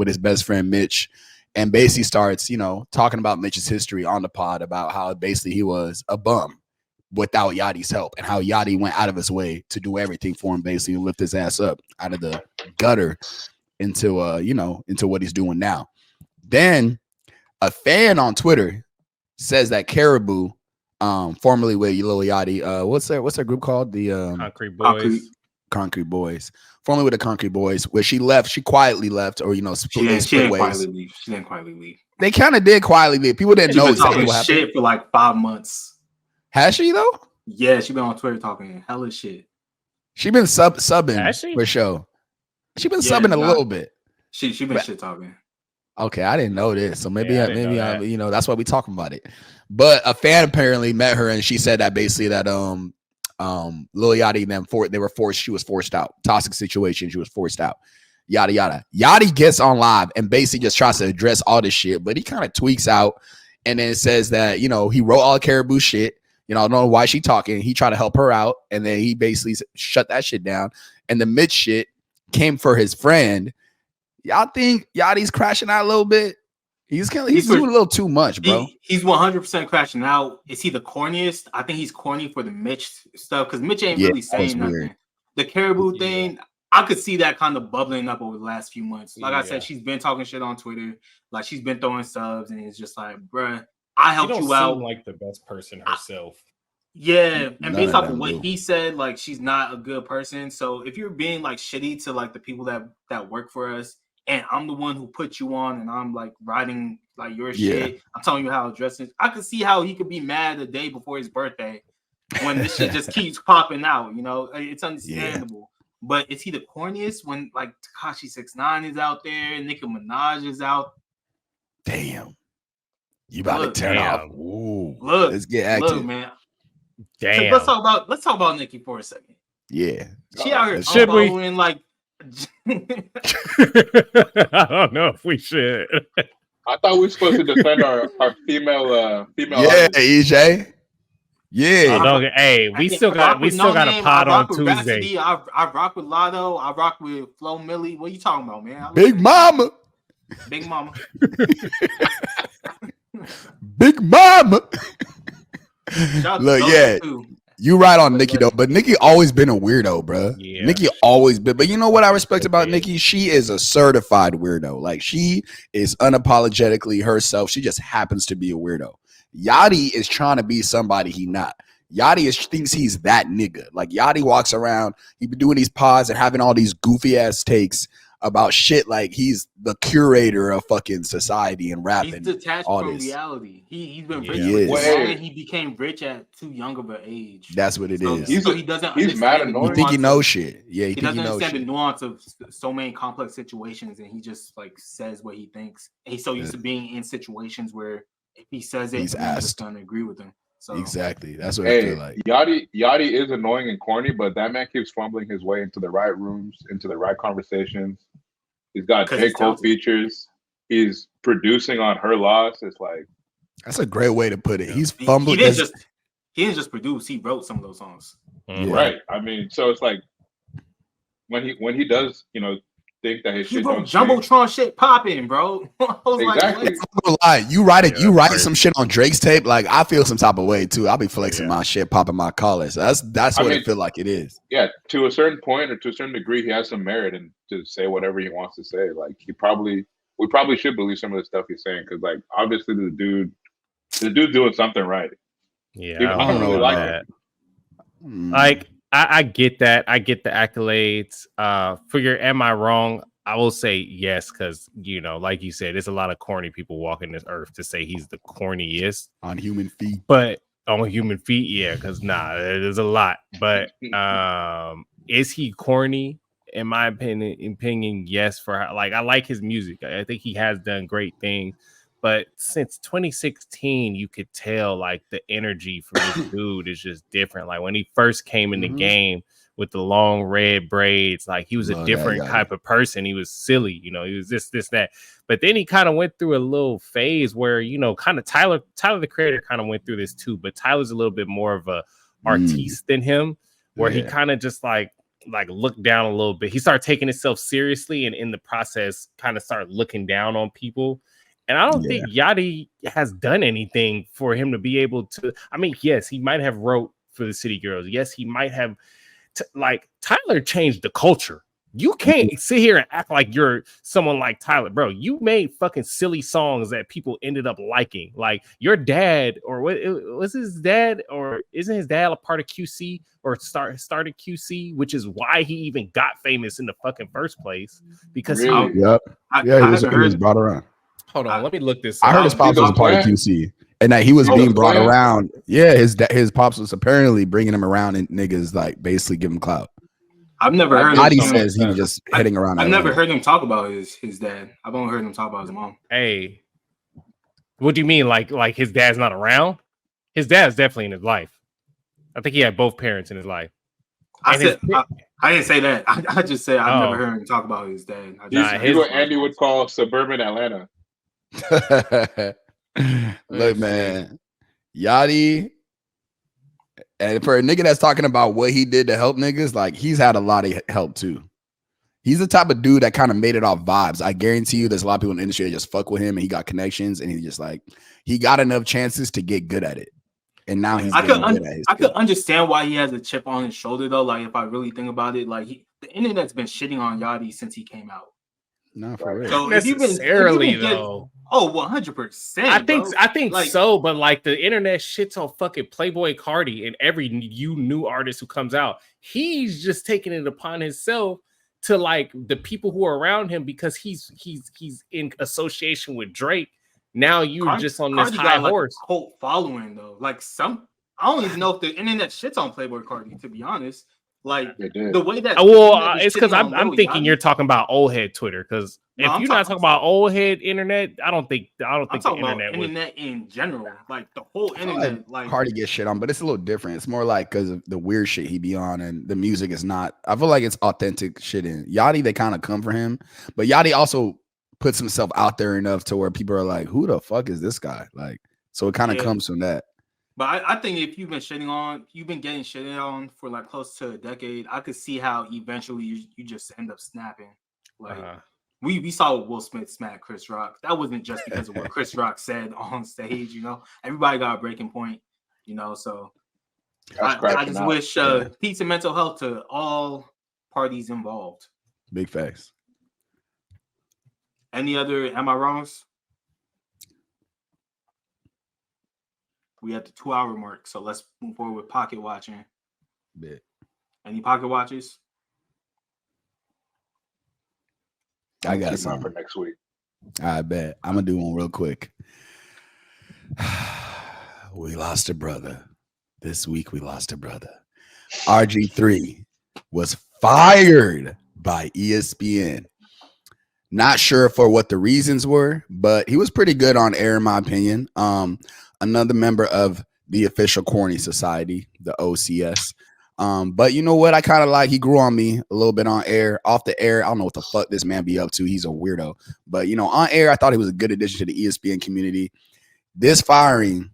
his best friend Mitch, and basically starts, talking about Mitch's history on the pod about how basically he was a bum without Yachty's help, and how Yachty went out of his way to do everything for him, basically lift his ass up out of the gutter into what he's doing now. Then a fan on Twitter says that Caribou, formerly with Lil Yachty, what's their group called? The Concrete Boys. Formerly with the Concrete Boys, where she quietly left, or split ways. She didn't quietly leave. They kind of did quietly leave. People didn't know exactly what happened. Shit for like 5 months. Has she though? Yeah, she been on Twitter talking hella shit. She been subbing for sure. She been subbing a little bit. She been shit talking. Okay, I didn't know this, so maybe that's why we talking about it. But a fan apparently met her, and she said that basically that Lil Yachty and them she was forced out. Toxic situation, she was forced out. Yada yada. Yachty gets on live and basically just tries to address all this shit, but he kind of tweaks out. And then it says that, you know, he wrote all Caribou shit. You know, I don't know why she talking. He tried to help her out. And then he basically shut that shit down. And the Mitch shit came for his friend. Y'all think Yachty's crashing out a little bit? He's doing a little too much, bro. He's 100% crashing out. Is he the corniest? I think he's corny for the Mitch stuff because Mitch ain't really saying nothing. Weird. The Caribou thing, I could see that kind of bubbling up over the last few months. Like I said, she's been talking shit on Twitter. Like she's been throwing subs, and it's just like, bruh, I helped you out. Like the best person herself. Yeah, and based off of what he said, like she's not a good person. So if you're being like shitty to like the people that work for us, and I'm the one who put you on, and I'm like writing like your shit, I'm telling you how to dress it. I could see how he could be mad the day before his birthday when this shit just keeps popping out. You know, it's understandable. But is he the corniest when like Tekashi 6ix9ine is out there, Nicki Minaj is out? Damn, you about to turn off? Ooh, look, let's get active, look, man. Damn. So let's talk about Nicki for a second. Yeah, she out here should we? Like, I don't know if we should. I thought we were supposed to defend our female. Yeah, EJ. Yeah. Hey, we still got a pod on Tuesday. Rhapsody, I rock with Lotto. I rock with Flo Milli. What are you talking about, man? Big Mama. Big Mama. Big Mama. Look, yeah. You right on Nicki though, but Nicki always been a weirdo, bro. Yeah. Nicki always been. But you know what I respect about Nicki? She is a certified weirdo. Like she is unapologetically herself. She just happens to be a weirdo. Yachty is trying to be somebody he not. Yachty thinks he's that nigga. Like Yachty walks around, he be doing these pods and having all these goofy ass takes about shit like he's the curator of fucking society and rap. He's detached all from this. Reality. He's been rich and he became rich at too young of an age. That's what it is. He doesn't. He's mad annoying. You think he knows shit? Yeah, he doesn't understand the nuance of so many complex situations, and he just like says what he thinks. And he's so used to being in situations where if he says it, he's just gonna agree with him. So exactly, that's what I feel like. Yachty is annoying and corny, but that man keeps fumbling his way into the right rooms, into the right conversations. He's got J. Cole features. He's producing on Her Loss. It's like that's a great way to put it. He's fumbling. He didn't just produce. He wrote some of those songs. Right. I mean, so it's like when he does, you know, think that his shit don't Jumbotron shit popping, bro. Exactly. Like, you write it. You write some shit on Drake's tape. Like I feel some type of way too. I'll be flexing my shit, popping my collars. That's what I feel like it is. Yeah, to a certain point or to a certain degree, he has some merit and to say whatever he wants to say. Like we probably should believe some of the stuff he's saying because, like, obviously the dude's doing something right. Yeah, I don't know like that. Like. I get that. I get the accolades. For your Am I Wrong? I will say yes, because, you know, like you said, there's a lot of corny people walking this earth to say he's the corniest. On human feet. But on human feet, yeah, because there's a lot. But is he corny? In my opinion, yes. I like his music. I think he has done great things. But since 2016, you could tell like the energy from this dude is just different. Like when he first came in the game with the long red braids, like he was a different type of person. He was silly, you know, he was this, that. But then he kind of went through a little phase where, you know, kind of Tyler the Creator kind of went through this too. But Tyler's a little bit more of a artiste than him, where he kind of just like looked down a little bit. He started taking himself seriously and in the process kind of started looking down on people. And I don't think Yachty has done anything for him to be able to. I mean, yes, he might have wrote for the City Girls. Yes, he might have. Like Tyler changed the culture. You can't sit here and act like you're someone like Tyler, bro. You made fucking silly songs that people ended up liking. Like your dad, or what was his dad, or isn't his dad a part of QC or started QC, which is why he even got famous in the fucking first place. Because he was brought around. Hold on, let me look this up. I heard his pops was a part of QC, and that he was being brought around. Yeah, his pops was apparently bringing him around, and niggas like basically give him clout. I've never heard. Adi says he was just heading around. I've never heard him talk about his dad. I've only heard him talk about his mom. Hey, what do you mean? Like his dad's not around? His dad's definitely in his life. I think he had both parents in his life. I didn't say that. I just said I've never heard him talk about his dad. He's what Andy would call suburban Atlanta. Look, man, Yachty, and for a nigga that's talking about what he did to help niggas, like he's had a lot of help too. He's the type of dude that kind of made it off vibes. I guarantee you there's a lot of people in the industry that just fuck with him and he got connections and he just like, he got enough chances to get good at it. And now he's getting good at it. I could understand why he has a chip on his shoulder though. Like if I really think about it, like the internet's been shitting on Yachty since he came out. No, for real. So necessarily though. 100%. I think like, so, but like the internet shits on fucking Playboy Cardi and every new artist who comes out. He's just taking it upon himself to like the people who are around him because he's in association with Drake. Now you're just on this high horse. Like, cult following though, like I don't even know if the internet shits on Playboy Cardi. To be honest, like the way that it's because I'm thinking you're talking about old head Twitter. Because if you're not talking about old head internet, I don't think the internet in general, like the whole internet, like Cardi gets shit on, but it's a little different. It's more like because of the weird shit he be on, and the music is not. I feel like it's authentic shit. In Yachty, they kind of come for him, but Yachty also puts himself out there enough to where people are like, "Who the fuck is this guy?" Like, so it kind of comes from that. But I think if you've been getting shitted on for like close to a decade, I could see how eventually you just end up snapping. Like we saw Will Smith smack Chris Rock. That wasn't just because of what Chris Rock said on stage, you know. Everybody got a breaking point, you know. So I just wish peace and mental health to all parties involved. Big facts. Any other am I wrongs? We at the 2-hour mark, so let's move forward with pocket watching. Bit. Any pocket watches? I got some for next week. I bet. I'm gonna do one real quick. We lost a brother. This week we lost a brother. RG3 was fired by ESPN. Not sure for what the reasons were, but he was pretty good on air, in my opinion. Another member of the official Corny Society, the OCS. But you know what? I kind of like, he grew on me a little bit on air. Off the air, I don't know what the fuck this man be up to. He's a weirdo. But, you know, on air, I thought he was a good addition to the ESPN community. This firing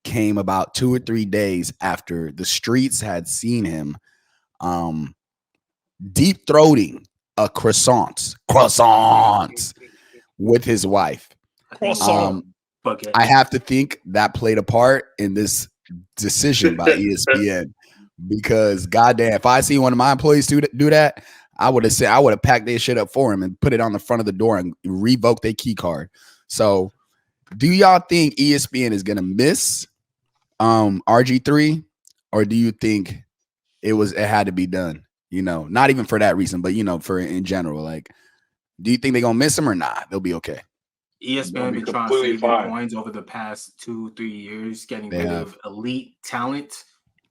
came about 2 or 3 days after the streets had seen him deep throating a croissant with his wife. I have to think that played a part in this decision by ESPN because goddamn, if I see one of my employees do that, I would have packed their shit up for him and put it on the front of the door and revoke their key card. So do y'all think ESPN is gonna miss RG3, or do you think it had to be done? You know, not even for that reason, but you know, for in general, like, do you think they're gonna miss him or not? They'll be okay. ESPN been trying to save their coins over the past 2-3 years, getting rid of elite talent,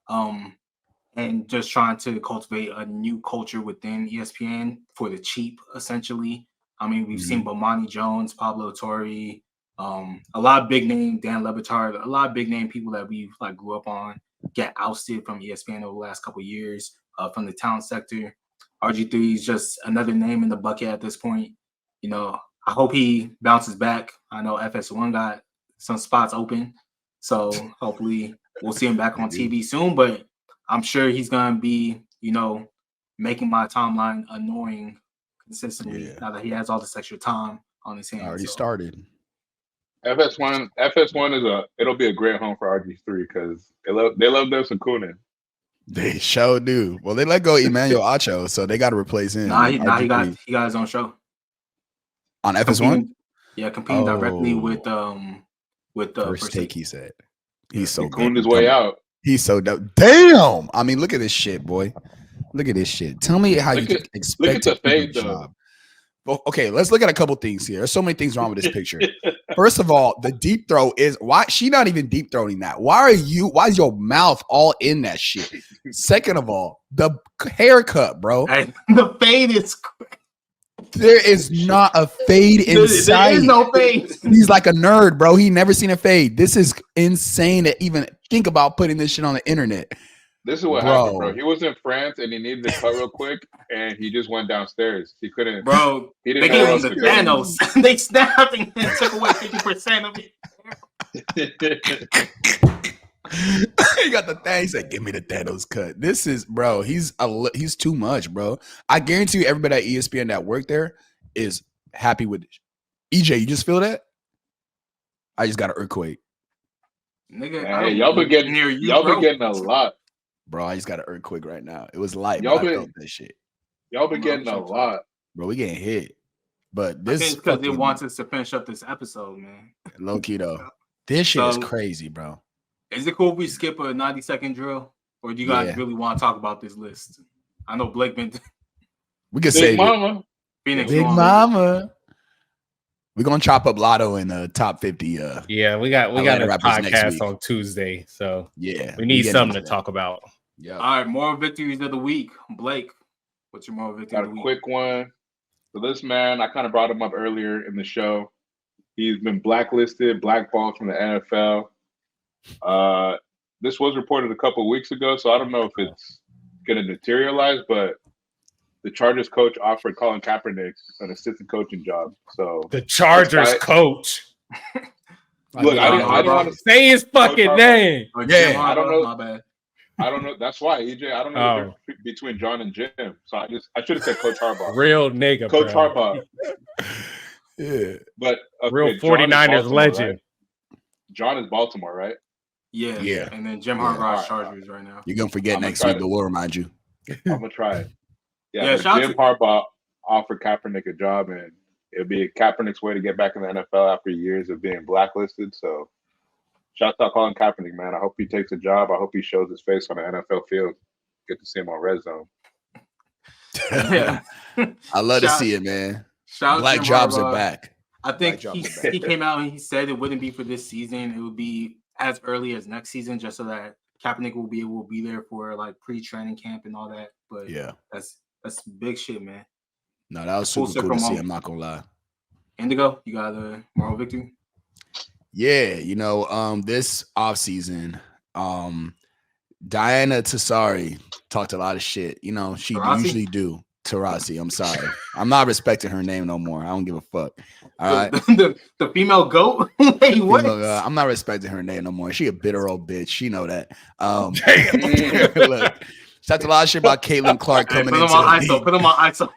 and just trying to cultivate a new culture within ESPN for the cheap, essentially. I mean, we've seen Bomani Jones, Pablo Torre, a lot of big name, Dan Le Batard, a lot of big name people that we've like grew up on get ousted from ESPN over the last couple of years from the talent sector. RG3 is just another name in the bucket at this point. You know, I hope he bounces back. I know FS1 got some spots open, so hopefully we'll see him back on TV soon. But I'm sure he's gonna be, you know, making my timeline annoying consistently now that he has all this extra time on his hands. Already started. FS1 it'll be a great home for RG3 because they love them some Coonan. They sure do. Well, they let go Emmanuel Acho, so they got to replace him. He got his own show on FS1. Competing directly with First Take. He said he's so cooned his way out. He's so dope. Damn. I mean, look at this shit, boy. Look at this shit. Tell me how you expect to fade though. Well, okay, let's look at a couple things here. There's so many things wrong with this picture. First of all, the deep throat is why she not even deep throating that. Why is your mouth all in that shit? Second of all, the haircut, bro. The fade is there is not a fade in sight. There is no fade. He's like a nerd, bro. He never seen a fade. This is insane to even think about putting this shit on the internet. This is what happened, bro. He was in France and he needed to cut real quick, and he just went downstairs. He couldn't, bro. He didn't know what else to do. Thanos. They snapped and took away 50% of it. He got the thing. He said, "Give me the Thanos cut." This is, bro. He's too much, bro. I guarantee you, everybody at ESPN that worked there is happy with it. EJ, you just feel that? I just got an earthquake, nigga. Hey, y'all been getting a lot, bro. I just got an earthquake right now. It was light, y'all but I felt that shit. Y'all been getting a lot, bro. We getting hit, but this because they want us to finish up this episode, man. Low key though, this shit is crazy, bro. Is it cool if we skip a 90-second drill, or do you guys really want to talk about this list? I know Blake been. We could say Phoenix Big Mama. We're gonna chop up Lotto in the top 50. Yeah, we got a podcast on Tuesday, so yeah, we need something to talk about. Yeah. All right, moral victories of the week. Blake, what's your moral victory? Got a quick one. So this man, I kind of brought him up earlier in the show. He's been blacklisted, blackballed from the NFL. This was reported a couple of weeks ago, so I don't know if it's going to materialize, but the Chargers coach offered Colin Kaepernick an assistant coaching job. So the Chargers coach. Look, I don't want to say his fucking name. Yeah, I don't know. My bad. I don't know. That's why, EJ. I don't know between John and Jim. So I should have said Coach Harbaugh. Real nigga, Coach bro. Harbaugh. Yeah, but real 49ers legend. Right? John is Baltimore, right? Yeah. And then Jim Harbaugh is Chargers right now. You're gonna forget next week, but we'll remind you. I'm gonna try it. Yeah, Jim Harbaugh offered Kaepernick a job, and it'll be Kaepernick's way to get back in the NFL after years of being blacklisted. So, shout out Colin Kaepernick, man. I hope he takes a job. I hope he shows his face on the NFL field. Get to see him on Red Zone. Yeah. I love to see it, man. Black jobs are back. I think he came out and he said it wouldn't be for this season. It would be as early as next season, just so that Kaepernick will be able to be there for like pre-training camp and all that. But yeah, that's big shit, man. No, that was super cool to see. I'm not gonna lie. Indigo, you got a moral victory? Yeah, this offseason, Diana Tassari talked a lot of shit. She usually do. Tarasi, I'm sorry. I'm not respecting her name no more. I don't give a fuck. All right. The female goat? Wait, what? I'm not respecting her name no more. She a bitter old bitch. She know that. Look, she talked a lot of shit about Caitlin Clark coming into the league. Put him on ISO.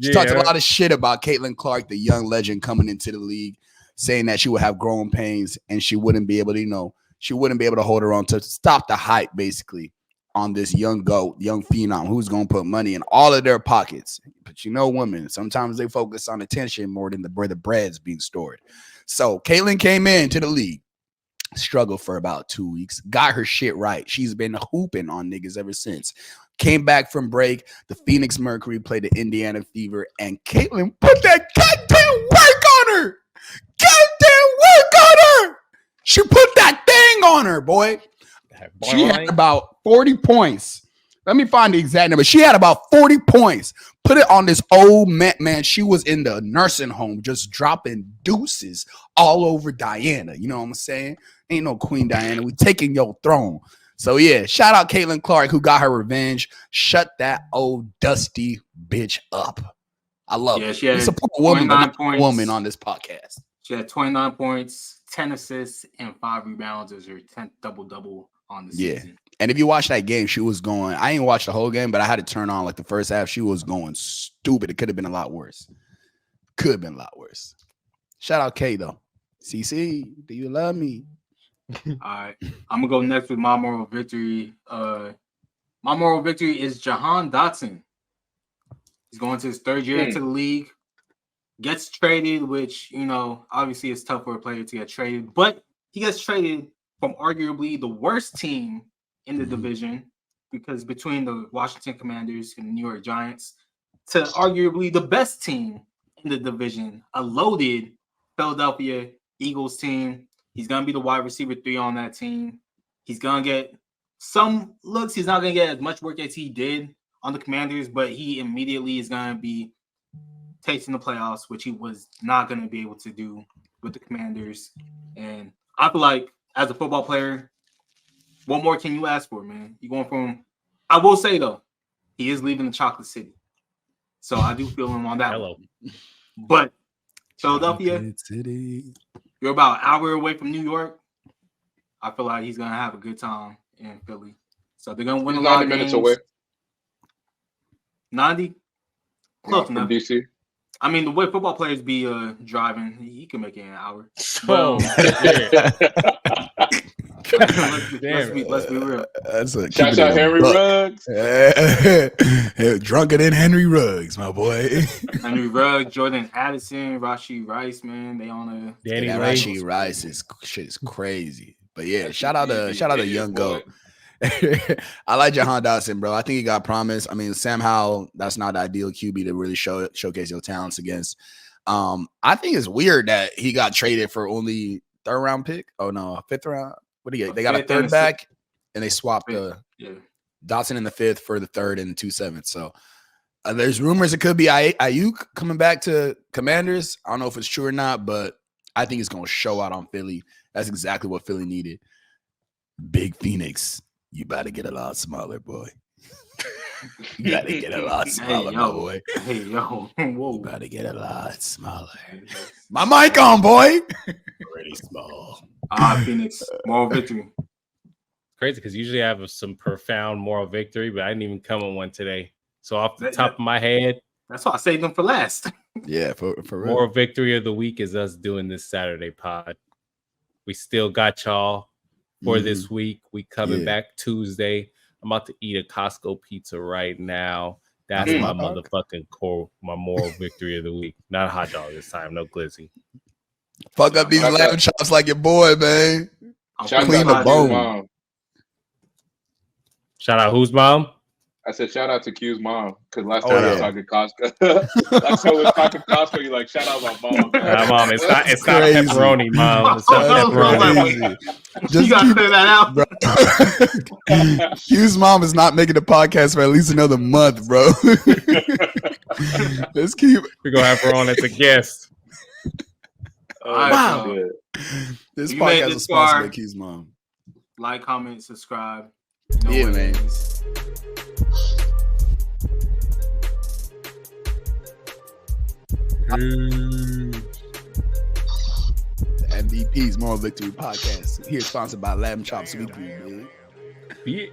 She talked a lot of shit about Caitlin Clark, the young legend coming into the league, saying that she would have growing pains and she wouldn't be able to, she wouldn't be able to hold her on to stop the hype, basically, on this young goat, young phenom who's going to put money in all of their pockets. But women, sometimes they focus on attention more than where the bread's being stored. So Caitlin came into the league, struggled for about 2 weeks, got her shit right. She's been hooping on niggas ever since. Came back from break. The Phoenix Mercury played the Indiana Fever, and Caitlin put that goddamn work on her. Goddamn work on her. She put that thing on her, boy. She had about 40 points. Let me find the exact number. She had about 40 points. Put it on this old man. She was in the nursing home just dropping deuces all over Diana. You know what I'm saying? Ain't no Queen Diana. We taking your throne. So, yeah, shout out Caitlin Clark who got her revenge. Shut that old dusty bitch up. I love it. She had support a woman, but not a woman on this podcast. She had 29 points, 10 assists, and 5 rebounds as her 10th double-double on the season. And if you watch that game, she was going, I ain't watched the whole game, but I had to turn on like the first half. She was going stupid. It could have been a lot worse. Could have been a lot worse. Shout out K though. CC, do you love me? All right. I'm gonna go next with my moral victory. My moral victory is Jahan Dotson. He's going to his 3rd year into the league. Gets traded, which obviously it's tough for a player to get traded, but he gets traded from arguably the worst team in the division, because between the Washington Commanders and the New York Giants, to arguably the best team in the division, a loaded Philadelphia Eagles team. He's going to be the wide receiver 3 on that team. He's going to get some looks. He's not going to get as much work as he did on the Commanders, but he immediately is going to be tasting the playoffs, which he was not going to be able to do with the Commanders. And I feel like, as a football player, what more can you ask for, man? You're going from, I will say, though, he is leaving the Chocolate City. So I do feel him on that one. But Philadelphia, you're about an hour away from New York, I feel like he's gonna have a good time in Philly. So they're gonna win a lot of 90 minutes games. away. 90? Close from enough. DC. I mean, the way football players be driving, he can make it in an hour. Oh, let's be real. Shout out Henry Ruggs. Drunker than Henry Ruggs, my boy. Henry Ruggs, Jordan Addison, Rashee Rice, man, they on a Danny Rashee Rice is crazy. But yeah, shout out to Young Goat. I like Jahan Dotson, bro. I think he got promise. I mean, Sam Howell, that's not the ideal QB to really showcase your talents against. I think it's weird that he got traded for only third round pick. Oh no, fifth round. What do you get? They got a third back, and they swapped Dotson in the fifth for the third and 2 7th. So there's rumors it could be Ayuk coming back to Commanders. I don't know if it's true or not, but I think it's gonna show out on Philly. That's exactly what Philly needed. Big Phoenix. You better get a lot smaller, boy. You gotta get a lot smaller, my boy. Hey, yo. Whoa. You gotta get a lot smaller. My mic on, boy. Pretty small. Phoenix. Moral victory. Crazy because usually I have some profound moral victory, but I didn't even come on one today. So off the top of my head. That's why I saved them for last. Yeah, for real. Moral victory of the week is us doing this Saturday pod. We still got y'all for this week. We coming back Tuesday. I'm about to eat a Costco pizza right now. That's my motherfucking my moral victory of the week. Not a hot dog this time. No glizzy. Fuck up these lamb chops like your boy, man. Clean the bone. Shout out whose mom? I said shout out to Q's mom because last time I was talking Costco. Last time we was talking Costco, you like shout out my mom. Mom, it's not pepperoni, mom. It's not pepperoni. You gotta clear that out, bro. Q's mom is not making the podcast for at least another month, bro. Let's keep. We're gonna have her on as a guest. Wow. This podcast is sponsored by Q's mom. Like, comment, subscribe. Man. The MVP's Moral Victory Podcast. Here sponsored by Lamb Chops Weekly. Yeah.